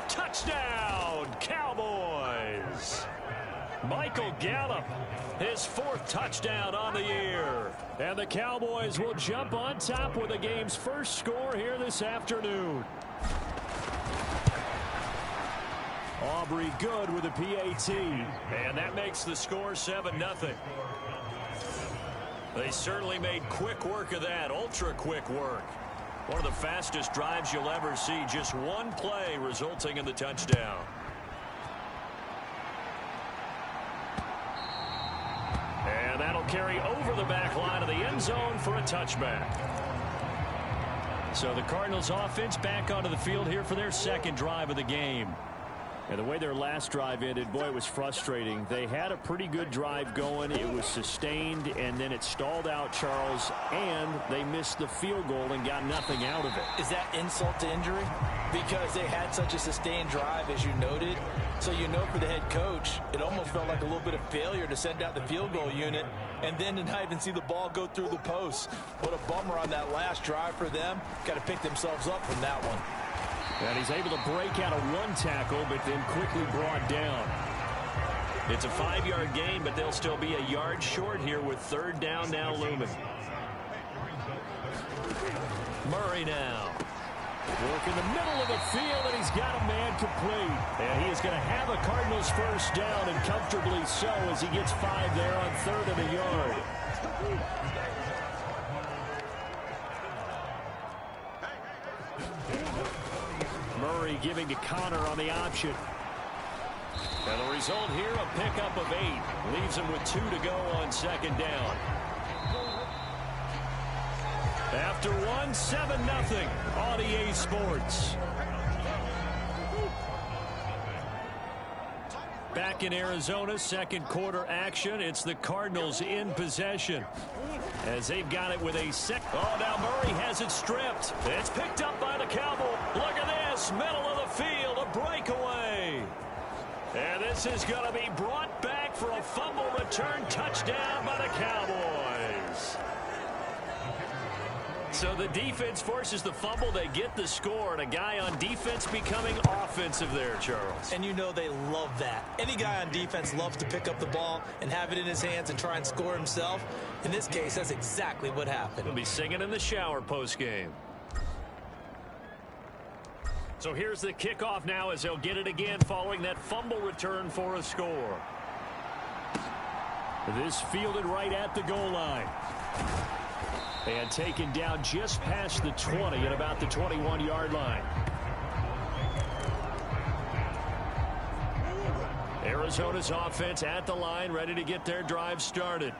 Speaker 4: Touchdown, Cowboys. Michael Gallup, his 4th touchdown on the year.
Speaker 5: And the Cowboys will jump on top with the game's first score here this afternoon. Aubrey Good with a PAT.
Speaker 4: And that makes the score 7-0. They certainly made quick work of that, ultra quick work. One of the fastest drives you'll ever see, just one play resulting in the touchdown. And that'll carry over the back line of the end zone for a touchback. So the Cardinals offense back onto the field here for their second drive of the game. And the way their last drive ended, boy, it was frustrating. They had a pretty good drive going. It was sustained, and then it stalled out, Charles, and they missed the field goal and got nothing out of it.
Speaker 1: Is that insult to injury? Because they had such a sustained drive, as you noted. So you know for the head coach, it almost felt like a little bit of failure to send out the field goal unit and then to not even see the ball go through the post. What a bummer on that last drive for them. Got to pick themselves up from that one.
Speaker 4: And he's able to break out of one tackle, but then quickly brought down. It's a 5-yard gain, but they'll still be a yard short here with third down now looming. Murray now.
Speaker 5: Work in the middle of the field, and he's got a man complete. And he is going to have a Cardinals first down, and comfortably so, as he gets 5 there on 3rd and a yard. Murray giving to Connor on the option.
Speaker 4: And the result here, a pickup of 8. Leaves him with 2 to go on second down. After 1, 7-0 on EA Sports. Back in Arizona, second quarter action. It's the Cardinals in possession as they've got it with a second. Oh, now Murray has it stripped. It's picked up by the Cowboys. Look at this, middle of the field, a breakaway. And this is going to be brought back for a fumble return touchdown by the Cowboys. So the defense forces the fumble. They get the score, and a guy on defense becoming offensive there, Charles.
Speaker 1: And you know they love that. Any guy on defense loves to pick up the ball and have it in his hands and try and score himself. In this case, that's exactly what happened.
Speaker 4: He'll be singing in the shower post-game. So here's the kickoff now as they'll get it again following that fumble return for a score.
Speaker 5: This fielded right at the goal line. And taken down just past the 20 at about the 21-yard line.
Speaker 4: Arizona's offense at the line, ready to get their drive started.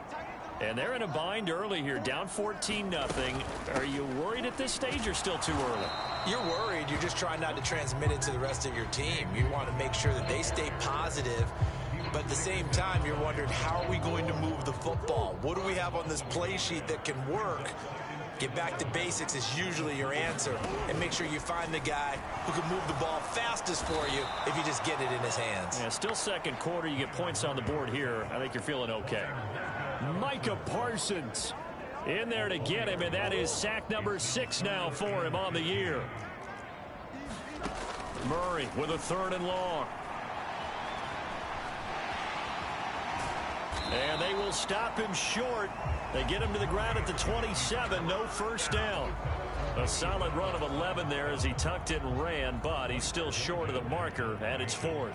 Speaker 4: And they're in a bind early here, down 14-0. Are you worried at this stage or still too early?
Speaker 1: You're worried. You're just trying not to transmit it to the rest of your team. You want to make sure that they stay positive. But at the same time, you're wondering, how are we going to move the football? What do we have on this play sheet that can work? Get back to basics is usually your answer. And make sure you find the guy who can move the ball fastest for you if you just get it in his hands.
Speaker 4: Yeah, still second quarter. You get points on the board here. I think you're feeling okay.
Speaker 5: Micah Parsons
Speaker 4: in there to get him, and that is sack number 6 now for him on the year. Murray with a 3rd and long. And they will stop him short. They get him to the ground at the 27. No first down. A solid run of 11 there as he tucked it and ran, but he's still short of the marker at its 4th.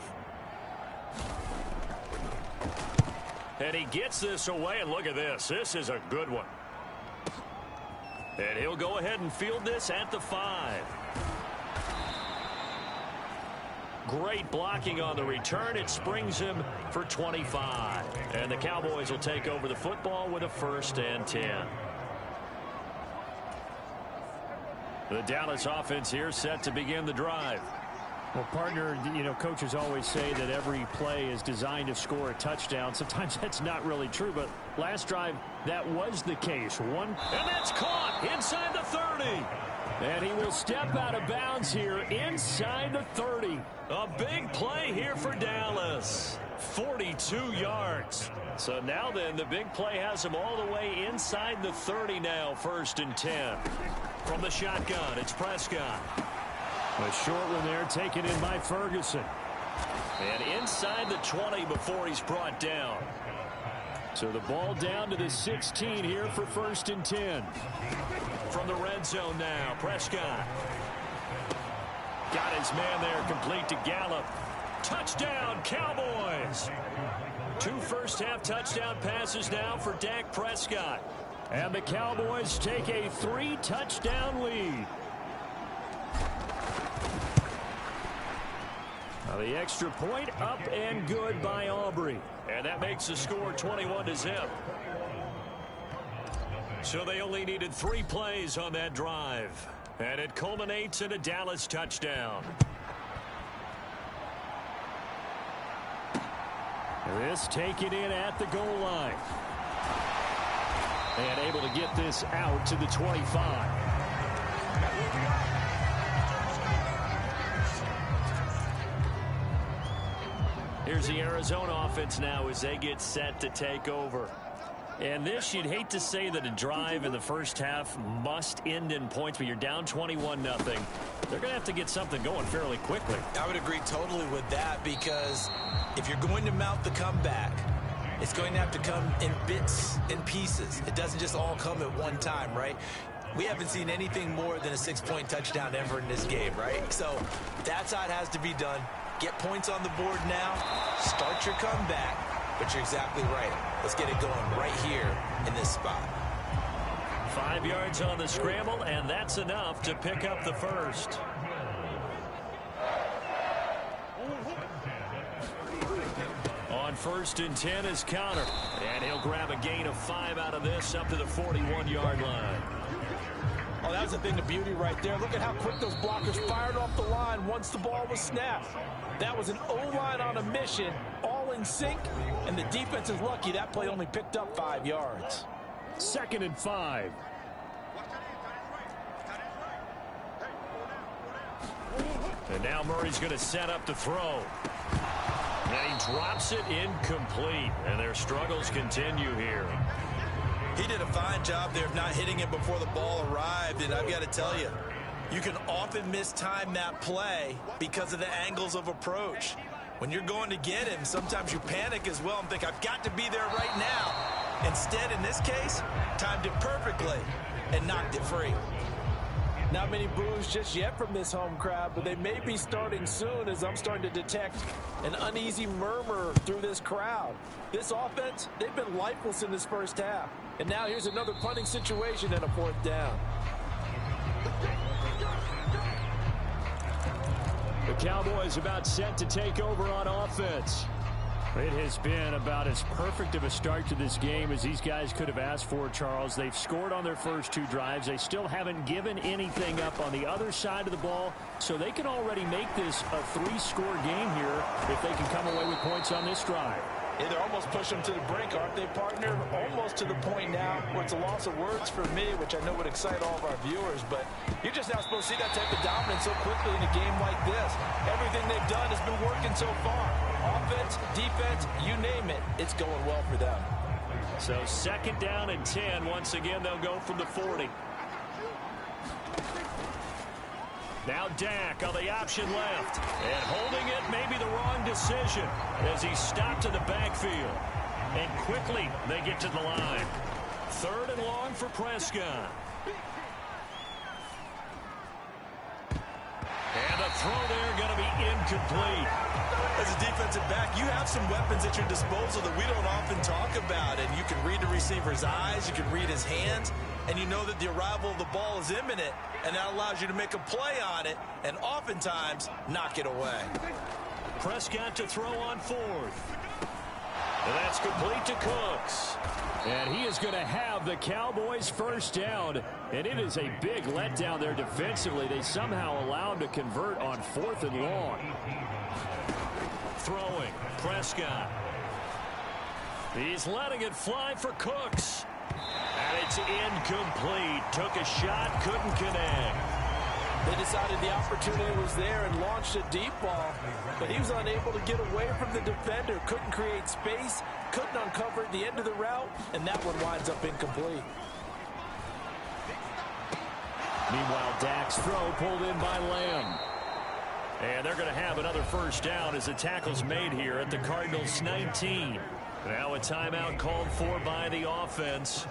Speaker 4: And he gets this away, and look at this. This is a good one. And he'll go ahead and field this at the 5. Great blocking on the return. It springs him for 25. And the Cowboys will take over the football with a 1st and 10. The Dallas offense here set to begin the drive.
Speaker 5: Well, partner, you know, coaches always say that every play is designed to score a touchdown. Sometimes that's not really true, but last drive, that was the case. And
Speaker 4: that's caught inside the 30.
Speaker 5: And he will step out of bounds here inside the 30.
Speaker 4: A big play here for Dallas. 42 yards. So now then, the big play has him all the way inside the 30 now, 1st and 10. From the shotgun, it's Prescott.
Speaker 5: A short one there taken in by Ferguson.
Speaker 4: And inside the 20 before he's brought down.
Speaker 5: So the ball down to the 16 here for 1st and 10.
Speaker 4: From the red zone now, Prescott. Got his man there, complete to Gallup. Touchdown, Cowboys. 2 first-half touchdown passes now for Dak Prescott.
Speaker 5: And the Cowboys take a 3-touchdown lead. Now the extra point up and good by Aubrey.
Speaker 4: And that makes the score 21-0. So they only needed 3 plays on that drive. And it culminates in a Dallas touchdown.
Speaker 5: This taken in at the goal line. And able to get this out to the 25.
Speaker 4: Here's the Arizona offense now as they get set to take over. And this, you'd hate to say that a drive in the first half must end in points, but you're down 21-0. They're going to have to get something going fairly quickly.
Speaker 1: I would agree totally with that, because if you're going to mount the comeback, it's going to have to come in bits and pieces. It doesn't just all come at one time, right? We haven't seen anything more than a 6-point touchdown ever in this game, right? So that's how it has to be done. Get points on the board now. Start your comeback. But you're exactly right. Let's get it going right here in this spot.
Speaker 4: 5 yards on the scramble, and that's enough to pick up the first. On 1st and 10 is Connor. And he'll grab a gain of 5 out of this up to the 41-yard line.
Speaker 1: Oh, that was a thing of beauty right there. Look at how quick those blockers fired off the line once the ball was snapped. That was an O-line on a mission, all in sync, and the defense is lucky that play only picked up 5 yards.
Speaker 5: 2nd and 5.
Speaker 4: And now Murray's going to set up to throw. And he drops it incomplete, and their struggles continue here.
Speaker 1: He did a fine job there of not hitting it before the ball arrived, and I've got to tell you, you can often mistime that play because of the angles of approach. When you're going to get him, sometimes you panic as well and think, I've got to be there right now. Instead, in this case, timed it perfectly and knocked it free. Not many boos just yet from this home crowd, but they may be starting soon, as I'm starting to detect an uneasy murmur through this crowd. This offense, they've been lifeless in this first half. And now here's another punting situation and a 4th down.
Speaker 5: The Cowboys about set to take over on offense. It has been about as perfect of a start to this game as these guys could have asked for, Charles. They've scored on their first 2 drives. They still haven't given anything up on the other side of the ball, so they can already make this a 3-score game here if they can come away with points on this drive.
Speaker 1: Yeah, they're almost pushing them to the brink, aren't they, partner? Almost to the point now where it's a loss of words for me, which I know would excite all of our viewers, but you're just now supposed to see that type of dominance so quickly in a game like this. Everything they've done has been working so far. Offense, defense, you name it, it's going well for them.
Speaker 4: So 2nd down and 10. Once again, they'll go from the 40. Now Dak on the option left. And holding it may be the wrong decision as he stopped in the backfield. And quickly they get to the line. 3rd and long for Prescott. And the throw there going to be incomplete.
Speaker 1: As a defensive back, you have some weapons at your disposal that we don't often talk about. And you can read the receiver's eyes, you can read his hands, and you know that the arrival of the ball is imminent, and that allows you to make a play on it and oftentimes knock it away.
Speaker 4: Prescott to throw on 4th. And that's complete to Cooks.
Speaker 5: And he is going to have the Cowboys' first down. And it is a big letdown there defensively. They somehow allow him to convert on 4th and long.
Speaker 4: Throwing, Prescott. He's letting it fly for Cooks. And it's incomplete. Took a shot, couldn't connect.
Speaker 1: They decided the opportunity was there and launched a deep ball, but he was unable to get away from the defender. Couldn't create space, couldn't uncover the end of the route, and that one winds up incomplete.
Speaker 5: Meanwhile, Dak's throw pulled in by Lamb.
Speaker 4: And they're going to have another first down as the tackle's made here at the Cardinals' 19. Now a timeout called for by the offense,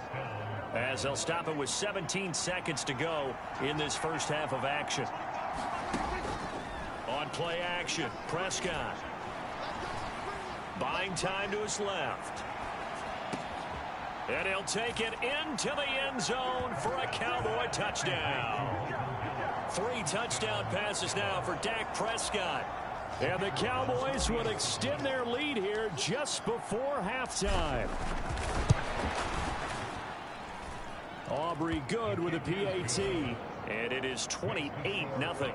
Speaker 4: as they'll stop it with 17 seconds to go in this first half of action. On play action, Prescott. Buying time to his left. And he'll take it into the end zone for a Cowboy touchdown. 3 touchdown passes now for Dak Prescott.
Speaker 5: And the Cowboys would extend their lead here just before halftime. Aubrey good with a PAT.
Speaker 4: And it is 28-0.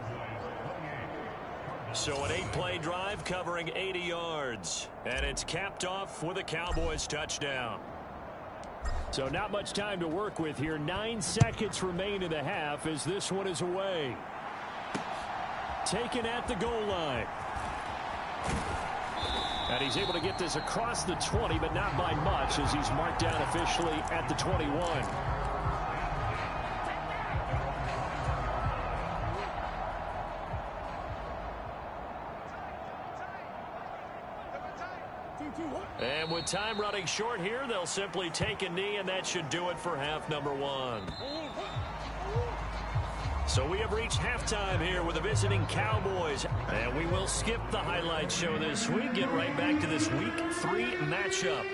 Speaker 4: So an 8-play drive covering 80 yards. And it's capped off with a Cowboys touchdown.
Speaker 5: So not much time to work with here. 9 seconds remain in the half as this one is away. Taken at the goal line. And he's able to get this across the 20, but not by much as he's marked down officially at the 21.
Speaker 4: And with time running short here, they'll simply take a knee, and that should do it for half number 1. So we have reached halftime here with the visiting Cowboys. And we will skip the highlight show this week. Get right back to this Week 3 matchup.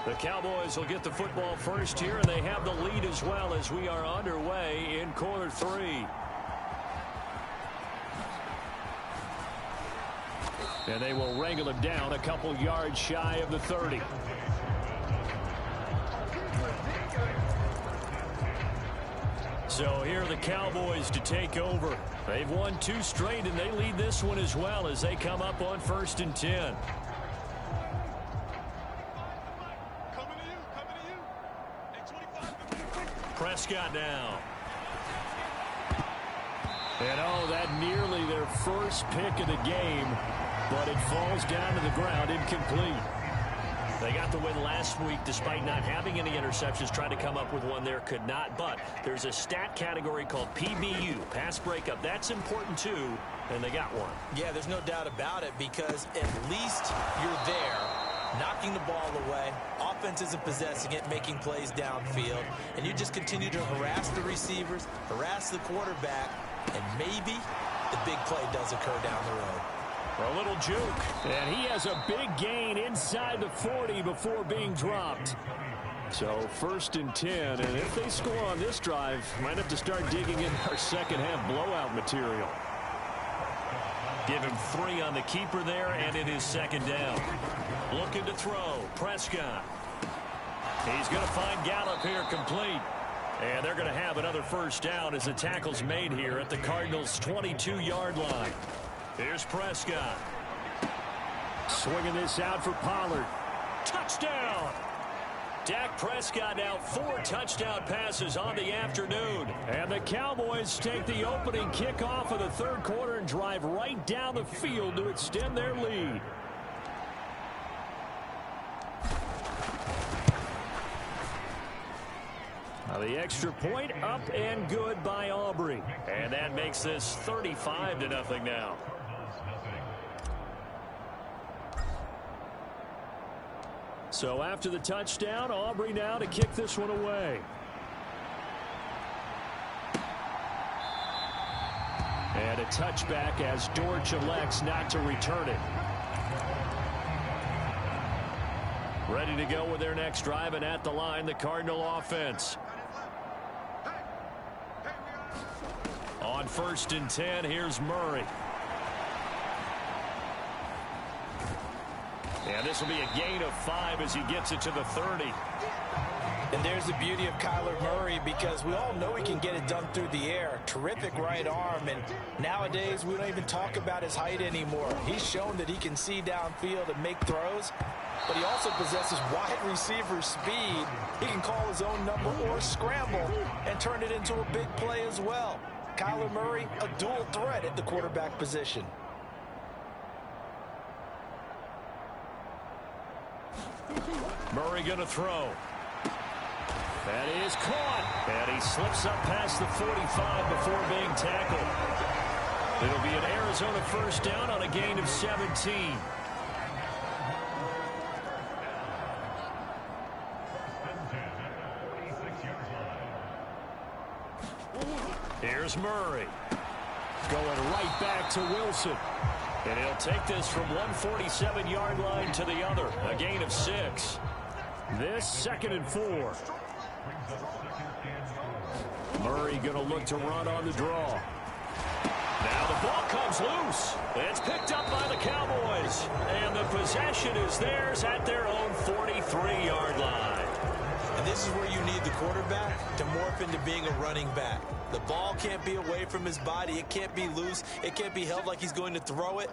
Speaker 4: The Cowboys will get the football first here, and they have the lead as well as we are underway in quarter 3.
Speaker 5: And they will wrangle him down a couple yards shy of the 30.
Speaker 4: So here are the Cowboys to take over. They've won 2 straight, and they lead this one as well as they come up on 1st and 10. Prescott now.
Speaker 5: And oh, that nearly their first pick of the game, but it falls down to the ground incomplete.
Speaker 4: They got the win last week despite not having any interceptions. Tried to come up with one there, could not. But there's a stat category called PBU, pass breakup. That's important too, and they got one.
Speaker 1: Yeah, there's no doubt about it because at least you're there, knocking the ball away. Offense isn't possessing it, making plays downfield. And you just continue to harass the receivers, harass the quarterback, and maybe the big play does occur down the road.
Speaker 5: A little juke. And he has a big gain inside the 40 before being dropped. So 1st and 10. And if they score on this drive, might have to start digging in our second half blowout material.
Speaker 4: Give him 3 on the keeper there, and it is 2nd down. Looking to throw. Prescott. He's going to find Gallup here complete. And they're going to have another 1st down as the tackle's made here at the Cardinals' 22-yard line. Here's Prescott.
Speaker 5: Swinging this out for Pollard.
Speaker 4: Touchdown! Dak Prescott now 4 touchdown passes on the afternoon.
Speaker 5: And the Cowboys take the opening kickoff of the 3rd quarter and drive right down the field to extend their lead. Now the extra point up and good by Aubrey.
Speaker 4: And that makes this 35-0 now.
Speaker 5: So after the touchdown, Aubrey now to kick this one away. And a touchback as Dortch elects not to return it.
Speaker 4: Ready to go with their next drive, and at the line, the Cardinal offense. On 1st and 10, here's Murray. And this will be a gain of 5 as he gets it to the 30.
Speaker 1: And there's the beauty of Kyler Murray because we all know he can get it done through the air. Terrific right arm, and nowadays we don't even talk about his height anymore. He's shown that he can see downfield and make throws, but he also possesses wide receiver speed. He can call his own number or scramble and turn it into a big play as well. Kyler Murray, a dual threat at the quarterback position.
Speaker 4: Murray going to throw.
Speaker 5: That is caught.
Speaker 4: And he slips up past the 45 before being tackled. It'll be an Arizona 1st down on a gain of 17. Here's Murray.
Speaker 5: Going right back to Wilson.
Speaker 4: And he'll take this from 147-yard line to the other. A gain of 6.
Speaker 5: This 2nd and 4. Murray going to look to run on the draw.
Speaker 4: Now the ball comes loose. It's picked up by the Cowboys. And the possession is theirs at their own 43-yard line.
Speaker 1: And this is where you need the quarterback to morph into being a running back. The ball can't be away from his body. It can't be loose. It can't be held like he's going to throw it.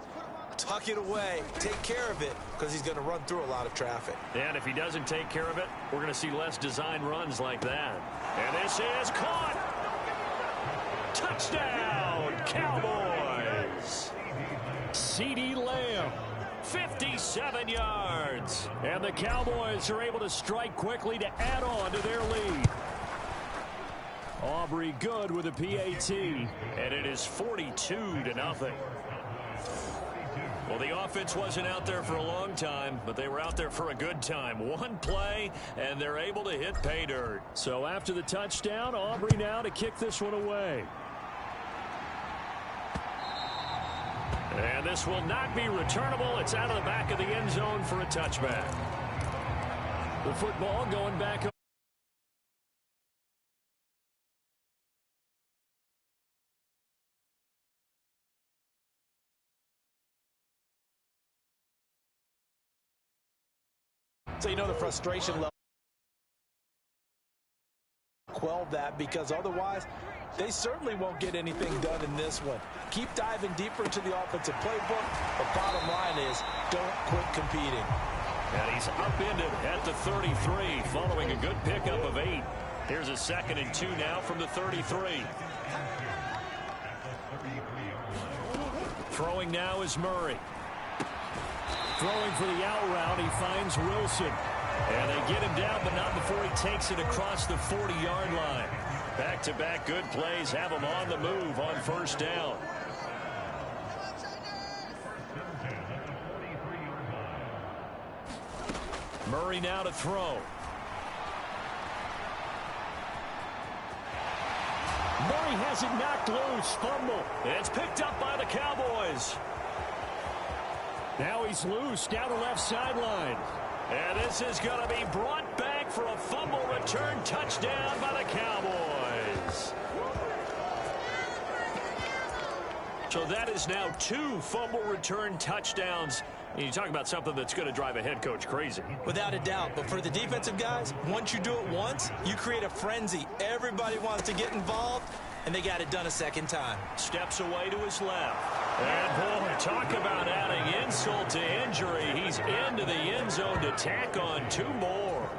Speaker 1: Tuck it away. Take care of it because he's going to run through a lot of traffic.
Speaker 4: And if he doesn't take care of it, we're going to see less design runs like that. And this is caught. Touchdown, Cowboys. CeeDee Lamb, 57 yards. And the Cowboys are able to strike quickly to add on to their lead. Aubrey good with a PAT. And it is 42-0. Well, the offense wasn't out there for a long time, but they were out there for a good time. One play, and they're able to hit pay dirt.
Speaker 5: So after the touchdown, Aubrey now to kick this one away.
Speaker 4: And this will not be returnable. It's out of the back of the end zone for a touchback.
Speaker 5: The football going back.
Speaker 1: So you know the frustration level. Quell that, because otherwise they certainly won't get anything done in this one. Keep diving deeper into the offensive playbook. The bottom line is don't quit competing.
Speaker 4: And he's upended at the 33 following a good pickup of 8. Here's a 2nd and 2 now from the 33. Throwing now is Murray.
Speaker 5: Throwing for the out route, he finds Wilson.
Speaker 4: And they get him down, but not before he takes it across the 40-yard line. Back-to-back good plays have him on the move on first down. Murray now to throw.
Speaker 5: Murray has it knocked loose. Fumble.
Speaker 4: It's picked up by the Cowboys.
Speaker 5: Now he's loose down the left sideline.
Speaker 4: And this is going to be brought back for a fumble return touchdown by the Cowboys. So that is now 2 fumble return touchdowns. And you talk about something that's going to drive a head coach crazy.
Speaker 1: Without a doubt. But for the defensive guys, once you do it once, you create a frenzy. Everybody wants to get involved, and they got it done a second time.
Speaker 4: Steps away to his left. And boy, talk about adding insult to injury. He's into the end zone to tack on 2 more.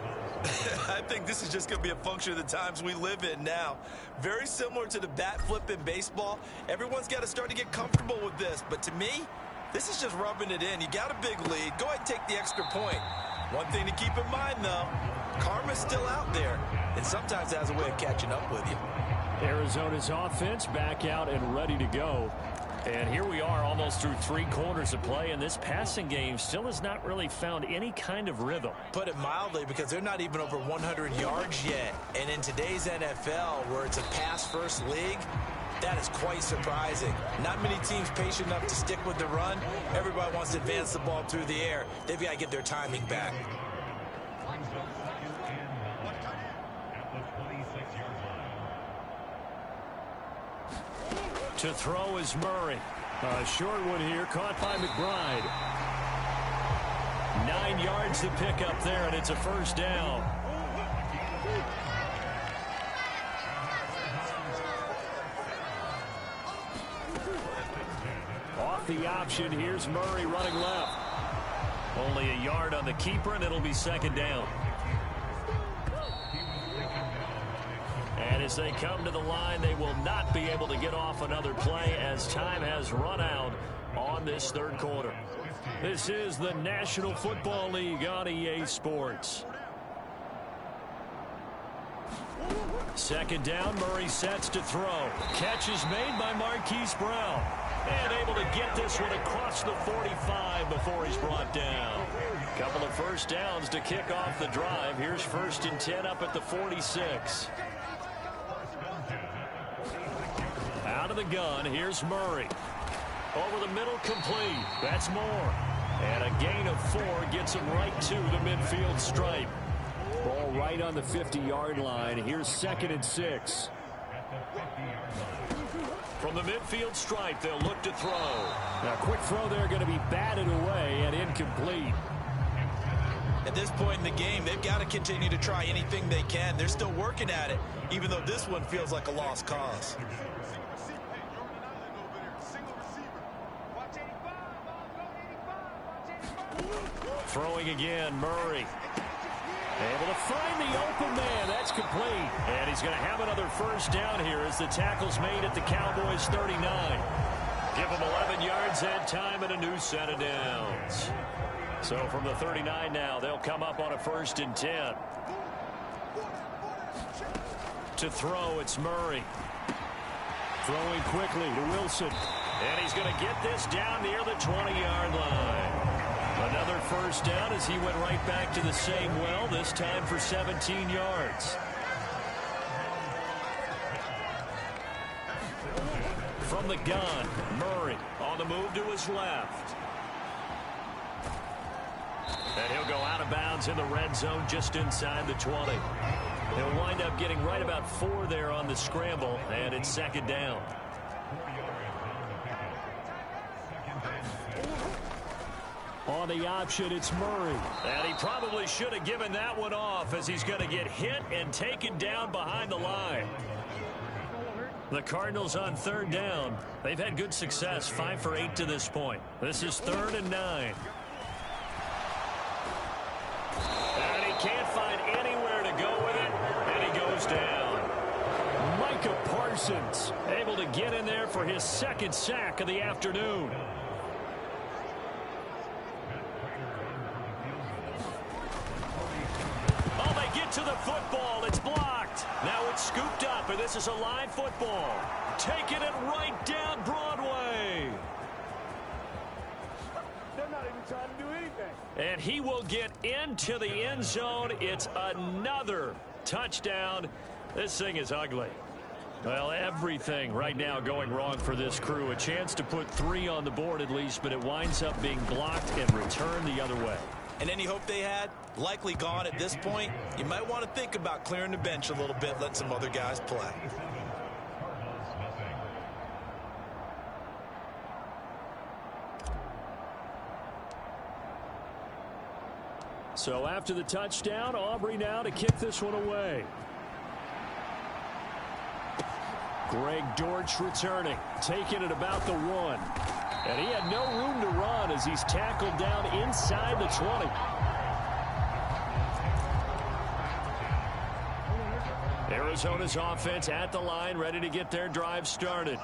Speaker 1: I think this is just going to be a function of the times we live in now. Very similar to the bat flip in baseball. Everyone's got to start to get comfortable with this. But to me, this is just rubbing it in. You got a big lead. Go ahead and take the extra point. One thing to keep in mind, though, karma's still out there. And sometimes it has a way of catching up with you.
Speaker 5: Arizona's offense back out and ready to go.
Speaker 4: And here we are almost through 3 quarters of play, and this passing game still has not really found any kind of rhythm.
Speaker 1: Put it mildly, because they're not even over 100 yards yet. And in today's NFL, where it's a pass-first league, that is quite surprising. Not many teams patient enough to stick with the run. Everybody wants to advance the ball through the air. They've got to get their timing back.
Speaker 4: To throw is Murray.
Speaker 5: A short one here, caught by McBride.
Speaker 4: 9 yards to pick up there, and it's a first down.
Speaker 5: Off the option, here's Murray running left.
Speaker 4: Only a yard on the keeper, and it'll be 2nd down. And as they come to the line, they will not be able to get off another play as time has run out on this 3rd quarter.
Speaker 5: This is the National Football League on EA Sports.
Speaker 4: 2nd down, Murray sets to throw. Catch is made by Marquise Brown. And able to get this one across the 45 before he's brought down. Couple of first downs to kick off the drive. Here's 1st and 10 up at the 46. Out of the gun, here's Murray. Over the middle, complete. That's more. And a gain of 4 gets him right to the midfield stripe.
Speaker 5: Ball right on the 50-yard line. Here's 2nd and 6.
Speaker 4: From the midfield stripe, they'll look to throw.
Speaker 5: A quick throw there, going to be batted away and incomplete.
Speaker 1: At this point in the game, they've got to continue to try anything they can. They're still working at it, even though this one feels like a lost cause.
Speaker 5: Throwing again, Murray. Able to find the open man. That's complete. And he's going to have another first down here as the tackle's made at the Cowboys' 39. Give them 11 yards that time and a new set of downs. So from the 39 now, they'll come up on a 1st and 10. To throw, it's Murray. Throwing quickly to Wilson. And he's going to get this down near the 20-yard line. Another first down as he went right back to the same well, this time for 17 yards. From the gun, Murray on the move to his left. And he'll go out of bounds in the red zone just inside the 20. He'll wind up getting right about 4 there on the scramble, and it's 2nd down. On the option, it's Murray. And he probably should have given that one off as he's going to get hit and taken down behind the line. The Cardinals on 3rd down. They've had good success, 5 for 8 to this point. This is 3rd and 9. And he can't find anywhere to go with it, and he goes down. Micah Parsons able to get in there for his 2nd sack of the afternoon. To the football, it's blocked. Now it's scooped up, and this is a live football. Taking it right down Broadway.
Speaker 6: They're not even trying to do anything.
Speaker 5: And he will get into the end zone. It's another touchdown. This thing is ugly. Well, everything right now going wrong for this crew. A chance to put 3 on the board at least, but it winds up being blocked and returned the other way.
Speaker 1: And any hope they had, likely gone at this point. You might want to think about clearing the bench a little bit, let some other guys play.
Speaker 5: So after the touchdown, Aubrey now to kick this one away. Greg Dortch returning, taking it about the 1. And he had no room to run as he's tackled down inside the 20. Arizona's offense at the line, ready to get their drive started.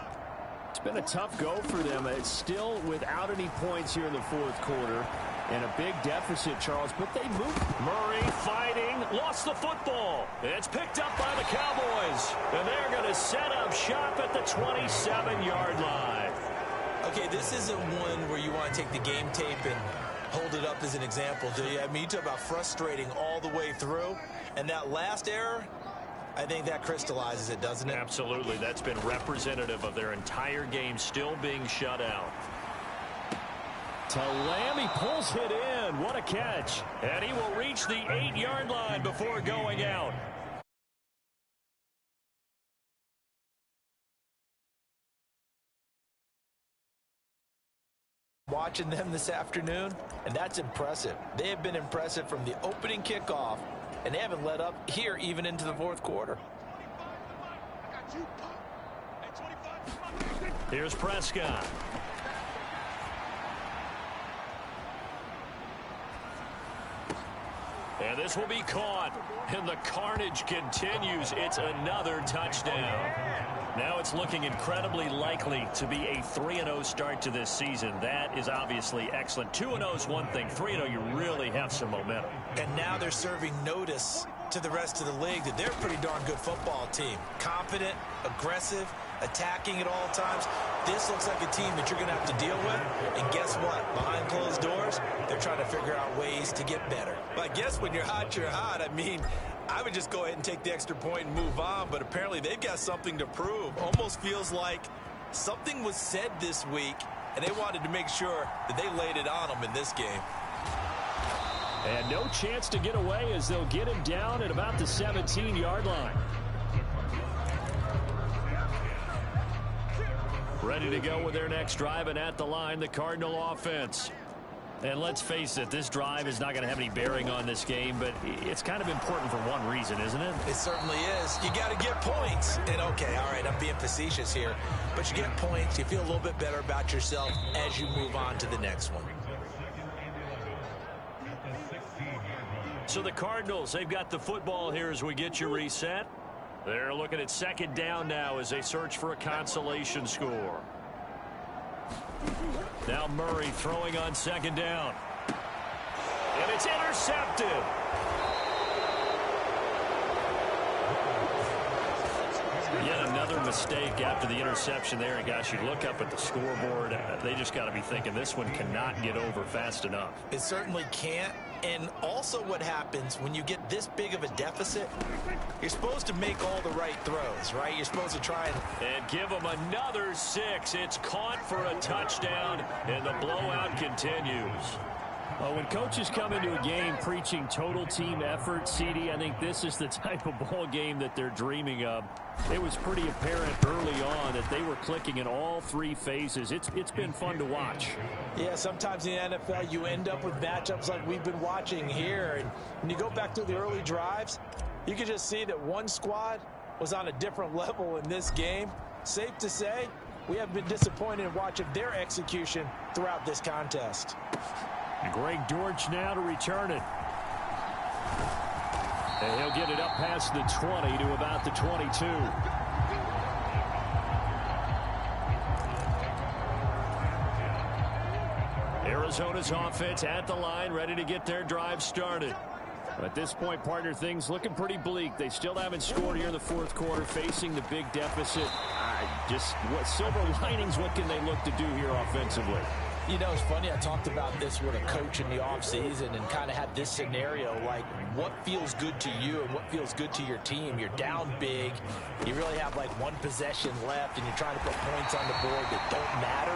Speaker 5: It's been a tough go for them. It's still without any points here in the 4th quarter. And a big deficit, Charles, but they moved. Murray fighting, lost the football. It's picked up by the Cowboys. And they're going to set up shop at the 27-yard line.
Speaker 1: Okay, this isn't one where you want to take the game tape and hold it up as an example, do you? I mean, you talk about frustrating all the way through. And that last error, I think that crystallizes it, doesn't it?
Speaker 5: Absolutely. That's been representative of their entire game still being shut out. To Lamb, he pulls it in. What a catch. And he will reach the 8-yard line before going out.
Speaker 1: Watching them this afternoon, and that's impressive. They have been impressive from the opening kickoff, and they haven't let up here even into the 4th quarter.
Speaker 5: Here's Prescott. And this will be caught. And the carnage continues. It's another touchdown. Now it's looking incredibly likely to be a 3-0 start to this season. That is obviously excellent. 2-0 is one thing. 3-0, you really have some momentum.
Speaker 1: And now they're serving notice to the rest of the league that they're a pretty darn good football team. Confident, aggressive, attacking at all times. This looks like a team that you're going to have to deal with. And guess what? Behind closed doors, they're trying to figure out ways to get better. But I guess when you're hot, you're hot. I mean, I would just go ahead and take the extra point and move on. But apparently they've got something to prove. Almost feels like something was said this week, and they wanted to make sure that they laid it on them in this game.
Speaker 5: And no chance to get away as they'll get him down at about the 17-yard line. Ready to go with their next drive, and at the line, the Cardinal offense.
Speaker 4: And let's face it, this drive is not going to have any bearing on this game, but it's kind of important for one reason, isn't it?
Speaker 1: It certainly is. You got to get points. And, okay, all right, I'm being facetious here, but you get points. You feel a little bit better about yourself as you move on to the next one.
Speaker 4: So the Cardinals, they've got the football here as we get you reset. They're looking at second down now as they search for a consolation score. Now Murray throwing on second down. And it's intercepted. Yet another mistake after the interception there. And gosh, you look up at the scoreboard, they just got to be thinking this one cannot get over fast enough.
Speaker 1: It certainly can't. And also what happens when you get this big of a deficit, you're supposed to make all the right throws, right? You're supposed to try
Speaker 4: and give them another 6. It's caught for a touchdown, and the blowout continues.
Speaker 5: Well, when coaches come into a game preaching total team effort, CD, I think this is the type of ball game that they're dreaming of. It was pretty apparent early on that they were clicking in all 3 phases. It's been fun to watch.
Speaker 1: Yeah, sometimes in the NFL you end up with matchups like we've been watching here. And when you go back to the early drives, you can just see that one squad was on a different level in this game. Safe to say, we have been disappointed in watching their execution throughout this contest.
Speaker 5: Greg Dortch now to return it. And he'll get it up past the 20 to about the 22. Arizona's offense at the line, ready to get their drive started. At this point, partner, things looking pretty bleak. They still haven't scored here in the fourth quarter, facing the big deficit. Just what silver linings, what can they look to do here offensively?
Speaker 1: You know, it's funny, I talked about this with a coach in the offseason and kind of had this scenario, like what feels good to you and what feels good to your team. You're down big. You really have like one possession left and you're trying to put points on the board that don't matter.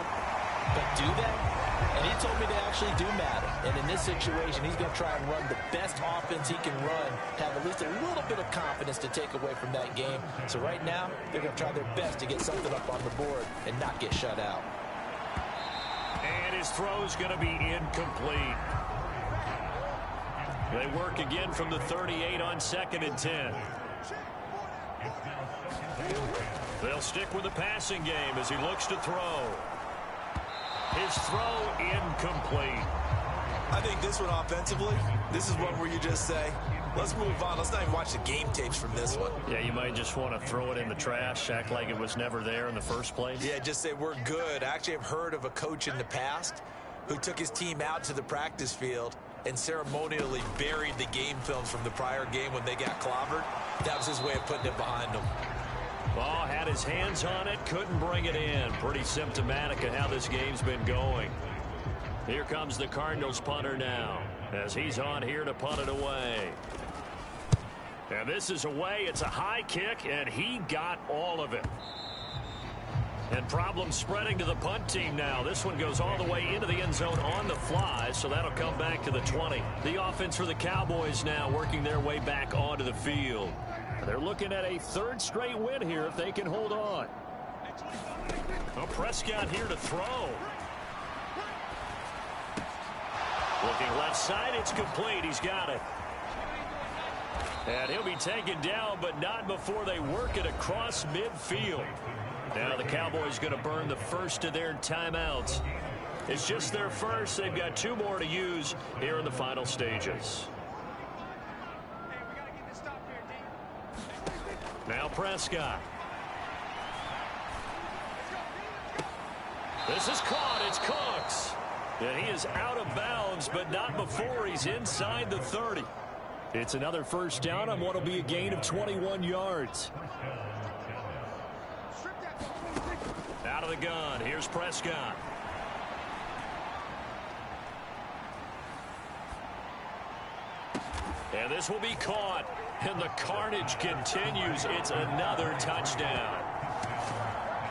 Speaker 1: But do they? And he told me they actually do matter. And in this situation, he's going to try and run the best offense he can run, have at least a little bit of confidence to take away from that game. So right now, they're going to try their best to get something up on the board and not get shut out.
Speaker 4: And his throw's going to be incomplete. They work again from the 38 on 2nd and 10. They'll stick with the passing game as he looks to throw. His throw incomplete.
Speaker 1: I think this one offensively, this is one where you just say, let's move on. Let's not even watch the game tapes from this one.
Speaker 4: Yeah, you might just want to throw it in the trash, act like it was never there in the first place.
Speaker 1: Yeah, just say we're good. I actually have heard of a coach in the past who took his team out to the practice field and ceremonially buried the game films from the prior game when they got clobbered. That was his way of putting it behind them.
Speaker 4: Ball had his hands on it, couldn't bring it in. Pretty symptomatic of how this game's been going. Here comes the Cardinals punter now as he's on here to punt it away. And this is away. It's a high kick, and he got all of it. And problem spreading to the punt team now. This one goes all the way into the end zone on the fly, so that'll come back to the 20. The offense for the Cowboys now working their way back onto the field.
Speaker 5: They're looking at a 3rd straight win here if they can hold on.
Speaker 4: Well, Prescott here to throw. Looking left side, it's complete. He's got it. And he'll be taken down, but not before they work it across midfield. Now the Cowboys going to burn the first of their timeouts. It's just their first. They've got 2 more to use here in the final stages. Now Prescott. This is caught. It's Cooks. And he is out of bounds, but not before he's inside the 30.
Speaker 5: It's another first down on what will be a gain of 21 yards.
Speaker 4: Out of the gun. Here's Prescott. And this will be caught. And the carnage continues. It's another touchdown.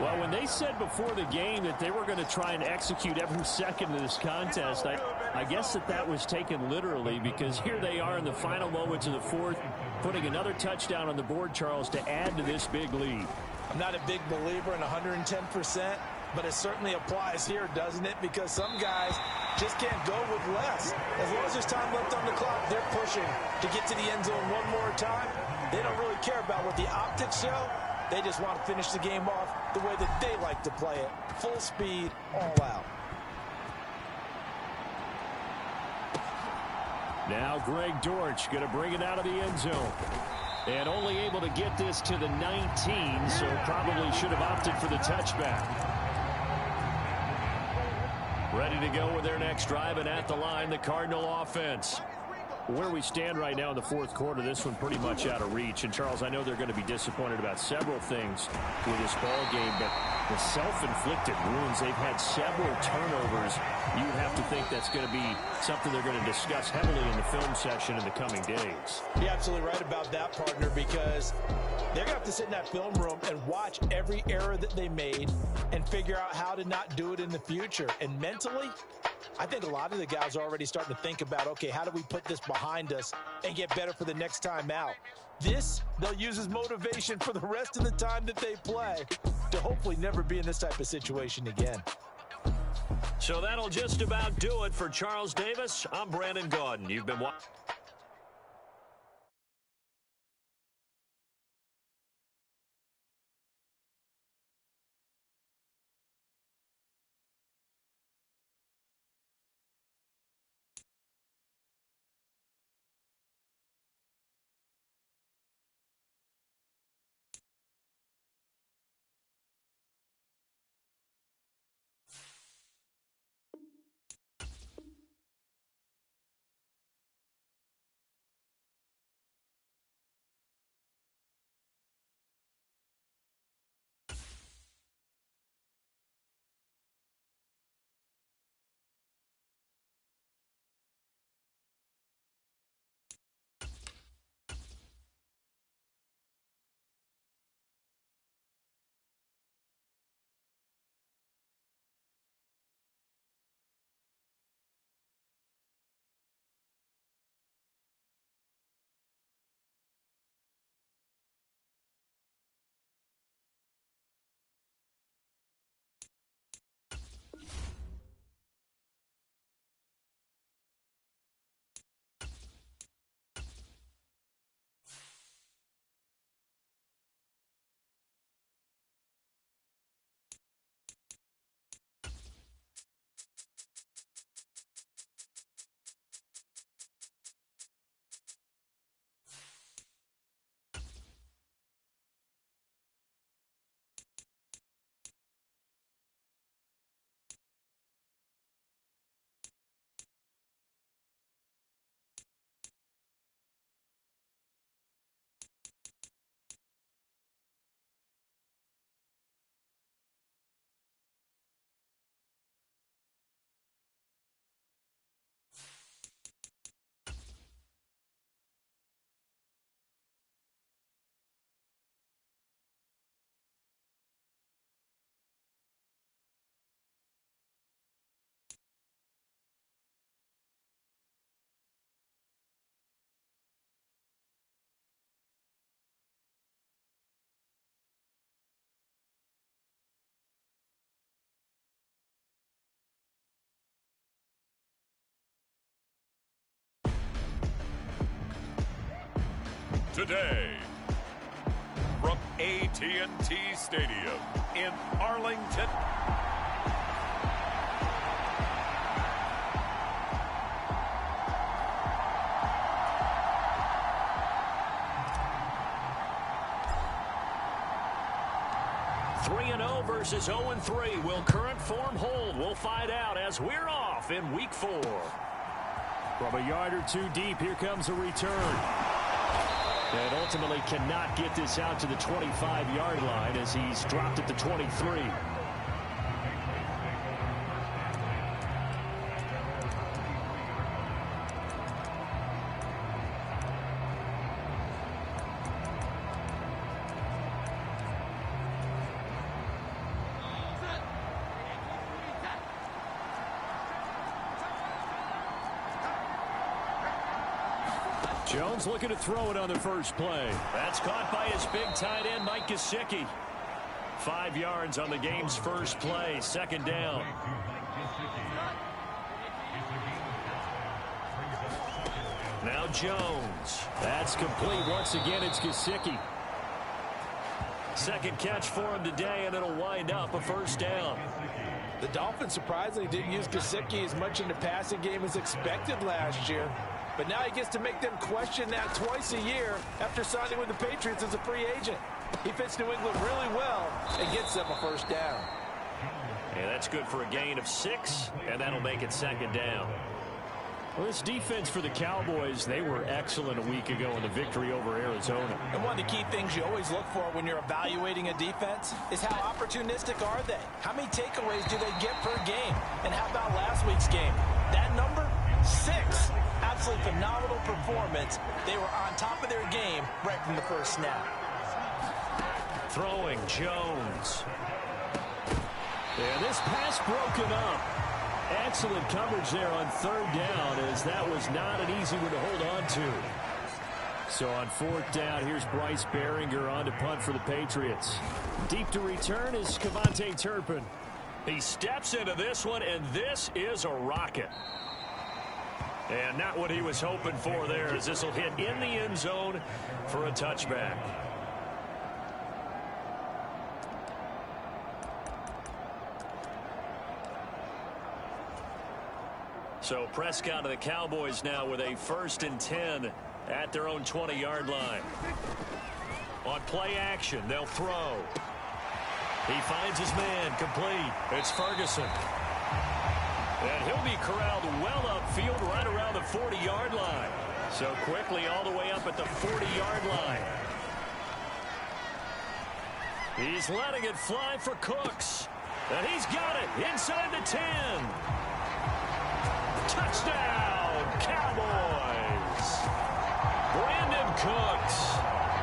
Speaker 5: Well, when they said before the game that they were going to try and execute every second of this contest, I guess that was taken literally, because here they are in the final moments of the 4th, putting another touchdown on the board, Charles, to add to this big lead.
Speaker 1: I'm not a big believer in 110%, but it certainly applies here, doesn't it? Because some guys just can't go with less. As long as there's time left on the clock, they're pushing to get to the end zone one more time. They don't really care about what the optics show. They just want to finish the game off the way that they like to play it. Full speed, all out.
Speaker 5: Now Greg Dortch going to bring it out of the end zone. And only able to get this to the 19, so probably should have opted for the touchback. Ready to go with their next drive, and at the line, the Cardinal offense. Where we stand right now in the fourth quarter, this one pretty much out of reach. And, Charles, I know they're going to be disappointed about several things with this ball game, but the self-inflicted wounds, they've had several turnovers. You have to think that's going to be something they're going to discuss heavily in the film session in the coming days.
Speaker 1: You're absolutely right about that, partner, because they're going to have to sit in that film room and watch every error that they made and figure out how to not do it in the future. And mentally, I think a lot of the guys are already starting to think about, okay, how do we put this behind us and get better for the next time out? This, they'll use as motivation for the rest of the time that they play to hopefully never be in this type of situation again.
Speaker 4: So that'll just about do it for Charles Davis. I'm Brandon Gaudin. You've been watching.
Speaker 3: Today, from AT&T Stadium in Arlington.
Speaker 4: Three 3-0 versus 0-3. Will current form hold? We'll find out as we're off in Week 4.
Speaker 5: From a yard or two deep, here comes a return. And ultimately cannot get this out to the 25-yard line as he's dropped at the 23. Jones looking to throw it on the first play.
Speaker 4: That's caught by his big tight end, Mike Gesicki. 5 yards on the game's first play, second down. Now Jones.
Speaker 5: That's complete. Once again, it's Gesicki.
Speaker 4: Second catch for him today, and it'll wind up a first down.
Speaker 1: The Dolphins surprisingly didn't use Gesicki as much in the passing game as expected last year. But now he gets to make them question that twice a year after signing with the Patriots as a free agent. He fits New England really well and gets them a first down.
Speaker 4: And that's good for a gain of 6, and that'll make it second down.
Speaker 5: Well, this defense for the Cowboys, they were excellent a week ago in the victory over Arizona.
Speaker 1: And one of the key things you always look for when you're evaluating a defense is how opportunistic are they? How many takeaways do they get per game? And how about last week's game? That number? 6. Absolutely phenomenal performance. They were on top of their game right from the first snap.
Speaker 4: Throwing Jones.
Speaker 5: And this pass broken up. Excellent coverage there on third down, as that was not an easy one to hold on to. So on fourth down, here's Bryce Behringer on to punt for the Patriots. Deep to return is Cavante Turpin.
Speaker 4: He steps into this one, and this is a rocket. And not what he was hoping for there, as this will hit in the end zone for a touchback. So Prescott and the Cowboys now with a 1st and 10 at their own 20-yard line. On play action, they'll throw. He finds his man, complete. It's Ferguson. And he'll be corralled well upfield right around the 40-yard line. So quickly all the way up at the 40-yard line. He's letting it fly for Cooks. And he's got it inside the 10. Touchdown, Cowboys. Brandon Cooks,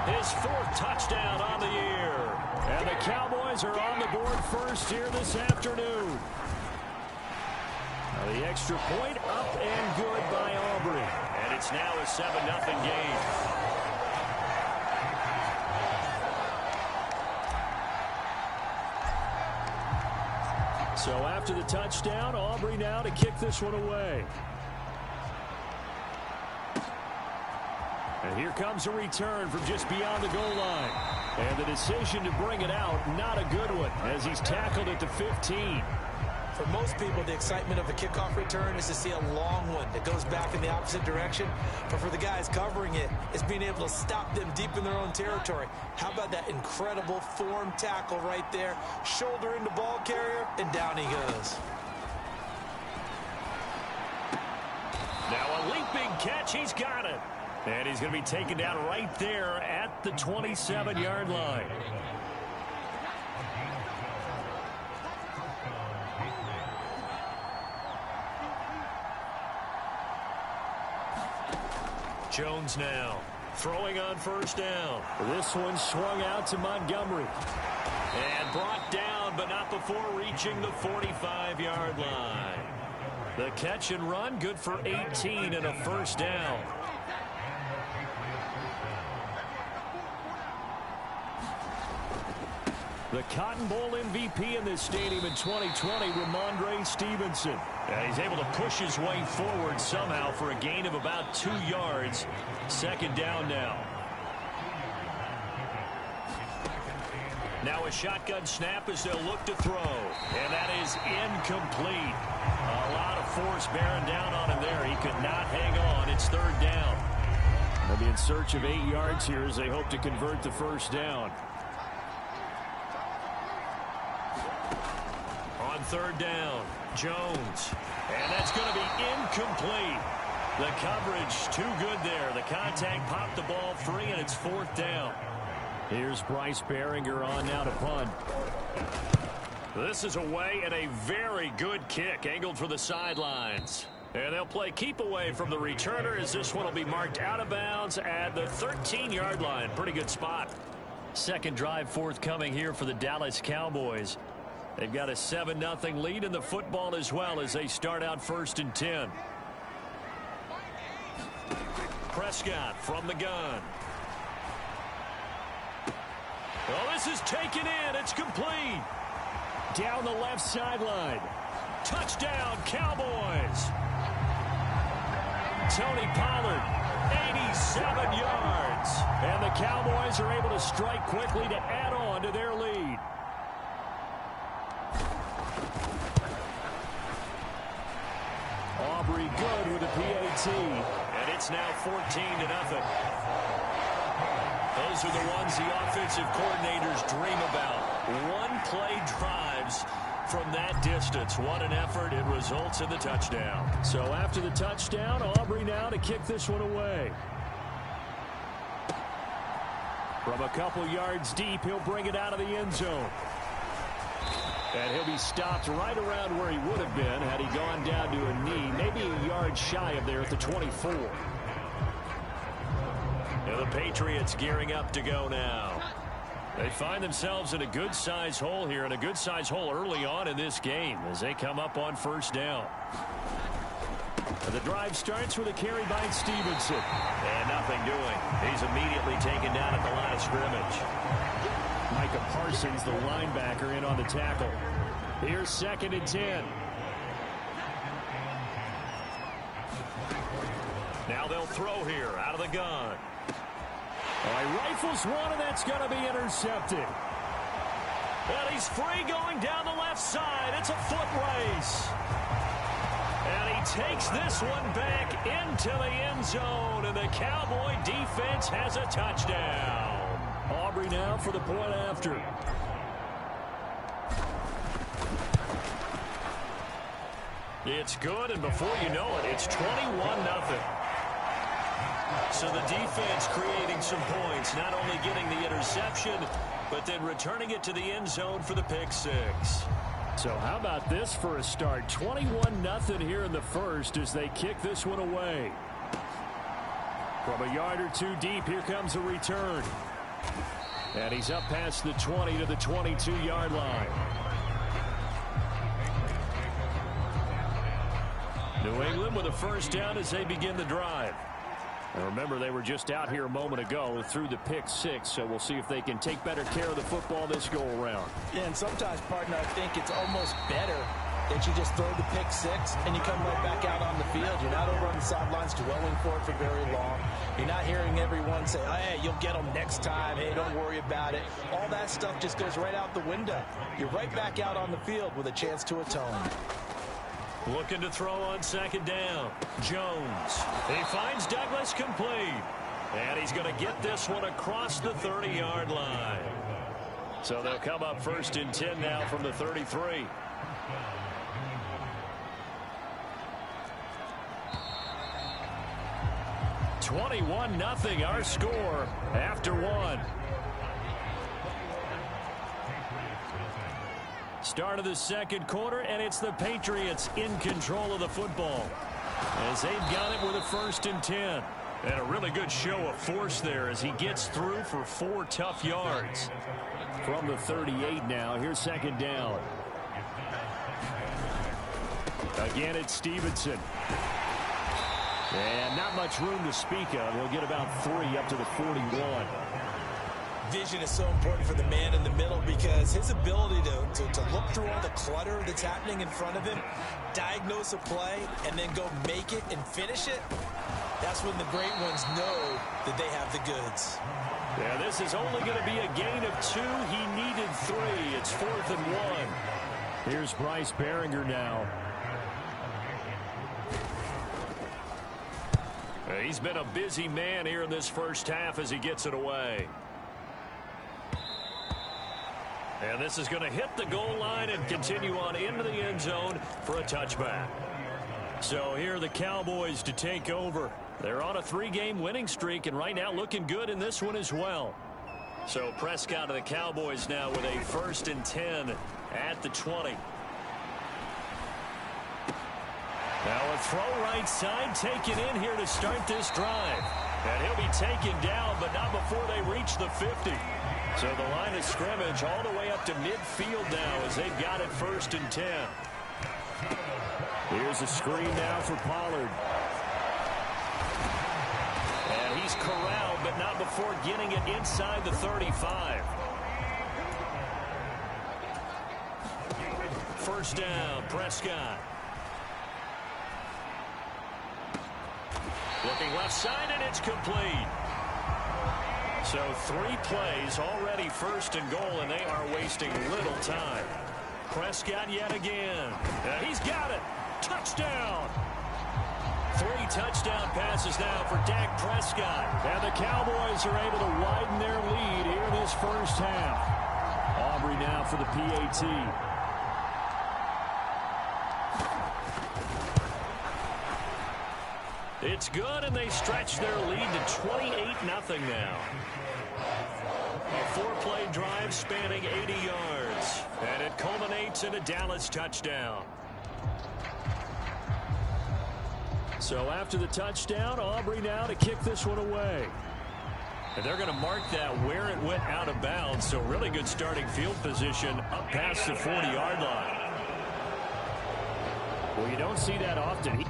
Speaker 4: his 4th touchdown on the year.
Speaker 5: And the Cowboys are on the board first here this afternoon. Now the extra point up and good by Aubrey.
Speaker 4: And it's now a 7-0 game.
Speaker 5: So after the touchdown, Aubrey now to kick this one away. And here comes a return from just beyond the goal line. And the decision to bring it out, not a good one, as he's tackled at the 15.
Speaker 1: For most people, the excitement of a kickoff return is to see a long one that goes back in the opposite direction. But for the guys covering it, it's being able to stop them deep in their own territory. How about that incredible form tackle right there? Shoulder into ball carrier, and down he goes.
Speaker 4: Now a leaping catch, he's got it. And he's going to be taken down right there at the 27-yard line. Jones now throwing on first down.
Speaker 5: This one swung out to Montgomery.
Speaker 4: And brought down, but not before reaching the 45-yard line. The catch and run, good for 18 and a first down.
Speaker 5: The Cotton Bowl MVP in this stadium in 2020, Ramondre Stevenson.
Speaker 4: And he's able to push his way forward somehow for a gain of about 2 yards. Second down now. Now a shotgun snap as they'll look to throw. And that is incomplete. A lot of force bearing down on him there. He could not hang on. It's third down.
Speaker 5: They'll be in search of 8 yards here as they hope to convert the first down.
Speaker 4: On third down, Jones. And that's going to be incomplete. The coverage too good there. The contact popped the ball free, and it's fourth down.
Speaker 5: Here's Bryce Behringer on now to punt.
Speaker 4: This is away and a very good kick angled for the sidelines. And they'll play keep away from the returner as this one will be marked out of bounds at the 13-yard line. Pretty good spot.
Speaker 5: Second drive forthcoming here for the Dallas Cowboys. They've got a 7-0 lead in the football as well as they start out 1st and 10.
Speaker 4: Prescott from the gun. Oh, this is taken in. It's complete.
Speaker 5: Down the left sideline.
Speaker 4: Touchdown, Cowboys. Tony Pollard 87 yards.
Speaker 5: And the Cowboys are able to strike quickly to add on to their lead. Aubrey good with a PAT.
Speaker 4: And it's now 14-0. Those are the ones the offensive coordinators dream about. One-play drives from that distance. What an effort. It results in the touchdown.
Speaker 5: So after the touchdown, Aubrey now to kick this one away. From a couple yards deep, he'll bring it out of the end zone. And he'll be stopped right around where he would have been had he gone down to a knee, maybe a yard shy of there at the 24.
Speaker 4: And the Patriots gearing up to go now. They find themselves in a good-sized hole here, and a good-sized hole early on in this game as they come up on first down.
Speaker 5: And the drive starts with a carry by Stevenson.
Speaker 4: And nothing doing. He's immediately taken down at the line of scrimmage.
Speaker 5: Micah Parsons, the linebacker, in on the tackle. Here's 2nd and 10.
Speaker 4: Now they'll throw here out of the gun.
Speaker 5: All right, rifles one, and that's going to be intercepted.
Speaker 4: And he's free going down the left side. It's a foot race. And he takes this one back into the end zone, and the Cowboy defense has a touchdown.
Speaker 5: Aubrey now for the point after.
Speaker 4: It's good, and before you know it, it's 21-0. So the defense creating some points, not only getting the interception, but then returning it to the end zone for the pick six.
Speaker 5: So how about this for a start? 21-0 here in the first as they kick this one away. From a yard or two deep, here comes a return. And he's up past the 20 to the 22-yard line. New England with a first down as they begin the drive. And remember, they were just out here a moment ago through the pick six, so we'll see if they can take better care of the football this go-around.
Speaker 1: Yeah, and sometimes, partner, I think it's almost better that you just throw the pick six and you come right back out on the field. You're not over on the sidelines dwelling for it for very long. You're not hearing everyone say, hey, you'll get them next time. Hey, don't worry about it. All that stuff just goes right out the window. You're right back out on the field with a chance to atone.
Speaker 4: Looking to throw on 2nd down. Jones. He finds Douglas complete. And he's going to get this one across the 30-yard line. So they'll come up 1st and 10 now from the 33. "21-0 our score after one. Start of the second quarter, and it's the Patriots in control of the football as they've got it with a 1st and 10. And a really good show of force there as he gets through for 4 tough yards.
Speaker 5: From the 38 now, here's 2nd down. Again, it's Stevenson. And not much room to speak of. He'll get about 3 up to the 41.
Speaker 1: Vision is so important for the man in the middle because his ability to look through all the clutter that's happening in front of him, diagnose a play, and then go make it and finish it, that's when the great ones know that they have the goods.
Speaker 4: Yeah, this is only going to be a gain of 2. He needed 3. It's 4th and 1.
Speaker 5: Here's Bryce Behringer now.
Speaker 4: He's been a busy man here in this first half as he gets it away. And this is going to hit the goal line and continue on into the end zone for a touchback. So here are the Cowboys to take over. They're on a 3-game winning streak and right now looking good in this one as well. So Prescott of the Cowboys now with a 1st and 10 at the 20. Now a throw right side taken in here to start this drive. And he'll be taken down, but not before they reach the 50. So the line of scrimmage all the way up to midfield now as they've got it 1st and 10.
Speaker 5: Here's a screen now for Pollard.
Speaker 4: And he's corralled, but not before getting it inside the 35. 1st down, Prescott. Looking left side, and it's complete. So 3 plays already first and goal, and they are wasting little time. Prescott yet again. He's got it. Touchdown. 3 touchdown passes now for Dak Prescott.
Speaker 5: And the Cowboys are able to widen their lead here in this first half. Aubrey now for the PAT.
Speaker 4: It's good, and they stretch their lead to 28-0 now. A 4-play drive spanning 80 yards, and it culminates in a Dallas touchdown.
Speaker 5: So after the touchdown, Aubrey now to kick this one away.
Speaker 4: And they're going to mark that where it went out of bounds, so really good starting field position up past the 40-yard line.
Speaker 5: Well, you don't see that often.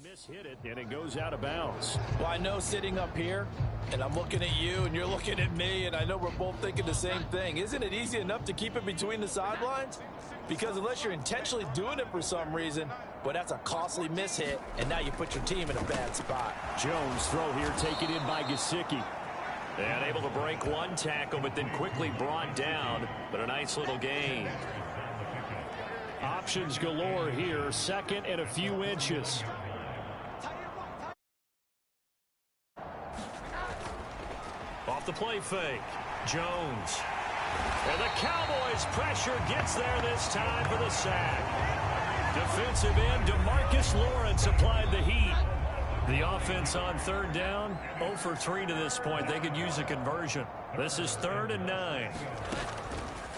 Speaker 5: Mishit it, and it goes out of bounds.
Speaker 1: Well, I know sitting up here, and I'm looking at you, and you're looking at me, and I know we're both thinking the same thing. Isn't it easy enough to keep it between the sidelines? Because unless you're intentionally doing it for some reason, but that's a costly mishit, and now you put your team in a bad spot.
Speaker 5: Jones throw here taken in by Gesicki.
Speaker 4: And able to break one tackle, but then quickly brought down, but a nice little gain.
Speaker 5: Options galore here, second and a few inches.
Speaker 4: Off the play fake, Jones. And the Cowboys' pressure gets there this time for the sack. Defensive end DeMarcus Lawrence applied the heat. The offense on 3rd down, 0 for 3 to this point. They could use a conversion. This is 3rd and 9.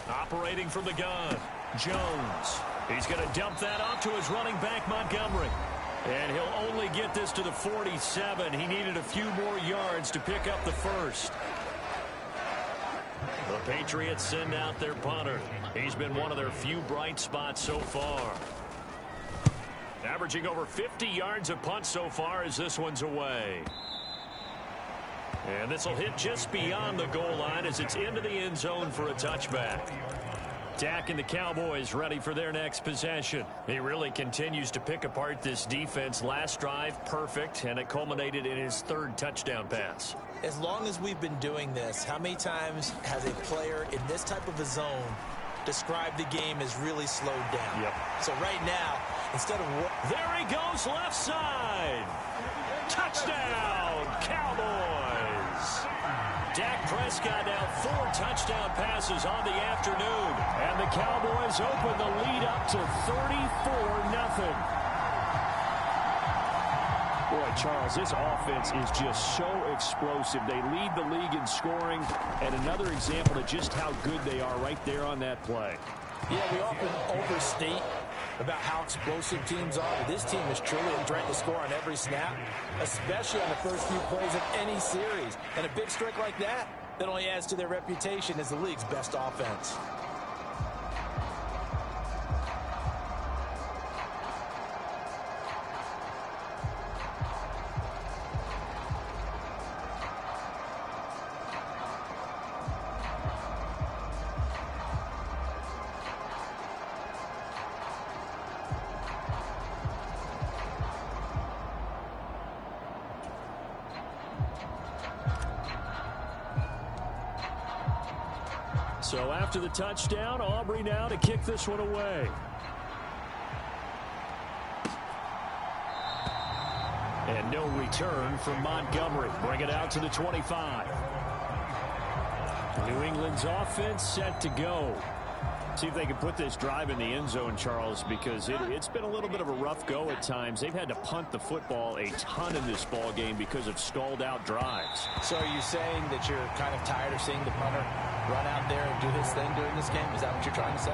Speaker 4: Operating from the gun, Jones. He's going to dump that off to his running back, Montgomery. And he'll only get this to the 47. He needed a few more yards to pick up the first. The Patriots send out their punter. He's been one of their few bright spots so far. Averaging over 50 yards a punt so far as this one's away. And this will hit just beyond the goal line as it's into the end zone for a touchback. Dak and the Cowboys ready for their next possession. He really continues to pick apart this defense. Last drive, perfect, and it culminated in his 3rd touchdown pass.
Speaker 1: As long as we've been doing this, how many times has a player in this type of a zone described the game as really slowed down?
Speaker 4: Yep.
Speaker 1: So right now, instead of...
Speaker 4: There he goes, left side. Touchdown, Cowboys. Dak Prescott now 4 touchdown passes on the afternoon.
Speaker 5: And the Cowboys open the lead up to 34-0. Boy, Charles, this offense is just so explosive. They lead the league in scoring, and another example of just how good they are right there on that play.
Speaker 1: Yeah, we often overstate about how explosive teams are. But this team is truly a threat to score on every snap, especially on the first few plays of any series. And a big streak like that only adds to their reputation as the league's best offense.
Speaker 5: So after the touchdown, Aubrey now to kick this one away. And no return from Montgomery. Bring it out to the 25. New England's offense set to go. See if they can put this drive in the end zone, Charles, because it's been a little bit of a rough go at times. They've had to punt the football a ton in this ball game because of stalled out drives.
Speaker 1: So are you saying that you're kind of tired of seeing the punter run out there and do his thing during this game? Is that what you're trying to say?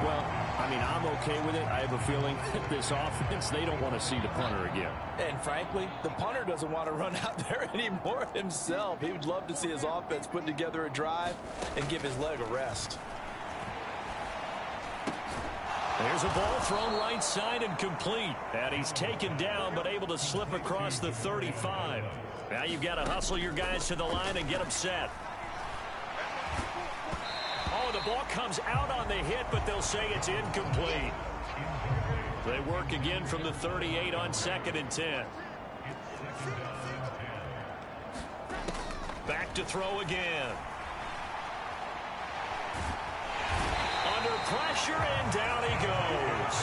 Speaker 5: Well, I mean, I'm okay with it. I have a feeling that this offense, they don't want to see the punter again.
Speaker 1: And frankly, the punter doesn't want to run out there anymore himself. He would love to see his offense put together a drive and give his leg a rest.
Speaker 4: There's a ball thrown right side and complete. And he's taken down but able to slip across the 35. Now you've got to hustle your guys to the line and get them set. Oh, the ball comes out on the hit, but they'll say it's incomplete. They work again from the 38 on 2nd and 10. Back to throw again. Under pressure, and down he goes.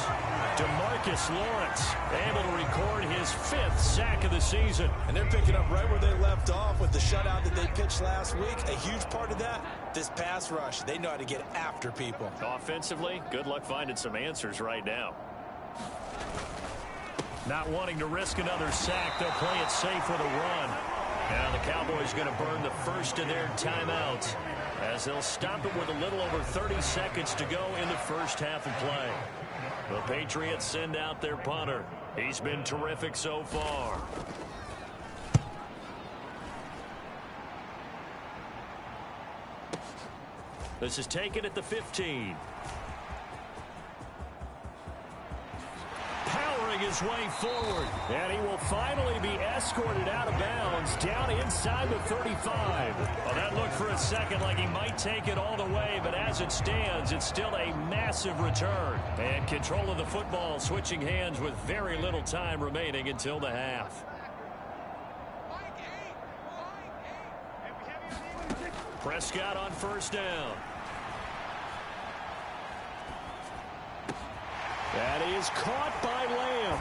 Speaker 4: DeMarcus Lawrence able to record his 5th sack of the season.
Speaker 1: And they're picking up right where they left off with the shutout that they pitched last week. A huge part of that, this pass rush. They know how to get after people.
Speaker 4: Offensively, good luck finding some answers right now. Not wanting to risk another sack, they'll play it safe with a run. Now the Cowboys going to burn the first of their timeouts, as they'll stop it with a little over 30 seconds to go in the first half of play. The Patriots send out their punter. He's been terrific so far. This is taken at the 15. Powering his way forward.
Speaker 5: And he will finally be escorted out of bounds down inside the 35.
Speaker 4: Well, that looked for a second like he might take it all the way, but as it stands, it's still a massive return. And control of the football switching hands with very little time remaining until the half. Prescott on first down.
Speaker 5: That is caught by Lamb.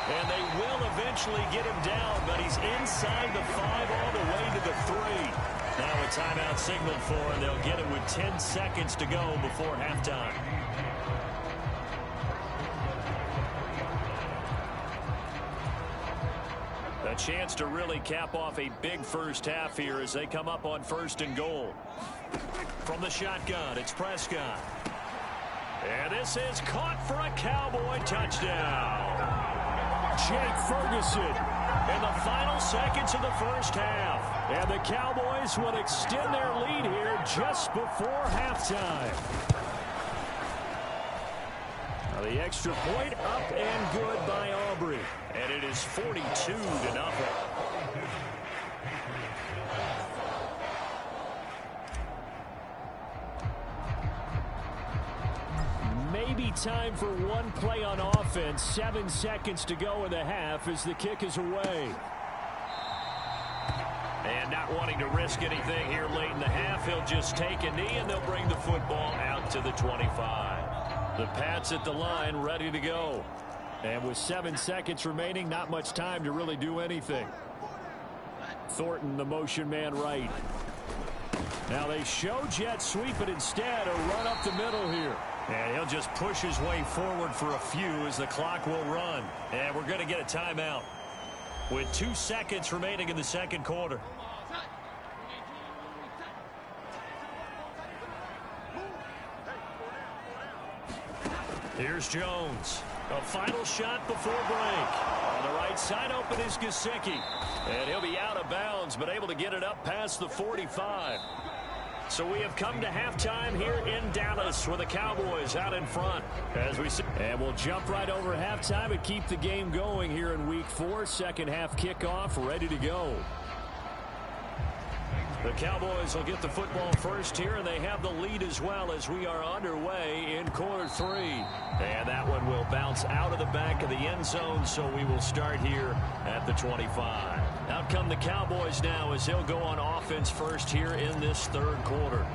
Speaker 4: And they will eventually get him down, but he's inside the 5 all the way to the 3. Now a timeout signaled for, and they'll get it with 10 seconds to go before halftime. A chance to really cap off a big first half here as they come up on 1st and goal. From the shotgun, it's Prescott. And this is caught for a Cowboy touchdown.
Speaker 5: Jake Ferguson
Speaker 4: In the final seconds of the first half.
Speaker 5: And the Cowboys will extend their lead here just before halftime. Now the extra point up and good by Aubrey.
Speaker 4: And it is 42-0.
Speaker 5: Maybe time for one play on offense. 7 seconds to go in the half as the kick is away.
Speaker 4: And not wanting to risk anything here late in the half, he'll just take a knee and they'll bring the football out to the 25. The Pats at the line ready to go.
Speaker 5: And with 7 seconds remaining, not much time to really do anything. Thornton, the motion man right. Now they show jet sweep, but instead a run up the middle here.
Speaker 4: And he'll just push his way forward for a few as the clock will run. And we're going to get a timeout with 2 seconds remaining in the second quarter. Here's Jones. A final shot before break. On the right side open is Gesicki. And he'll be out of bounds, but able to get it up past the 45. So we have come to halftime here in Dallas with the Cowboys out in front. As we see.
Speaker 5: And we'll jump right over halftime and keep the game going here in week 4. Second half kickoff ready to go.
Speaker 4: The Cowboys will get the football first here, and they have the lead as well as we are underway in quarter 3. And that one will bounce out of the back of the end zone, so we will start here at the 25. Out come the Cowboys now as he'll go on offense first here in this third quarter.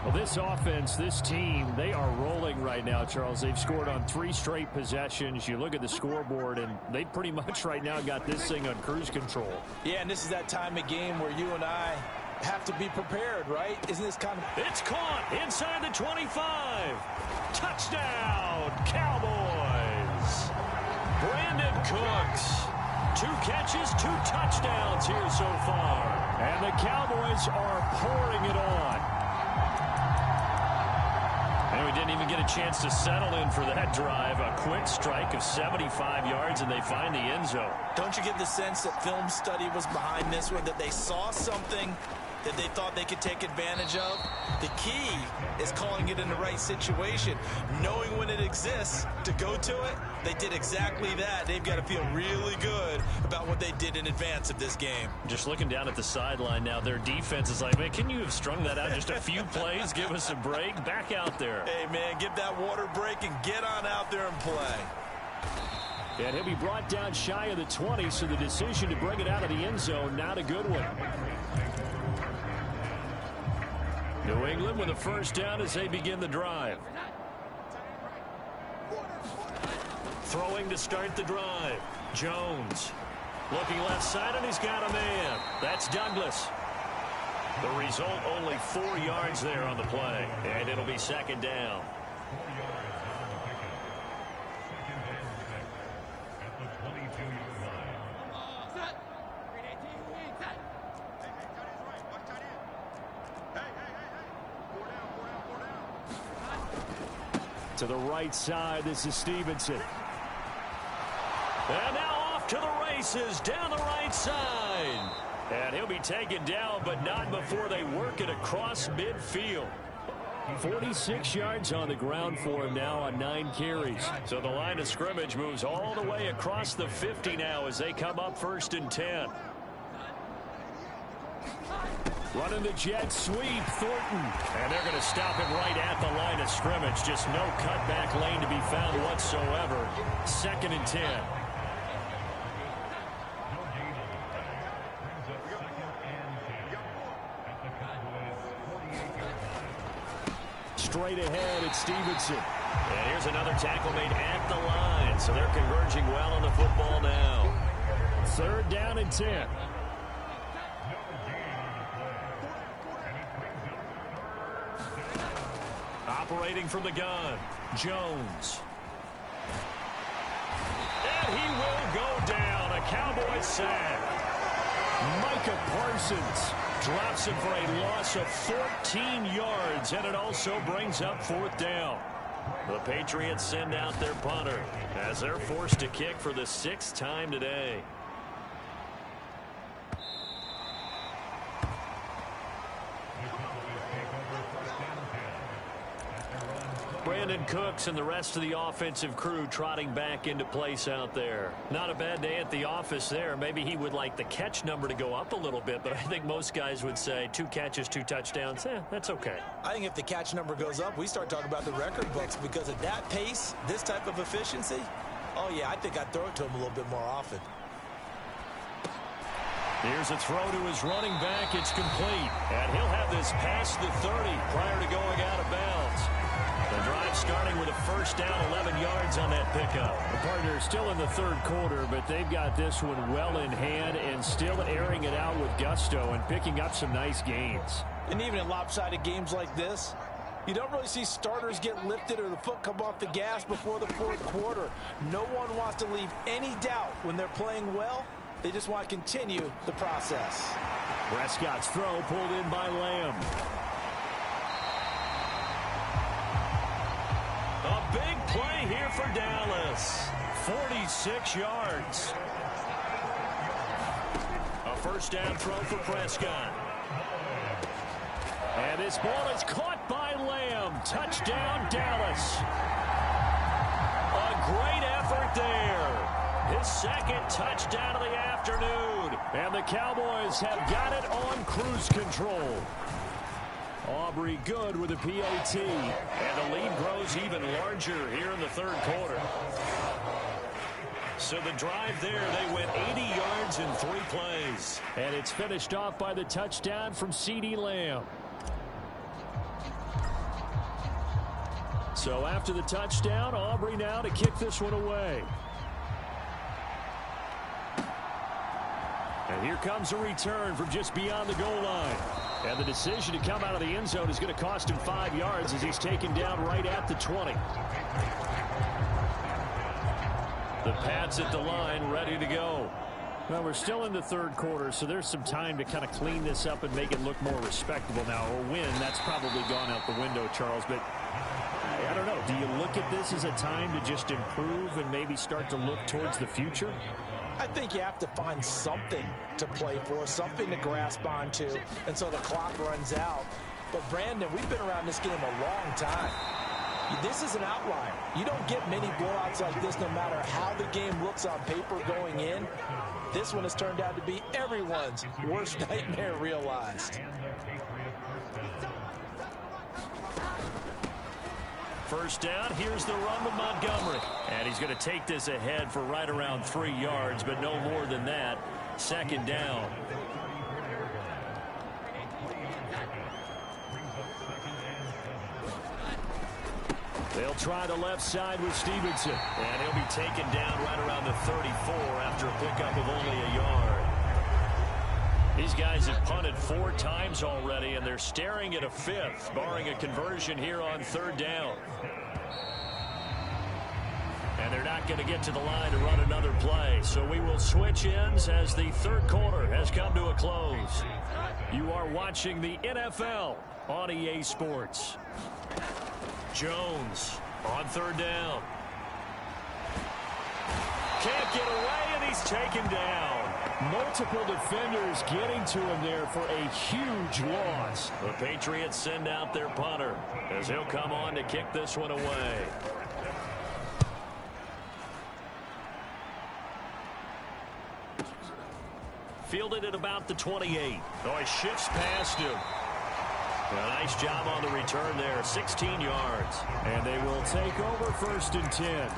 Speaker 5: Well, this offense, this team, they are rolling right now, Charles. They've scored on 3 straight possessions. You look at the scoreboard, and they pretty much right now got this thing on cruise control.
Speaker 1: Yeah, and this is that time of game where you and I have to be prepared, right? Isn't this kind of...
Speaker 5: It's caught inside the 25. Touchdown, Cowboys. Brandon Cooks. 2 catches, 2 touchdowns here so far. And the Cowboys are pouring it on. And we didn't even get a chance to settle in for that drive. A quick strike of 75 yards, and they find the end zone.
Speaker 1: Don't you get the sense that film study was behind this one, that they saw something that they thought they could take advantage of? The key is calling it in the right situation, knowing when it exists to go to it. They did exactly that. They've got to feel really good about what they did in advance of this game.
Speaker 4: Just looking down at the sideline now, their defense is like, man, can you have strung that out just a few plays? Give us a break. Back out there.
Speaker 1: Hey, man, give that water break and get on out there and play.
Speaker 5: And he'll be brought down shy of the 20, so the decision to bring it out of the end zone, not a good one. New England with a first down as they begin the drive. Throwing to start the drive. Jones. Looking left side, and he's got a man. That's Douglas. The result, only 4 yards there on the play. And it'll be second down. To the right side, this is Stevenson. And now off to the races, down the right side. And he'll be taken down, but not before they work it across midfield. 46 yards on the ground for him now on 9 carries. So the line of scrimmage moves all the way across the 50 now as they come up 1st and 10. Running the jet sweep, Thornton. And they're going to stop him right at the line of scrimmage. Just no cutback lane to be found whatsoever. 2nd and 10. Straight ahead, it's Stevenson.
Speaker 4: And here's another tackle made at the line. So they're converging well on the football now.
Speaker 5: 3rd down and 10. Operating from the gun, Jones. And he will go down. A Cowboys sack. Micah Parsons drops him for a loss of 14 yards, and it also brings up 4th down.
Speaker 4: The Patriots send out their punter as they're forced to kick for the 6th time today. Brandon Cooks and the rest of the offensive crew trotting back into place out there. Not a bad day at the office there. Maybe he would like the catch number to go up a little bit, but I think most guys would say 2 catches, 2 touchdowns. That's okay.
Speaker 1: I think if the catch number goes up, we start talking about the record books, because at that pace, this type of efficiency, oh yeah, I think I'd throw it to him a little bit more often.
Speaker 5: Here's a throw to his running back. It's complete. And he'll have this past the 30 prior to going out of bounds. The drive starting with a first down, 11 yards on that pickup. The partner is still in the 3rd quarter, but they've got this one well in hand and still airing it out with gusto and picking up some nice gains.
Speaker 1: And even in lopsided games like this, you don't really see starters get lifted or the foot come off the gas before the 4th quarter. No one wants to leave any doubt when they're playing well. They just want to continue the process.
Speaker 5: Prescott's throw pulled in by Lamb. A big play here for Dallas. 46 yards. A first down throw for Prescott. And this ball is caught by Lamb. Touchdown, Dallas. A great effort there. His 2nd touchdown of the afternoon. And the Cowboys have got it on cruise control. Aubrey good with a PAT. And the lead grows even larger here in the 3rd quarter. So the drive there, they went 80 yards in 3 plays. And it's finished off by the touchdown from CeeDee Lamb. So after the touchdown, Aubrey now to kick this one away. And here comes a return from just beyond the goal line. And the decision to come out of the end zone is going to cost him 5 yards as he's taken down right at the 20. The Pats at the line, ready to go. Well, we're still in the third quarter, so there's some time to kind of clean this up and make it look more respectable now. A win, that's probably gone out the window, Charles. But I don't know. Do you look at this as a time to just improve and maybe start to look towards the future?
Speaker 1: I think you have to find something to play for, something to grasp onto, and so the clock runs out. But, Brandon, we've been around this game a long time. This is an outlier. You don't get many blowouts like this no matter how the game looks on paper going in. This one has turned out to be everyone's worst nightmare realized.
Speaker 5: First down, here's the run with Montgomery. And he's going to take this ahead for right around 3 yards, but no more than that. Second down. They'll try the left side with Stevenson. And he'll be taken down right around the 34 after a pickup of only a yard. These guys have punted 4 times already, and they're staring at a 5th, barring a conversion here on third down. And they're not going to get to the line to run another play. So we will switch ends as the third quarter has come to a close. You are watching the NFL on EA Sports. Jones on third down. Can't get away, and he's taken down. Multiple defenders getting to him there for a huge loss. The Patriots send out their punter as he'll come on to kick this one away. Fielded at about the 28. Oh, he shifts past him. A nice job on the return there, 16 yards. And they will take over first and 10.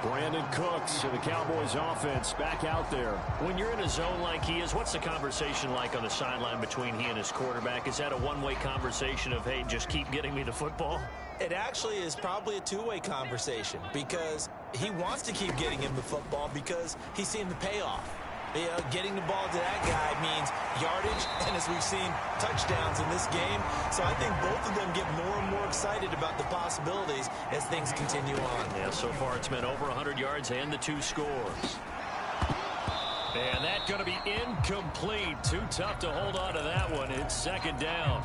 Speaker 5: Brandon Cooks and the Cowboys offense back out there. When you're in a zone like he is, what's the conversation like on the sideline between he and his quarterback? Is that a one-way conversation of, hey, just keep getting me the football?
Speaker 1: It actually is probably a two-way conversation because he wants to keep getting him the football because he's seen the payoff. You know, getting the ball to that guy means yardage, and as we've seen, touchdowns in this game. So I think both of them get more and more excited about the possibilities as things continue on.
Speaker 5: Yeah, so far it's been over 100 yards and the 2 scores. And that's going to be incomplete. Too tough to hold on to that one. It's second down.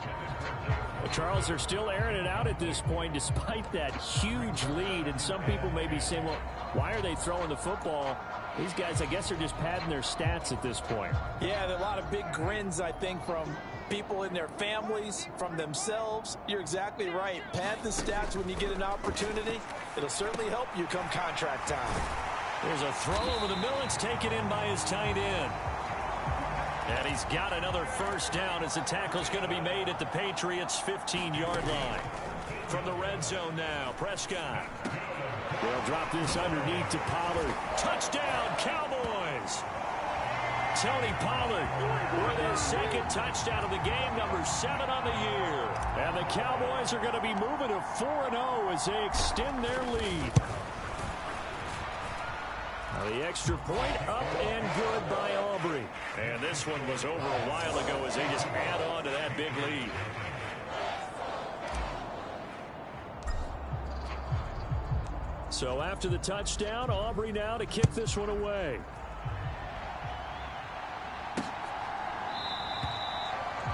Speaker 5: Well, Charles, they're still airing it out at this point despite that huge lead. And some people may be saying, well, why are they throwing the football? These guys, I guess, are just padding their stats at this point.
Speaker 1: Yeah, there are a lot of big grins, I think, from people in their families, from themselves. You're exactly right. Pad the stats when you get an opportunity. It'll certainly help you come contract time.
Speaker 5: There's a throw over the middle. It's taken in by his tight end. And he's got another first down as the tackle's going to be made at the Patriots' 15-yard line. From the red zone now, Prescott. They'll drop this underneath to Pollard. Touchdown, Cowboys! Tony Pollard with his second touchdown of the game, number 7 on the year. And the Cowboys are going to be moving to 4-0 as they extend their lead. Now the extra point up and good by Aubrey. And this one was over a while ago as they just add on to that big lead. So after the touchdown, Aubrey now to kick this one away.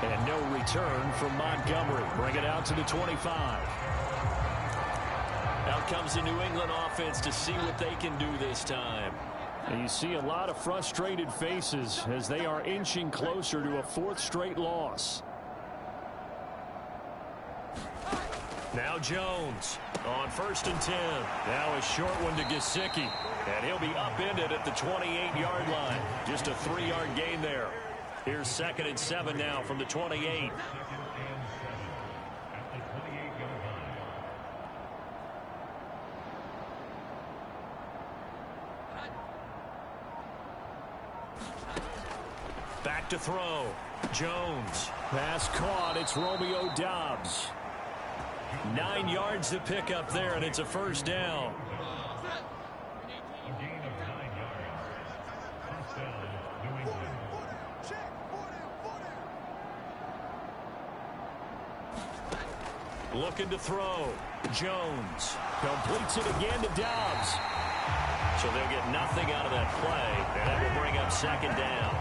Speaker 5: And no return from Montgomery. Bring it out to the 25. Out comes the New England offense to see what they can do this time. And you see a lot of frustrated faces as they are inching closer to a 4th straight loss. Now Jones on 1st and 10. Now a short one to Gesicki. And he'll be upended at the 28-yard line. Just a 3-yard gain there. Here's 2nd and 7 now from the 28. Back to throw. Jones. Pass caught. It's Romeo Doubs. 9 yards to pick up there, and it's a first down.
Speaker 4: Looking to throw. Jones
Speaker 5: Completes it again to Dobbs.
Speaker 4: So they'll get nothing out of that play, and that will bring up second down.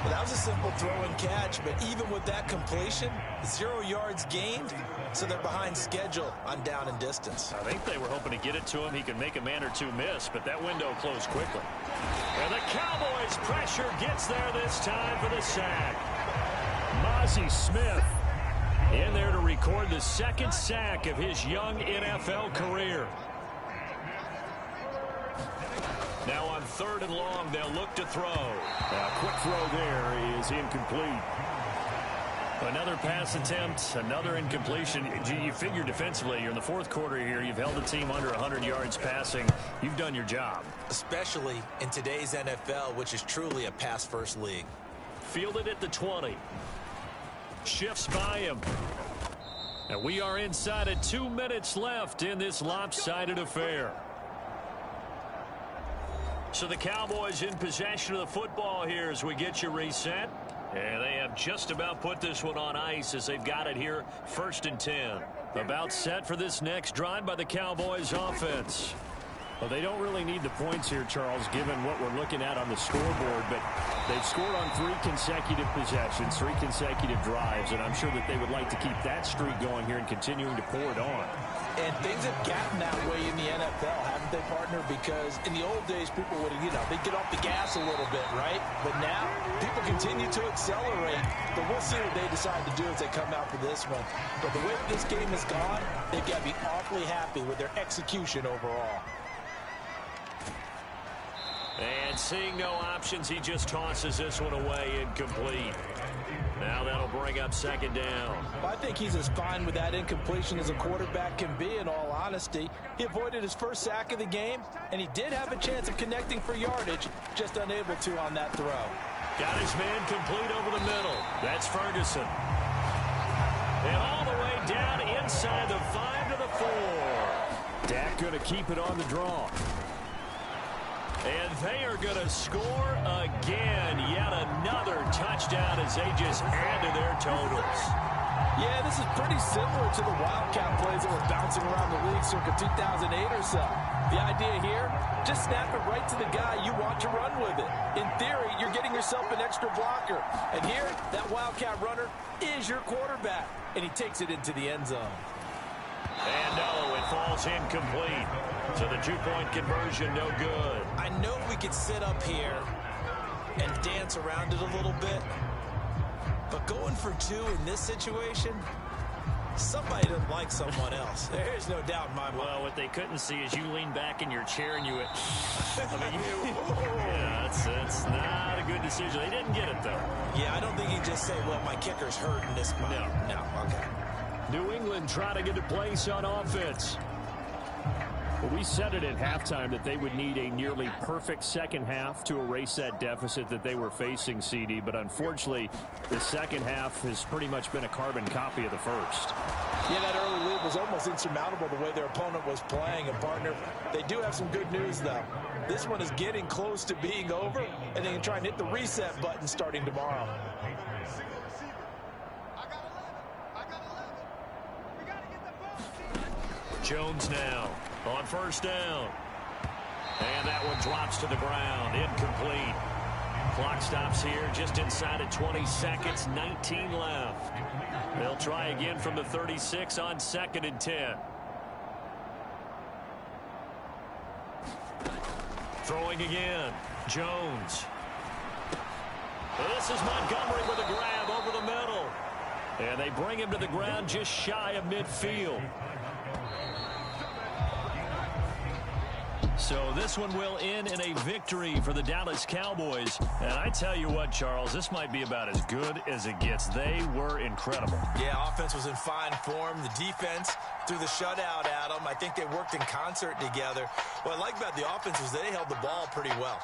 Speaker 1: Well, that was a simple throw and catch, but even with that completion, 0 yards gained, so they're behind schedule on down and distance.
Speaker 4: I think they were hoping to get it to him. He could make a man or two miss, but that window closed quickly. And the Cowboys' pressure gets there this time for the sack.
Speaker 5: Mozzie Smith
Speaker 4: In there to record the second sack of his young NFL career. Now on 3rd and long, they'll look to throw.
Speaker 5: A quick throw there is incomplete.
Speaker 4: Another pass attempt, another incompletion. You figure defensively, you're in the 4th quarter here. You've held the team under 100 yards passing. You've done your job.
Speaker 1: Especially in today's NFL, which is truly a pass-first league.
Speaker 4: Fielded at the 20. Shifts by him. And we are inside of 2 minutes left in this lopsided affair. So the Cowboys in possession of the football here as we get you reset. And they have just about put this one on ice as they've got it here, 1st and 10. About set for this next drive by the Cowboys offense.
Speaker 5: Well, they don't really need the points here, Charles, given what we're looking at on the scoreboard. But they've scored on 3 consecutive possessions, 3 consecutive drives, and I'm sure that they would like to keep that streak going here and continuing to pour it on.
Speaker 1: And things have gotten that way in the NFL, haven't they, partner? Because in the old days, people would, they'd get off the gas a little bit, right? But now, people continue to accelerate. But we'll see what they decide to do as they come out for this one. But the way this game has gone, they've got to be awfully happy with their execution overall.
Speaker 4: And seeing no options, he just tosses this one away incomplete. Now that'll bring up 2nd down.
Speaker 1: Well, I think he's as fine with that incompletion as a quarterback can be, in all honesty. He avoided his first sack of the game, and he did have a chance of connecting for yardage, just unable to on that throw.
Speaker 4: Got his man complete over the middle. That's Ferguson. And all the way down inside the 5 to the 4.
Speaker 5: Dak going to keep it on the draw.
Speaker 4: And they are going to score again. Yet another touchdown as they just add to their totals.
Speaker 1: Yeah, this is pretty similar to the Wildcat plays that were bouncing around the league circa 2008 or so. The idea here, just snap it right to the guy you want to run with it. In theory, you're getting yourself an extra blocker. And here, that Wildcat runner is your quarterback. And he takes it into the end zone.
Speaker 4: And no, it falls incomplete. So the 2-point conversion, no good.
Speaker 1: I know we could sit up here and dance around it a little bit, but going for 2 in this situation, somebody doesn't like someone else. There's no doubt in my mind.
Speaker 4: Well, what they couldn't see is you lean back in your chair and you went, yeah, that's not a good decision. They didn't get it, though.
Speaker 1: Yeah, I don't think you just say, well, my kicker's hurt in this spot. No, okay.
Speaker 5: New England trying to get a place on offense. Well, we said it at halftime that they would need a nearly perfect second half to erase that deficit that they were facing, CD. But unfortunately, the second half has pretty much been a carbon copy of the first.
Speaker 1: Yeah, that early lead was almost insurmountable the way their opponent was playing. And, partner, they do have some good news, though. This one is getting close to being over, and they can try and hit the reset button starting tomorrow.
Speaker 4: Jones now on 1st down. And that one drops to the ground. Incomplete. Clock stops here just inside of 20 seconds. 19 left. They'll try again from the 36 on 2nd and 10. Throwing again. Jones. This is Montgomery with a grab over the middle. And they bring him to the ground just shy of midfield. So this one will end in a victory for the Dallas Cowboys. And I tell you what, Charles, this might be about as good as it gets. They were incredible.
Speaker 1: Yeah, offense was in fine form. The defense threw the shutout at them. I think they worked in concert together. What I like about the offense was they held the ball pretty well.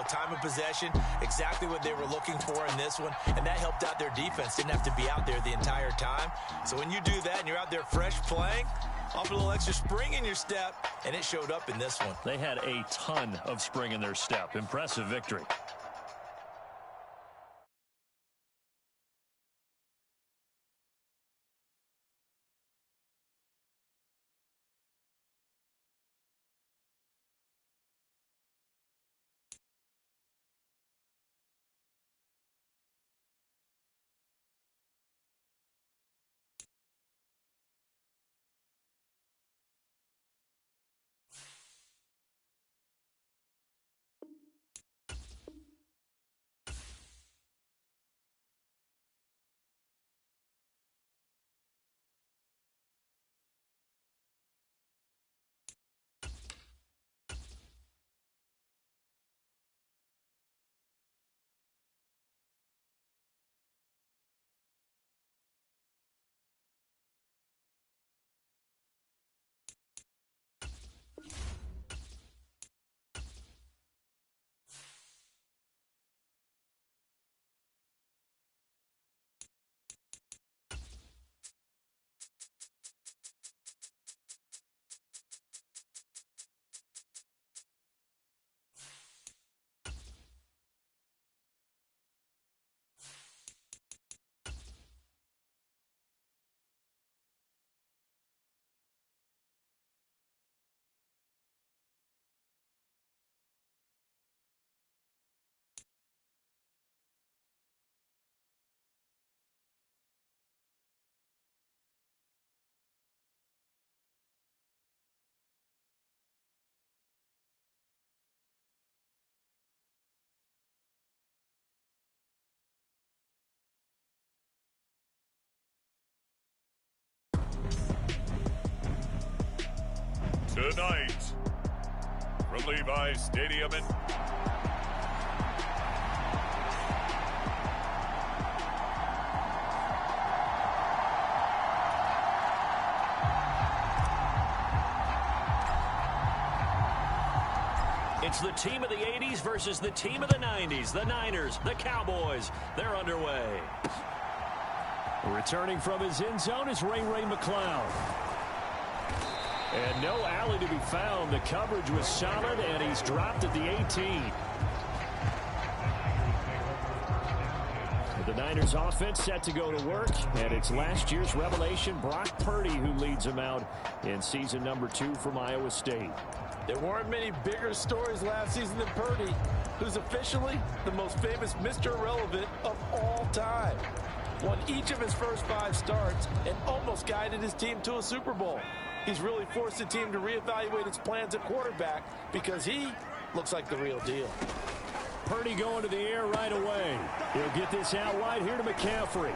Speaker 1: Time of possession, exactly what they were looking for in this one. And that helped out their defense. Didn't have to be out there the entire time. So when you do that and you're out there fresh playing, off a little extra spring in your step, and it showed up in this one.
Speaker 4: They had a ton of spring in their step. Impressive victory.
Speaker 3: tonight. From Levi's Stadium in
Speaker 4: It's the team of the 80s versus the team of the 90s. The Niners, the Cowboys, they're underway.
Speaker 5: Returning from his end zone is Ray McCloud. And no alley to be found. The coverage was solid, and he's dropped at the 18. The Niners offense set to go to work, and it's last year's revelation, Brock Purdy, who leads them out in season number 2 from Iowa State.
Speaker 1: There weren't many bigger stories last season than Purdy, who's officially the most famous Mr. Irrelevant of all time. Won each of his first 5 starts and almost guided his team to a Super Bowl. He's really forced the team to reevaluate its plans at quarterback because he looks like the real deal.
Speaker 5: Purdy going to the air right away. He'll get this out wide here to McCaffrey.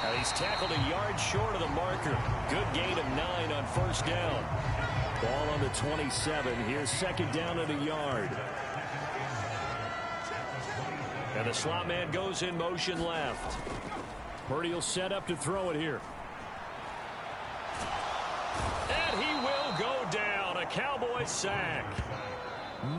Speaker 4: Now he's tackled a yard short of the marker. Good gain of 9 on first down.
Speaker 5: Ball on the 27. Here's second down at a yard.
Speaker 4: And the slot man goes in motion left.
Speaker 5: Purdy will set up to throw it here.
Speaker 4: And he will go down. A Cowboy sack.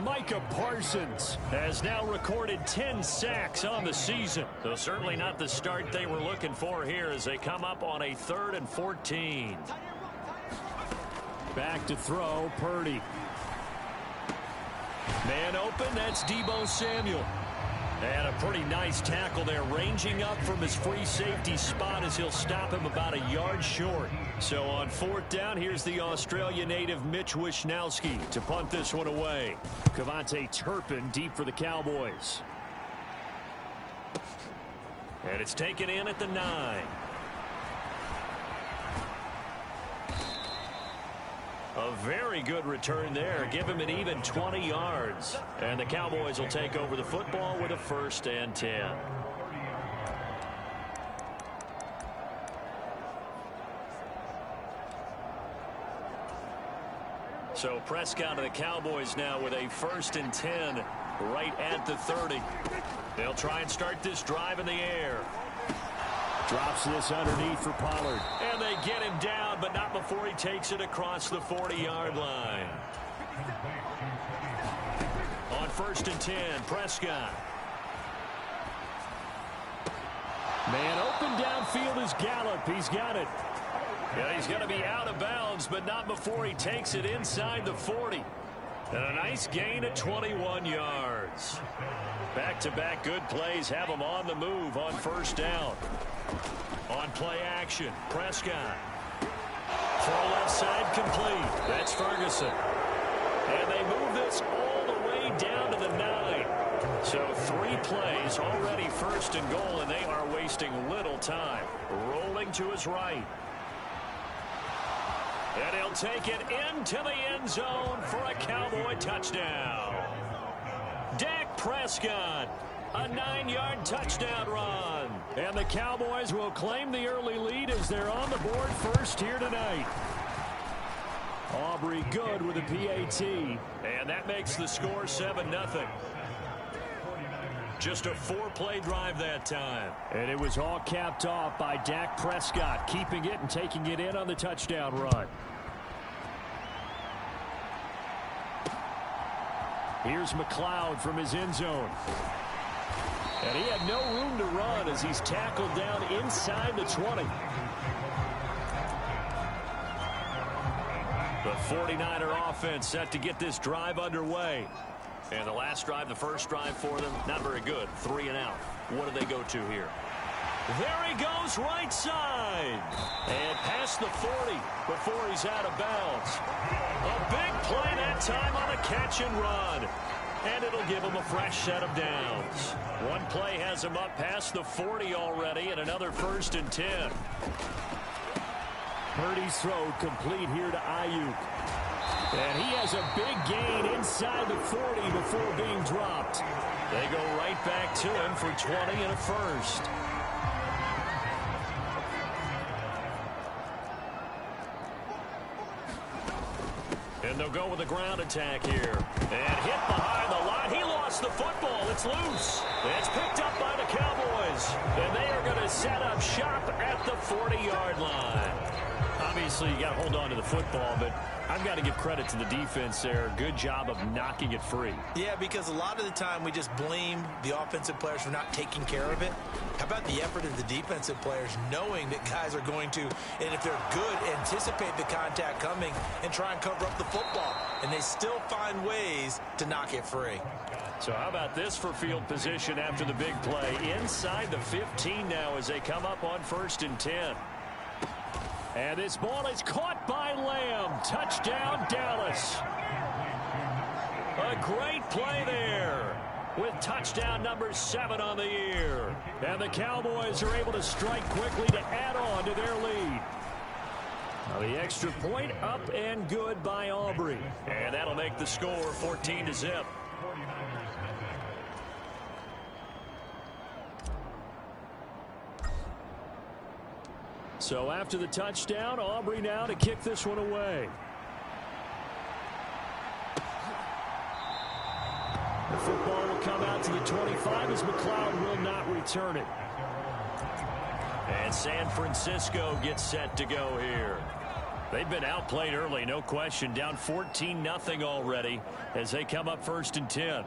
Speaker 5: Micah Parsons has now recorded 10 sacks on the season.
Speaker 4: Though certainly not the start they were looking for here as they come up on a 3rd and 14.
Speaker 5: Back to throw, Purdy.
Speaker 4: Man open, that's Deebo Samuel. And a pretty nice tackle there, ranging up from his free safety spot as he'll stop him about a yard short. So on 4th down, here's the Australia native Mitch Wishnowsky to punt this one away.
Speaker 5: Kevontae Turpin deep for the Cowboys.
Speaker 4: And it's taken in at the 9. A very good return there. Give him an even 20 yards. And the Cowboys will take over the football with a 1st and 10. So Prescott of the Cowboys now with a 1st and 10 right at the 30. They'll try and start this drive in the air.
Speaker 5: Drops this underneath for Pollard.
Speaker 4: And they get him down, but not before he takes it across the 40-yard line. On 1st and 10, Prescott.
Speaker 5: Man open downfield is Gallup. He's got it.
Speaker 4: Yeah, he's going to be out of bounds, but not before he takes it inside the 40. And a nice gain of 21 yards. Back-to-back good plays have him on the move on 1st down. On play action, Prescott. Throw left side complete. That's Ferguson. And they move this all the way down to the 9. So 3 plays already 1st and goal, and they are wasting little time. Rolling to his right. And he'll take it into the end zone for a Cowboy touchdown. Dak Prescott, a 9-yard touchdown run.
Speaker 5: And the Cowboys will claim the early lead as they're on the board first here tonight. Aubrey good with a PAT.
Speaker 4: And that makes the score 7-0. Just a 4-play drive that time.
Speaker 5: And it was all capped off by Dak Prescott, keeping it and taking it in on the touchdown run. Here's McCloud from his end zone. And he had no room to run as he's tackled down inside the 20.
Speaker 4: The 49er offense set to get this drive underway. And the last drive, the first drive for them, not very good. 3 and out. What do they go to here? There he goes, right side. And past the 40 before he's out of bounds. A big play that time on a catch and run. And it'll give him a fresh set of downs. One play has him up past the 40 already, and another 1st and 10.
Speaker 5: Purdy's throw complete here to Ayuk. And he has a big gain inside the 40 before being dropped.
Speaker 4: They go right back to him for 20 and a 1st. And And they'll go with a ground attack here. And hit behind the line. He lost the football. It's loose. It's picked up by the Cowboys. And they are going to set up shop at the 40-yard line. Obviously, you got to hold on to the football, but I've got to give credit to the defense there. Good job of knocking it free.
Speaker 1: Yeah, because a lot of the time we just blame the offensive players for not taking care of it. How about the effort of the defensive players knowing that guys are going to, and if they're good, anticipate the contact coming and try and cover up the football. And they still find ways to knock it free.
Speaker 4: So how about this for field position after the big play? Inside the 15 now as they come up on 1st and 10. And this ball is caught by Lamb. Touchdown, Dallas. A great play there with touchdown number 7 on the year. And the Cowboys are able to strike quickly to add on to their lead. Now the extra point up and good by Aubrey. And that'll make the score 14-0. So after the touchdown, Aubrey now to kick this one away. The football will come out to the 25 as McLeod will not return it. And San Francisco gets set to go here. They've been outplayed early, no question. Down 14-0 already as they come up 1st and 10.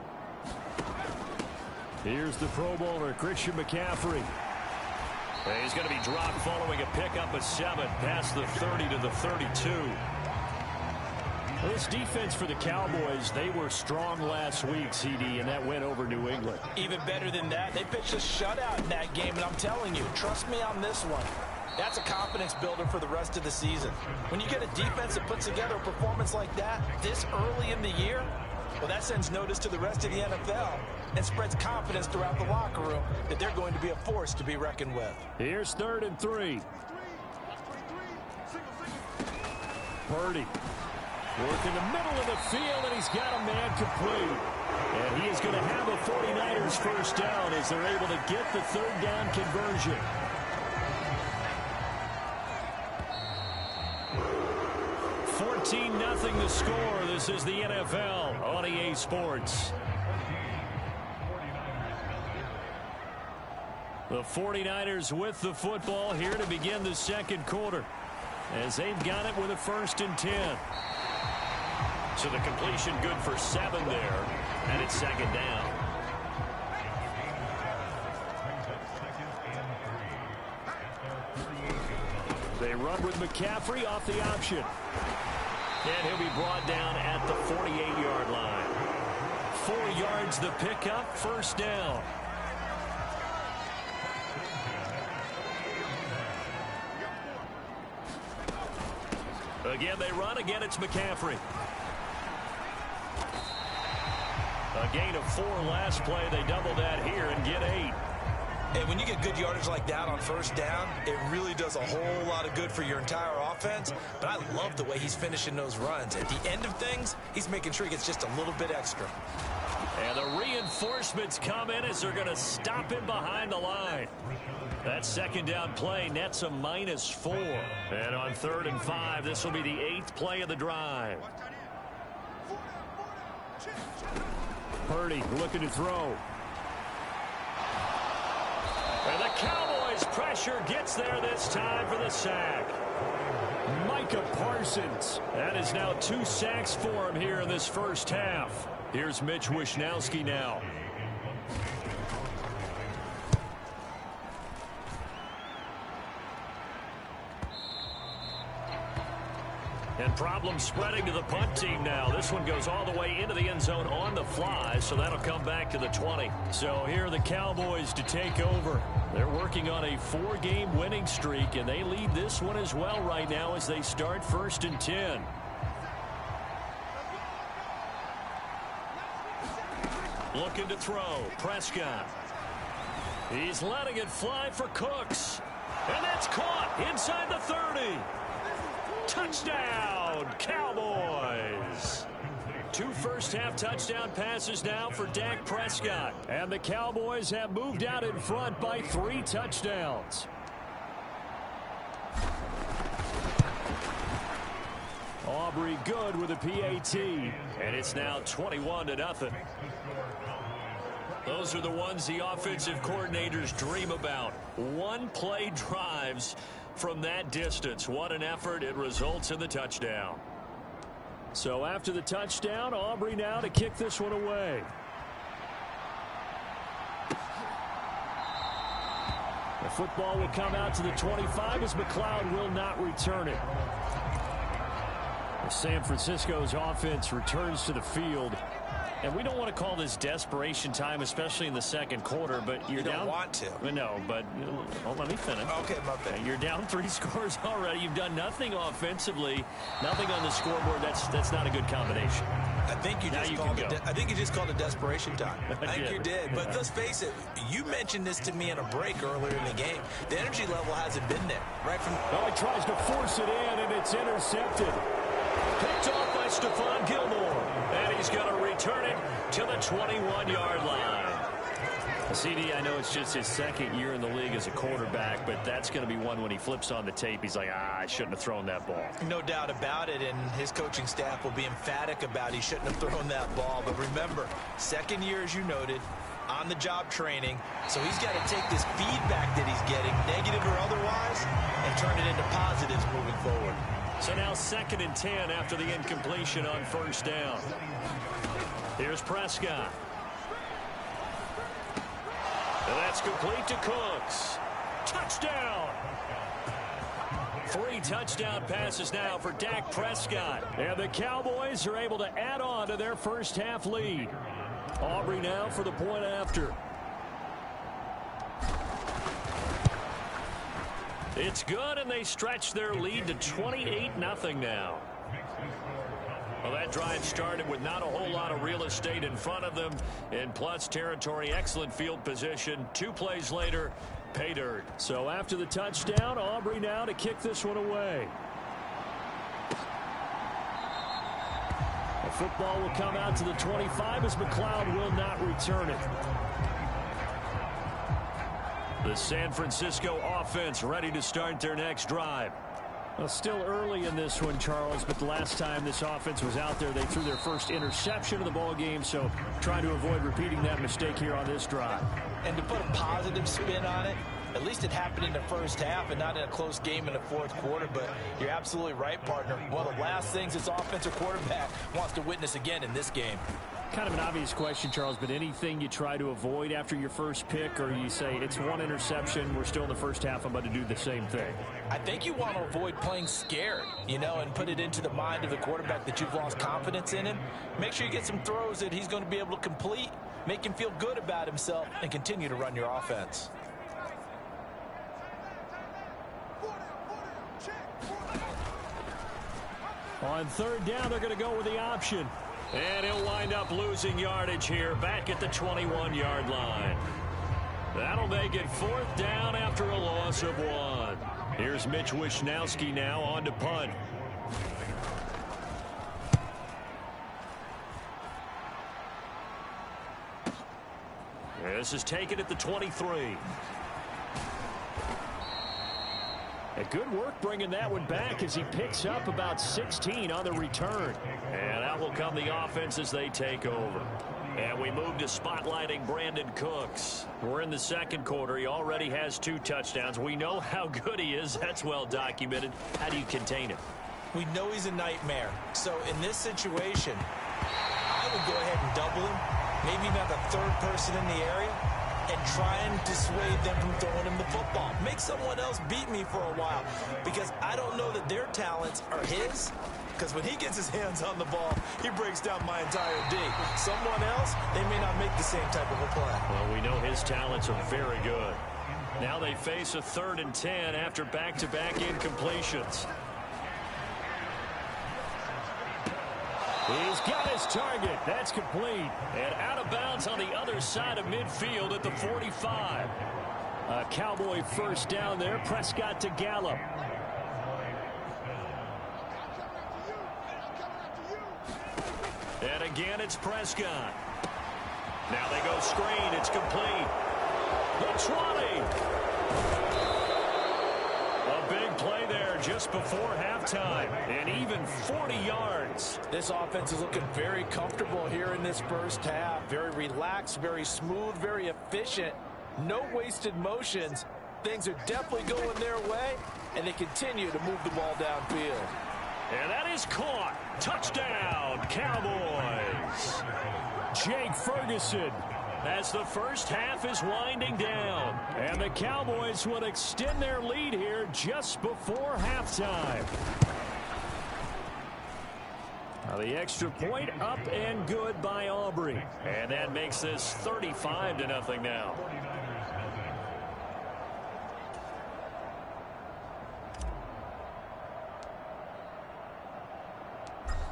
Speaker 4: Here's the Pro Bowler, Christian McCaffrey. He's going to be dropped following a pickup of 7 past the 30 to the 32. Well, this defense for the Cowboys, they were strong last week, CD, and that went over New England.
Speaker 1: Even better than that, they pitched a shutout in that game, and I'm telling you, trust me on this one. That's a confidence builder for the rest of the season. When you get a defense that puts together a performance like that this early in the year, well, that sends notice to the rest of the NFL and spreads confidence throughout the locker room that they're going to be a force to be reckoned with.
Speaker 5: Here's 3rd and 3. Purdy working the middle of the field, and he's got a man complete. And he is going to have a 49ers first down as they're able to get the 3rd down conversion. Nothing the score. This is the NFL on EA Sports. The 49ers with the football here to begin the 2nd quarter as they've got it with a 1st and 10. So the completion good for 7 there, and it's 2nd down. They run with McCaffrey off the option. And he'll be brought down at the 48-yard line. 4 yards the pickup, 1st down. Again, they run. Again, it's McCaffrey. A gain of 4 last play. They double that here and get 8.
Speaker 1: And when you get good yardage like that on 1st down, it really does a whole lot of good for your entire offense. But I love the way he's finishing those runs. At the end of things, he's making sure he gets just a little bit extra.
Speaker 4: And the reinforcements come in as they're going to stop him behind the line. That 2nd down play nets a -4. And on 3rd and 5, this will be the 8th play of the drive.
Speaker 5: Purdy looking to throw.
Speaker 4: And the Cowboys pressure gets there this time for the sack.
Speaker 5: Micah Parsons.
Speaker 4: That is now 2 sacks for him here in this 1st half. Here's Mitch Wishnowsky now. And problems spreading to the punt team now. This one goes all the way into the end zone on the fly, so that'll come back to the 20. So here are the Cowboys to take over. They're working on a 4-game winning streak, and they lead this one as well right now as they start 1st and 10. Looking to throw. Prescott. He's letting it fly for Cooks. And that's caught inside the 30. Touchdown, Cowboys. 2 first-half touchdown passes now for Dak Prescott.
Speaker 5: And the Cowboys have moved out in front by 3 touchdowns. Aubrey good with a PAT.
Speaker 4: And it's now 21-0. Those are the ones the offensive coordinators dream about. One-play drives from that distance. What an effort. It results in the touchdown.
Speaker 5: So after the touchdown, Aubrey now to kick this one away. The football will come out to the 25 as McLeod will not return it. San Francisco's offense returns to the field. And we don't want to call this desperation time, especially in the second quarter, but you're down.
Speaker 1: You don't want to.
Speaker 5: No, but let me finish.
Speaker 1: Okay, my bad.
Speaker 5: You're down 3 scores already. You've done nothing offensively, nothing on the scoreboard. That's not a good combination.
Speaker 1: I think you just called it desperation time. I think you did. But let's face it, you mentioned this to me in a break earlier in the game. The energy level hasn't been there. Right from.
Speaker 5: Oh, he tries to force it in, and it's intercepted.
Speaker 4: Picked off by Stephon Gilmore. And he's going to return it to the 21-yard line.
Speaker 5: CD, I know it's just his second year in the league as a quarterback, but that's going to be one when he flips on the tape. He's like, I shouldn't have thrown that ball.
Speaker 1: No doubt about it, and his coaching staff will be emphatic about he shouldn't have thrown that ball. But remember, second year, as you noted, on-the-job training, so he's got to take this feedback that he's getting, negative or otherwise, and turn it into positives moving forward.
Speaker 4: So now 2nd and 10 after the incompletion on first down. Here's Prescott. And that's complete to Cooks. Touchdown! 3 touchdown passes now for Dak Prescott.
Speaker 5: And the Cowboys are able to add on to their first half lead. Aubrey now for the point after.
Speaker 4: It's good, and they stretch their lead to 28-0 now. Well, that drive started with not a whole lot of real estate in front of them. In plus territory, excellent field position. 2 plays later, pay dirt.
Speaker 5: So after the touchdown, Aubrey now to kick this one away. The football will come out to the 25 as McLeod will not return it.
Speaker 4: The San Francisco offense ready to start their next drive.
Speaker 5: Well, still early in this one, Charles, but the last time this offense was out there, they threw their first interception of the ball game, so trying to avoid repeating that mistake here on this drive.
Speaker 1: And to put a positive spin on it, at least it happened in the first half and not in a close game in the fourth quarter, but you're absolutely right, partner. One of the last things this offensive quarterback wants to witness again in this game.
Speaker 5: Kind of an obvious question, Charles, but anything you try to avoid after your first pick, or you say it's 1 interception, we're still in the first half, I'm about to do the same thing?
Speaker 1: I think you want to avoid playing scared, and put it into the mind of the quarterback that you've lost confidence in him. Make sure you get some throws that he's going to be able to complete, make him feel good about himself, and continue to run your offense.
Speaker 5: On 3rd down, they're going to go with the option.
Speaker 4: And he'll wind up losing yardage here back at the 21-yard line. That'll make it 4th down after a loss of 1. Here's Mitch Wishnowski now on to punt. This is taken at the 23.
Speaker 5: A good work bringing that one back as he picks up about 16 on the return.
Speaker 4: And out will come the offense as they take over. And we move to spotlighting Brandon Cooks. We're in the second quarter. He already has 2 touchdowns. We know how good he is. That's well documented. How do you contain him?
Speaker 1: We know he's a nightmare. So in this situation, I would go ahead and double him. Maybe even have a 3rd person in the area and try and dissuade them from throwing him the football. Make someone else beat me for a while, because I don't know that their talents are his, because when he gets his hands on the ball, he breaks down my entire D. Someone else, they may not make the same type of a play.
Speaker 4: Well, we know his talents are very good. Now they face a 3rd and 10 after back-to-back incompletions.
Speaker 5: He's got his target. That's complete.
Speaker 4: And out of bounds on the other side of midfield at the 45.
Speaker 5: A Cowboy first down there. Prescott to Gallup.
Speaker 4: And again, it's Prescott. Now they go screen. It's complete. The 20. A big play there.
Speaker 5: just before halftime, and even 40 yards.
Speaker 1: This offense is looking very comfortable here in this first half. Very relaxed, very smooth, very efficient. No wasted motions. Things are definitely going their way, and they continue to move the ball downfield.
Speaker 5: And that is caught. Touchdown, Cowboys.
Speaker 4: Jake Ferguson.
Speaker 5: As the first half is winding down.
Speaker 4: And the Cowboys will extend their lead here just before halftime. Now the extra point up and good by Aubrey.
Speaker 5: And that makes this 35-0 now.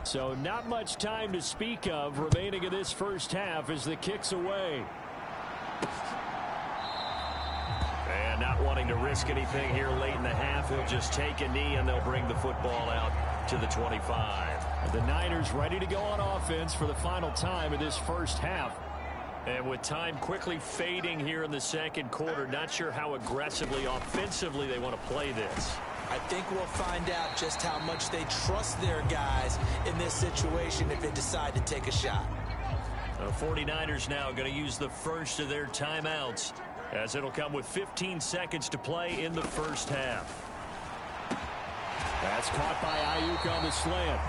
Speaker 4: So not much time to speak of remaining in this first half as the kick's away.
Speaker 5: And not wanting to risk anything here late in the half, he'll just take a knee and they'll bring the football out to the 25.
Speaker 4: The Niners ready to go on offense for the final time in this first half.
Speaker 5: And with time quickly fading here in the second quarter, not sure how aggressively, offensively they want to play this.
Speaker 1: I think we'll find out just how much they trust their guys in this situation if they decide to take a shot.
Speaker 5: The 49ers now going to use the first of their timeouts, as it'll come with 15 seconds to play in the first half.
Speaker 4: That's caught by Ayuk on the slant.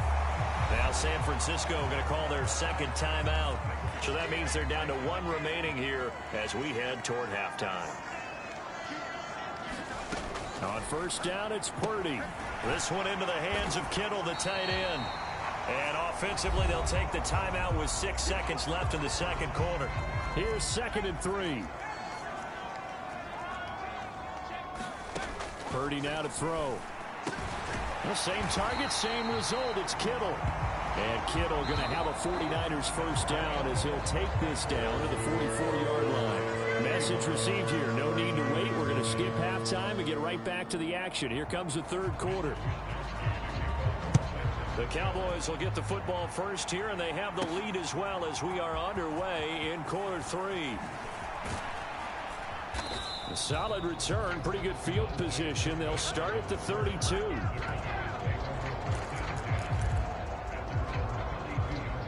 Speaker 5: Now San Francisco going to call their second timeout. So that means they're down to one remaining here as we head toward halftime.
Speaker 4: On first down, it's Purdy.
Speaker 5: This one into the hands of Kittle, the tight end. And offensively, they'll take the timeout with 6 seconds left in the second quarter.
Speaker 4: Here's 2nd and 3. Purdy now to throw. The same target, same result. It's Kittle. And Kittle going to have a 49ers first down as he'll take this down to the 44-yard line. Message received here. No need to wait. We're going to skip halftime and get right back to the action. Here comes the third quarter.
Speaker 5: The Cowboys will get the football first here, and they have the lead as well as we are underway in quarter 3.
Speaker 4: A solid return, pretty good field position. They'll start at the 32.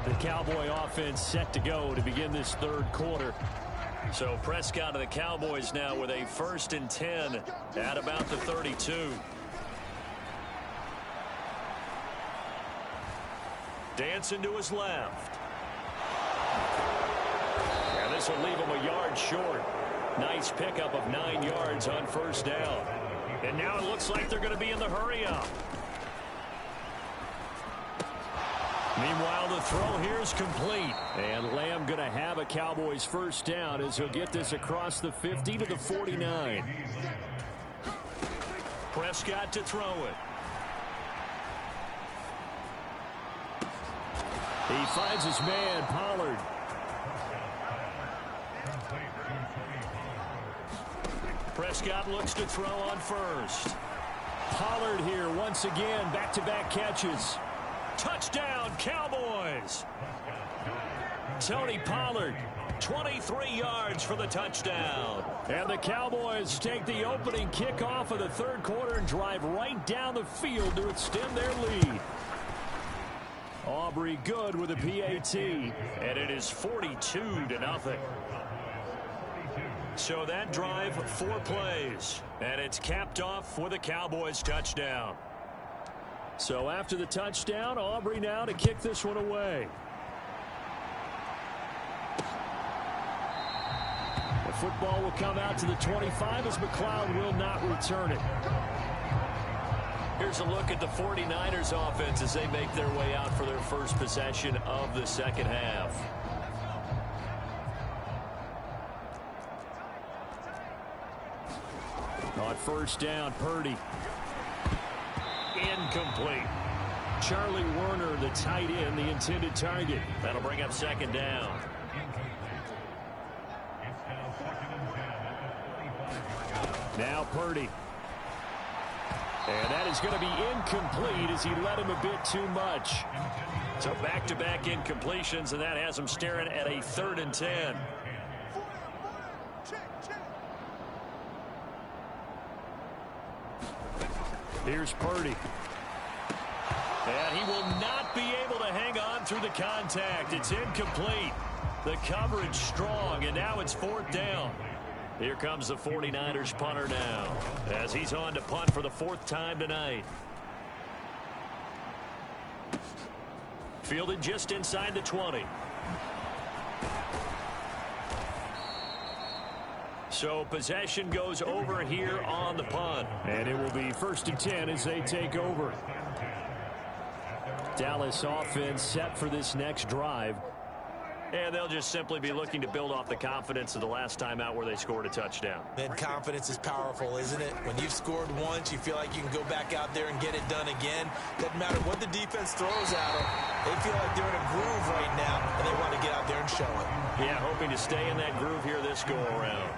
Speaker 4: The Cowboy offense set to go to begin this third quarter.
Speaker 5: So Prescott of the Cowboys now with a 1st and 10 at about the 32. Dancing to his left. And this will leave him a yard short. Nice pickup of 9 yards on first down. And now it looks like they're going to be in the hurry-up.
Speaker 4: Meanwhile, the throw here is complete. And Lamb going to have a Cowboys first down as he'll get this across the 50 to the 49.
Speaker 5: Prescott to throw it.
Speaker 4: He finds his man, Pollard.
Speaker 5: Prescott looks to throw on first.
Speaker 4: Pollard here once again, back-to-back catches.
Speaker 5: Touchdown, Cowboys. Tony Pollard, 23 yards for the touchdown.
Speaker 4: And the Cowboys take the opening kickoff of the third quarter and drive right down the field to extend their lead. Aubrey good with a PAT.
Speaker 5: And it is 42-0. So that drive, 4 plays. And it's capped off with a Cowboys touchdown.
Speaker 4: So after the touchdown, Aubrey now to kick this one away. The football will come out to the 25 as McLeod will not return it.
Speaker 5: Here's a look at the 49ers offense as they make their way out for their first possession of the second half.
Speaker 4: On first down, Purdy.
Speaker 5: Incomplete.
Speaker 4: Charlie Werner, the tight end, the intended target.
Speaker 5: That'll bring up second down.
Speaker 4: Now Purdy. And that is going to be incomplete as he led him a bit too much.
Speaker 5: So back-to-back incompletions, and that has him staring at a 3rd and 10. Here's Purdy.
Speaker 4: And he will not be able to hang on through the contact. It's incomplete. The coverage strong, and now it's 4th down. Here comes the 49ers punter now, as he's on to punt for the 4th time tonight. Fielded just inside the 20. So possession goes over here on the punt.
Speaker 5: And it will be 1st and 10 as they take over. Dallas offense set for this next drive.
Speaker 4: And they'll just simply be looking to build off the confidence of the last time out where they scored a touchdown.
Speaker 1: Man, confidence is powerful, isn't it? When you've scored once, you feel like you can go back out there and get it done again. Doesn't matter what the defense throws at them. They feel like they're in a groove right now, and they want to get out there and show it.
Speaker 4: Yeah, hoping to stay in that groove here this go-around.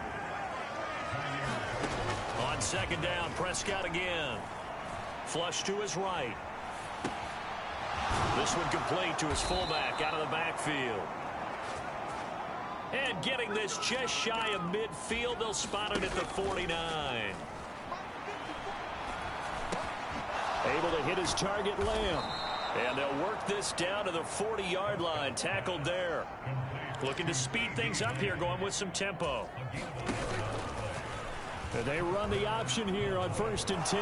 Speaker 4: On 2nd down, Prescott again. Flush to his right. This one complete to his fullback out of the backfield. And getting this just shy of midfield, they'll spot it at the 49.
Speaker 5: Able to hit his target, Lamb.
Speaker 4: And they'll work this down to the 40-yard line, tackled there. Looking to speed things up here, going with some tempo.
Speaker 5: And they run the option here on 1st and 10.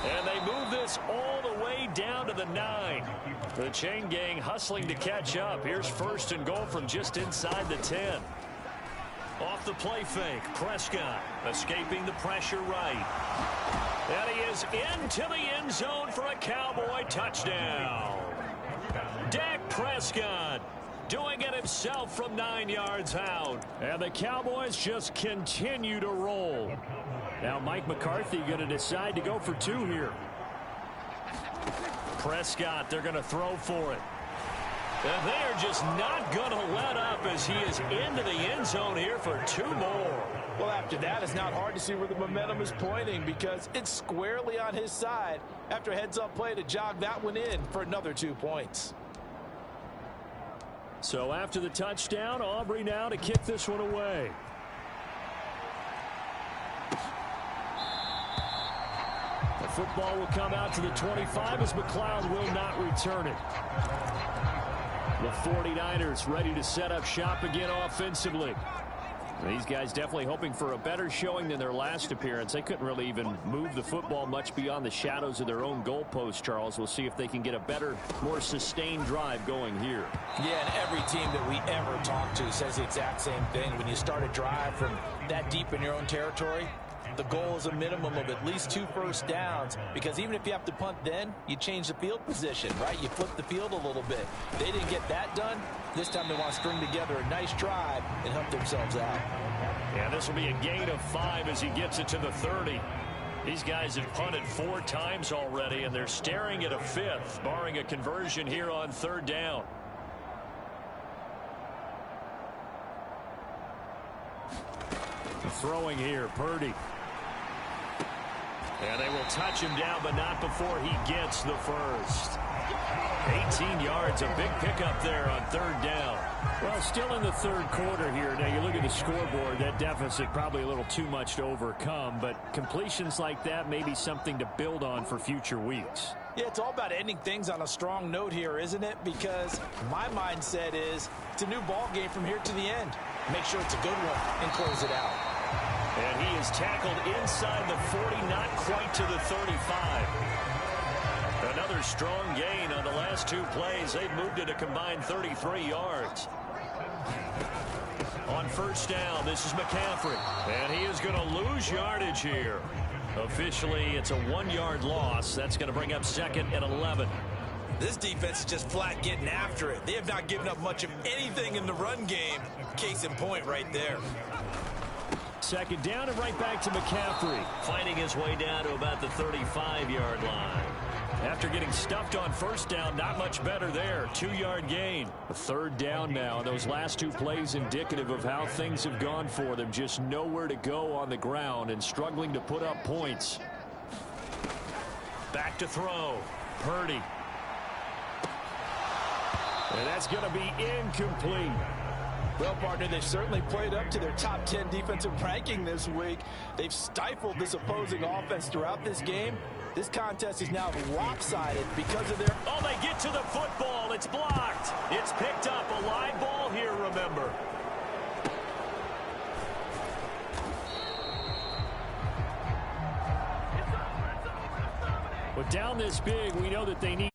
Speaker 4: And they move this all the way down to the 9. The chain gang hustling to catch up. Here's 1st and goal from just inside the 10. Off the play fake, Prescott escaping the pressure right. And he is into the end zone for a Cowboy touchdown. Dak Prescott doing it himself from 9 yards out.
Speaker 5: And the Cowboys just continue to roll. Now Mike McCarthy going to decide to go for 2 here.
Speaker 4: Prescott, they're going to throw for it. And they are just not going to let up as he is into the end zone here for 2 more.
Speaker 1: Well, after that, it's not hard to see where the momentum is pointing because it's squarely on his side after a heads-up play to jog that one in for another 2 points.
Speaker 5: So after the touchdown, Aubrey now to kick this one away. The football will come out to the 25 as McLeod will not return it. The 49ers ready to set up shop again offensively. These guys definitely hoping for a better showing than their last appearance. They couldn't really even move the football much beyond the shadows of their own goalpost, Charles. We'll see if they can get a better, more sustained drive going here.
Speaker 1: Yeah, and every team that we ever talk to says the exact same thing. When you start a drive from that deep in your own territory, the goal is a minimum of at least 2 first downs, because even if you have to punt then, you change the field position, right? You flip the field a little bit. They didn't get that done. This time they want to string together a nice drive and help themselves out.
Speaker 4: Yeah, this will be a gain of 5 as he gets it to the 30. These guys have punted 4 times already, and they're staring at a 5th, barring a conversion here on 3rd down.
Speaker 5: Throwing here, Purdy.
Speaker 4: And they will touch him down, but not before he gets the first. 18 yards, a big pickup there on 3rd down.
Speaker 5: Well, still in the 3rd quarter here. Now, you look at the scoreboard, that deficit probably a little too much to overcome, but completions like that may be something to build on for future weeks.
Speaker 1: Yeah, it's all about ending things on a strong note here, isn't it? Because my mindset is it's a new ball game from here to the end. Make sure it's a good one and close it out.
Speaker 4: And he is tackled inside the 40, not quite to the 35. Another strong gain on the last 2 plays. They've moved it a combined 33 yards. On 1st down, this is McCaffrey. And he is going to lose yardage here. Officially, it's a 1-yard loss. That's going to bring up 2nd and 11.
Speaker 1: This defense is just flat getting after it. They have not given up much of anything in the run game. Case in point right there.
Speaker 5: 2nd down and right back to McCaffrey.
Speaker 4: Fighting his way down to about the 35-yard line.
Speaker 5: After getting stuffed on 1st down, not much better there. 2-yard gain. 3rd down now. Those last 2 plays indicative of how things have gone for them. Just nowhere to go on the ground and struggling to put up points.
Speaker 4: Back to throw. Purdy.
Speaker 5: And that's going to be incomplete.
Speaker 1: Well, partner, they've certainly played up to their top 10 defensive ranking this week. They've stifled this opposing offense throughout this game. This contest is now lopsided because of their...
Speaker 4: Oh, they get to the football. It's blocked. It's picked up. A live ball here, remember. But down this big, we know that they need...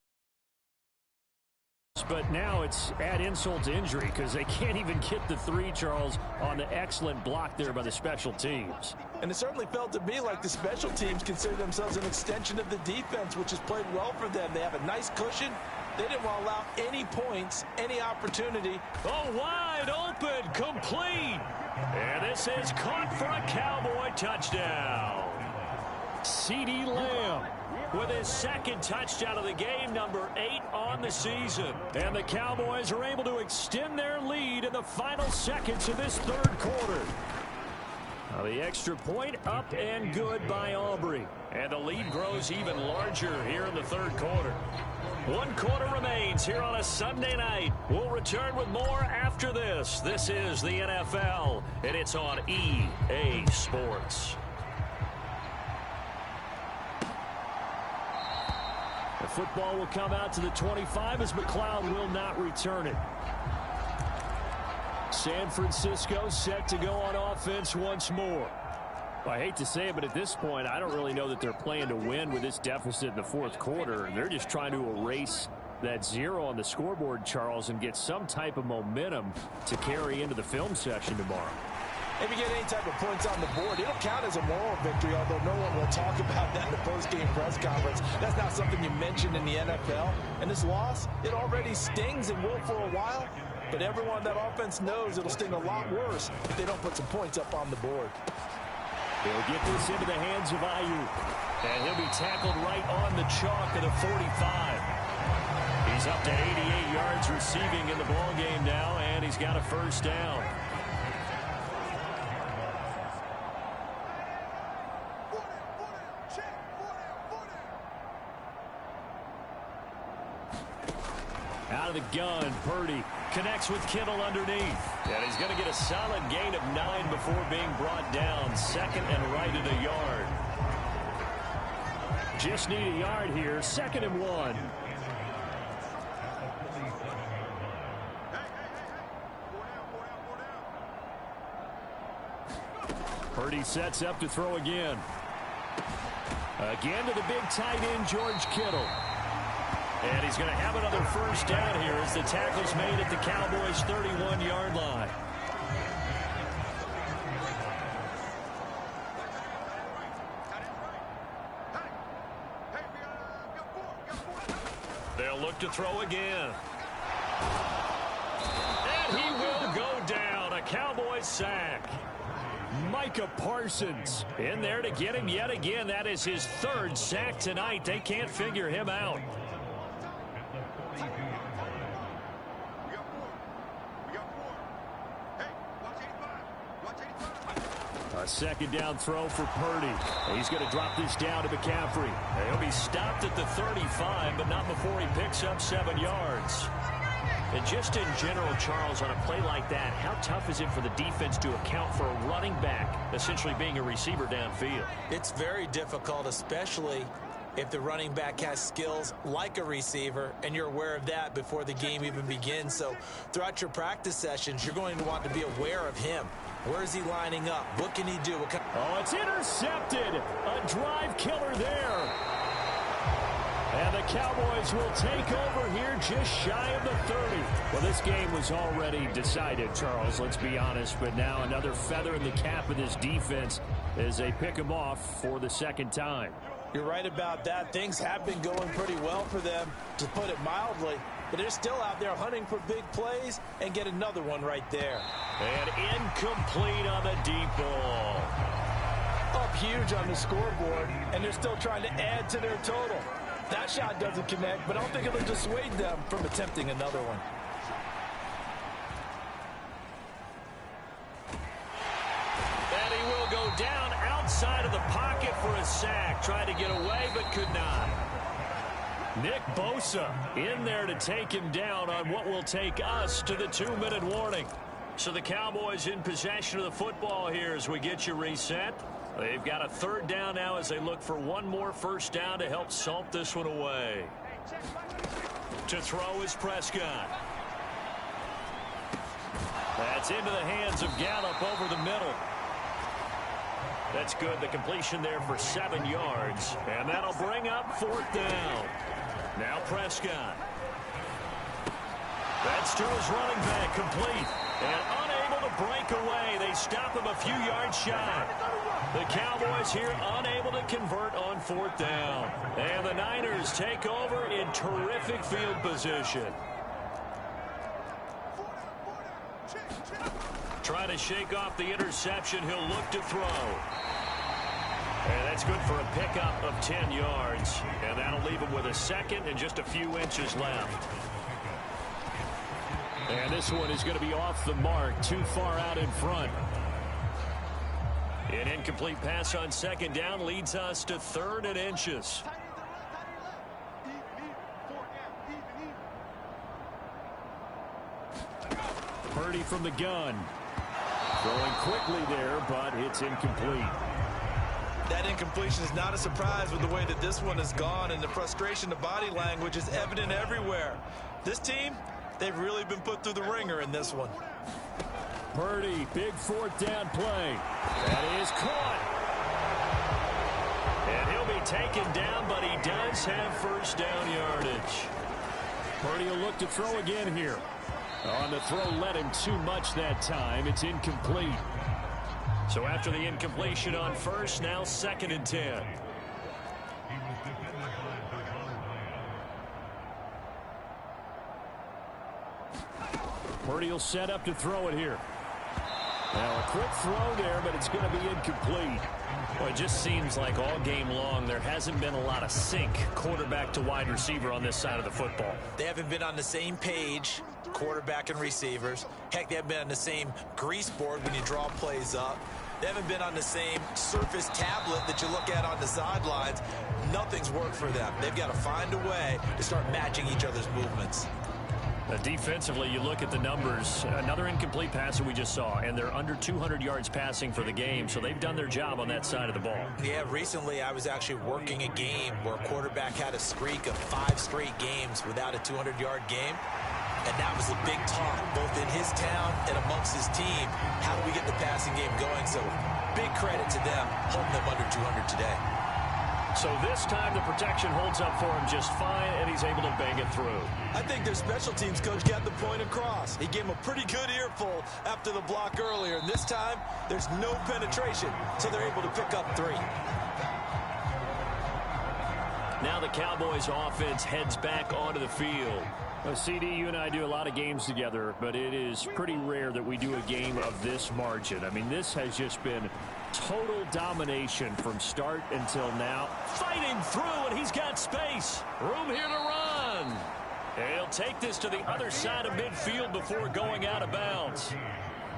Speaker 4: But now it's add insult to injury because they can't even get the 3, Charles, on the excellent block there by the special teams.
Speaker 1: And it certainly felt to me like the special teams consider themselves an extension of the defense, which has played well for them. They have a nice cushion. They didn't want to allow any points, any opportunity.
Speaker 4: Oh, wide open, complete. And this is caught for a Cowboy touchdown. CeeDee Lamb with his second touchdown of the game, number 8 on the season. And the Cowboys are able to extend their lead in the final seconds of this third quarter. Now the extra point up and good by Aubrey. And the lead grows even larger here in the third quarter. 1 quarter remains here on a Sunday night. We'll return with more after this. This is the NFL, and it's on EA Sports. The football will come out to the 25 as McLeod will not return it. San Francisco set to go on offense once more. Well, I hate to say it, but at this point, I don't really know that they're playing to win with this deficit in the fourth quarter. They're just trying to erase that 0 on the scoreboard, Charles, and get some type of momentum to carry into the film session tomorrow.
Speaker 1: If you get any type of points on the board, it'll count as a moral victory, although no one will talk about that in the post-game press conference. That's not something you mentioned in the NFL. And this loss, it already stings and will for a while, but everyone on that offense knows it'll sting a lot worse if they don't put some points up on the board.
Speaker 4: He'll get this into the hands of Ayuk, and he'll be tackled right on the chalk of the 45. He's up to 88 yards receiving in the ballgame now, and he's got a first down. Out of the gun, Purdy connects with Kittle underneath. And he's going to get a solid gain of 9 before being brought down. Second and right at a yard. Just need a yard here. 2nd and 1. Purdy sets up to throw again. Again to the big tight end, George Kittle. And he's going to have another first down here as the tackle's made at the Cowboys' 31-yard line. They'll look to throw again. And he will go down. A Cowboys sack. Micah Parsons in there to get him yet again. That is his 3rd sack tonight. They can't figure him out. A 2nd down throw for Purdy. He's going to drop this down to McCaffrey. He'll be stopped at the 35, but not before he picks up 7 yards. And just in general, Charles, on a play like that, how tough is it for the defense to account for a running back essentially being a receiver downfield?
Speaker 1: It's very difficult, especially if the running back has skills like a receiver, and you're aware of that before the game even begins. So throughout your practice sessions, you're going to want to be aware of him. Where is he lining up? What can he do?
Speaker 4: Oh, it's intercepted. A drive killer there. And the Cowboys will take over here just shy of the 30. Well, this game was already decided, Charles, let's be honest. But now another feather in the cap of this defense as they pick them off for the 2nd time.
Speaker 1: You're right about that. Things have been going pretty well for them, to put it mildly. But they're still out there hunting for big plays and get another one right there.
Speaker 4: And incomplete on the deep ball.
Speaker 1: Up huge on the scoreboard, and they're still trying to add to their total. That shot doesn't connect, but I don't think it'll dissuade them from attempting another one.
Speaker 4: And he will go down outside of the pocket for a sack. Tried to get away, but could not. Nick Bosa in there to take him down on what will take us to the 2-minute warning. So the Cowboys in possession of the football here as we get you reset. They've got a third down now as they look for one more first down to help salt this one away. To throw is Prescott. That's into the hands of Gallup over the middle. That's good. The completion there for 7 yards. And that'll bring up fourth down. Now Prescott. That's to his running back, complete. And unable to break away. They stop him a few yards shy. The Cowboys here unable to convert on fourth down. And the Niners take over in terrific field position. Trying to shake off the interception. He'll look to throw. And that's good for a pickup of 10 yards. And that'll leave him with a second and just a few inches left. And this one is going to be off the mark, too far out in front. An incomplete pass on second down leads us to 3rd and inches.
Speaker 5: Purdy from the gun. Throwing quickly there, but it's incomplete.
Speaker 1: That incompletion is not a surprise with the way that this one has gone, and the frustration, the body language is evident everywhere. This team, they've really been put through the ringer in this one.
Speaker 5: Purdy, big fourth down play. That is caught.
Speaker 4: And he'll be taken down, but he does have first down yardage.
Speaker 5: Purdy will look to throw again here. On the throw, led him too much that time. It's incomplete.
Speaker 4: So after the incompletion on first, now 2nd and 10.
Speaker 5: Purdy will set up to throw it here. Now a quick throw there, but it's going to be incomplete.
Speaker 4: Well, it just seems like all game long there hasn't been a lot of sync quarterback to wide receiver on this side of the football.
Speaker 1: They haven't been on the same page, quarterback and receivers. Heck, they haven't been on the same grease board when you draw plays up. They haven't been on the same surface tablet that you look at on the sidelines. Nothing's worked for them. They've got to find a way to start matching each other's movements.
Speaker 4: Defensively, you look at the numbers. Another incomplete pass that we just saw, and they're under 200 yards passing for the game, so they've done their job on that side of the ball.
Speaker 1: Yeah, recently I was actually working a game where a quarterback had a streak of 5 straight games without a 200-yard game, and that was a big talk, both in his town and amongst his team. How do we get the passing game going? So big credit to them, holding them under 200 today.
Speaker 4: So this time the protection holds up for him just fine, and he's able to bang it through.
Speaker 1: I think their special teams coach got the point across. He gave him a pretty good earful after the block earlier, and this time there's no penetration, so they're able to pick up 3.
Speaker 4: Now the Cowboys offense heads back onto the field.
Speaker 5: Well, CD, you and I do a lot of games together, but it is pretty rare that we do a game of this margin. I mean, this has just been total domination from start until now.
Speaker 4: Fighting through, and he's got space. Room here to run. And he'll take this to the other side of midfield before going out of bounds.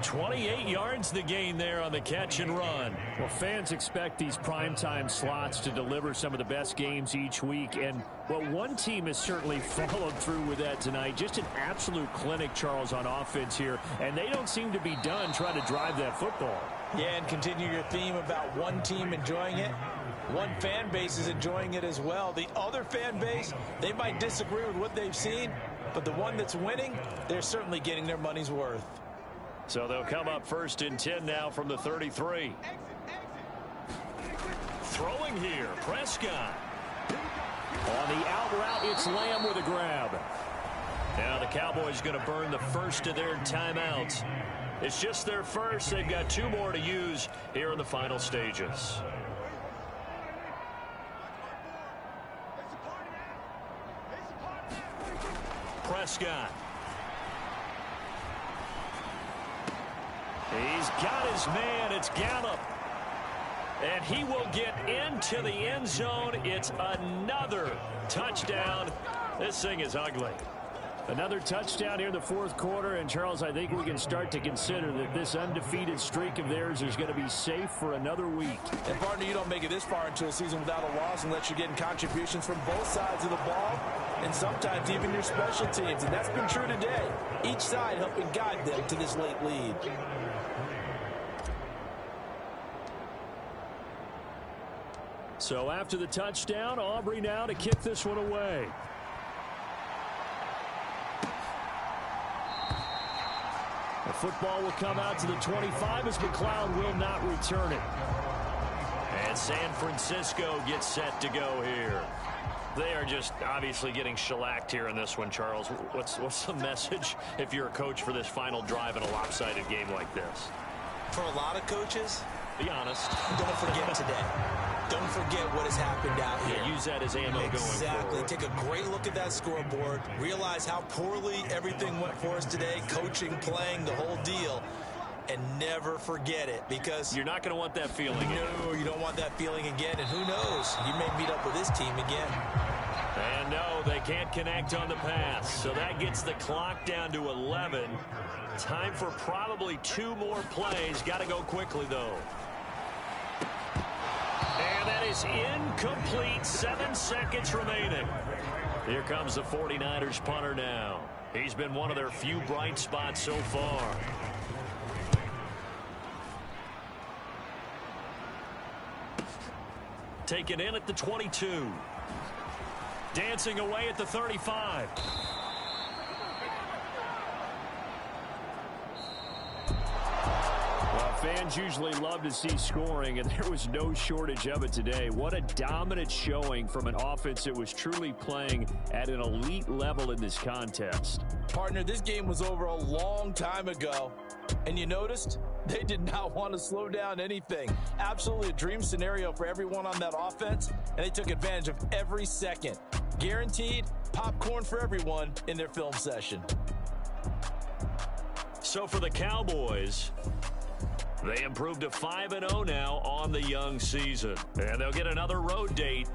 Speaker 4: 28 yards the gain there on the catch and run.
Speaker 5: Well, fans expect these primetime slots to deliver some of the best games each week. And, well, one team has certainly followed through with that tonight. Just an absolute clinic, Charles, on offense here. And they don't seem to be done trying to drive that football.
Speaker 1: Yeah, and continue your theme about one team enjoying it. One fan base is enjoying it as well. The other fan base, they might disagree with what they've seen, but the one that's winning, they're certainly getting their money's worth.
Speaker 4: So they'll come up 1st and 10 now from the 33. Throwing here, Prescott.
Speaker 5: On the out route, it's Lamb with a grab.
Speaker 4: Now the Cowboys going to burn the first of their timeouts. It's just their first. They've got 2 more to use here in the final stages. Prescott. He's got his man. It's Gallup. And he will get into the end zone. It's another touchdown. This thing is ugly.
Speaker 5: Another touchdown here in the fourth quarter, and Charles, I think we can start to consider that this undefeated streak of theirs is going to be safe for another week.
Speaker 1: And partner, you don't make it this far into a season without a loss unless you're getting contributions from both sides of the ball, and sometimes even your special teams, and that's been true today. Each side helping guide them to this late lead.
Speaker 5: So after the touchdown, Aubrey now to kick this one away. The football will come out to the 25 as McLeod will not return it.
Speaker 4: And San Francisco gets set to go here. They are just obviously getting shellacked here in this one, Charles. What's the message if you're a coach for this final drive in a lopsided game like this?
Speaker 1: For a lot of coaches,
Speaker 4: be honest.
Speaker 1: Don't forget today. Don't forget what has happened out here.
Speaker 4: Yeah, use that as ammo going forward.
Speaker 1: Exactly. Take a great look at that scoreboard. Realize how poorly everything went for us today. Coaching, playing, the whole deal. And never forget it, because
Speaker 4: you're not going to want that feeling again.
Speaker 1: No, you don't want that feeling again. And who knows? You may meet up with this team again.
Speaker 4: And no, they can't connect on the pass. So that gets the clock down to 11. Time for probably 2 more plays. Got to go quickly, though. And that is incomplete. 7 seconds remaining. Here comes the 49ers punter now. He's been one of their few bright spots so far. Taken in at the 22. Dancing away at the 35.
Speaker 5: Fans usually love to see scoring, and there was no shortage of it today. What a dominant showing from an offense that was truly playing at an elite level in this contest.
Speaker 1: Partner, this game was over a long time ago, and you noticed they did not want to slow down anything. Absolutely a dream scenario for everyone on that offense, and they took advantage of every second. Guaranteed popcorn for everyone in their film session.
Speaker 4: So for the Cowboys, they improved to 5-0 now on the young season. And they'll get another road date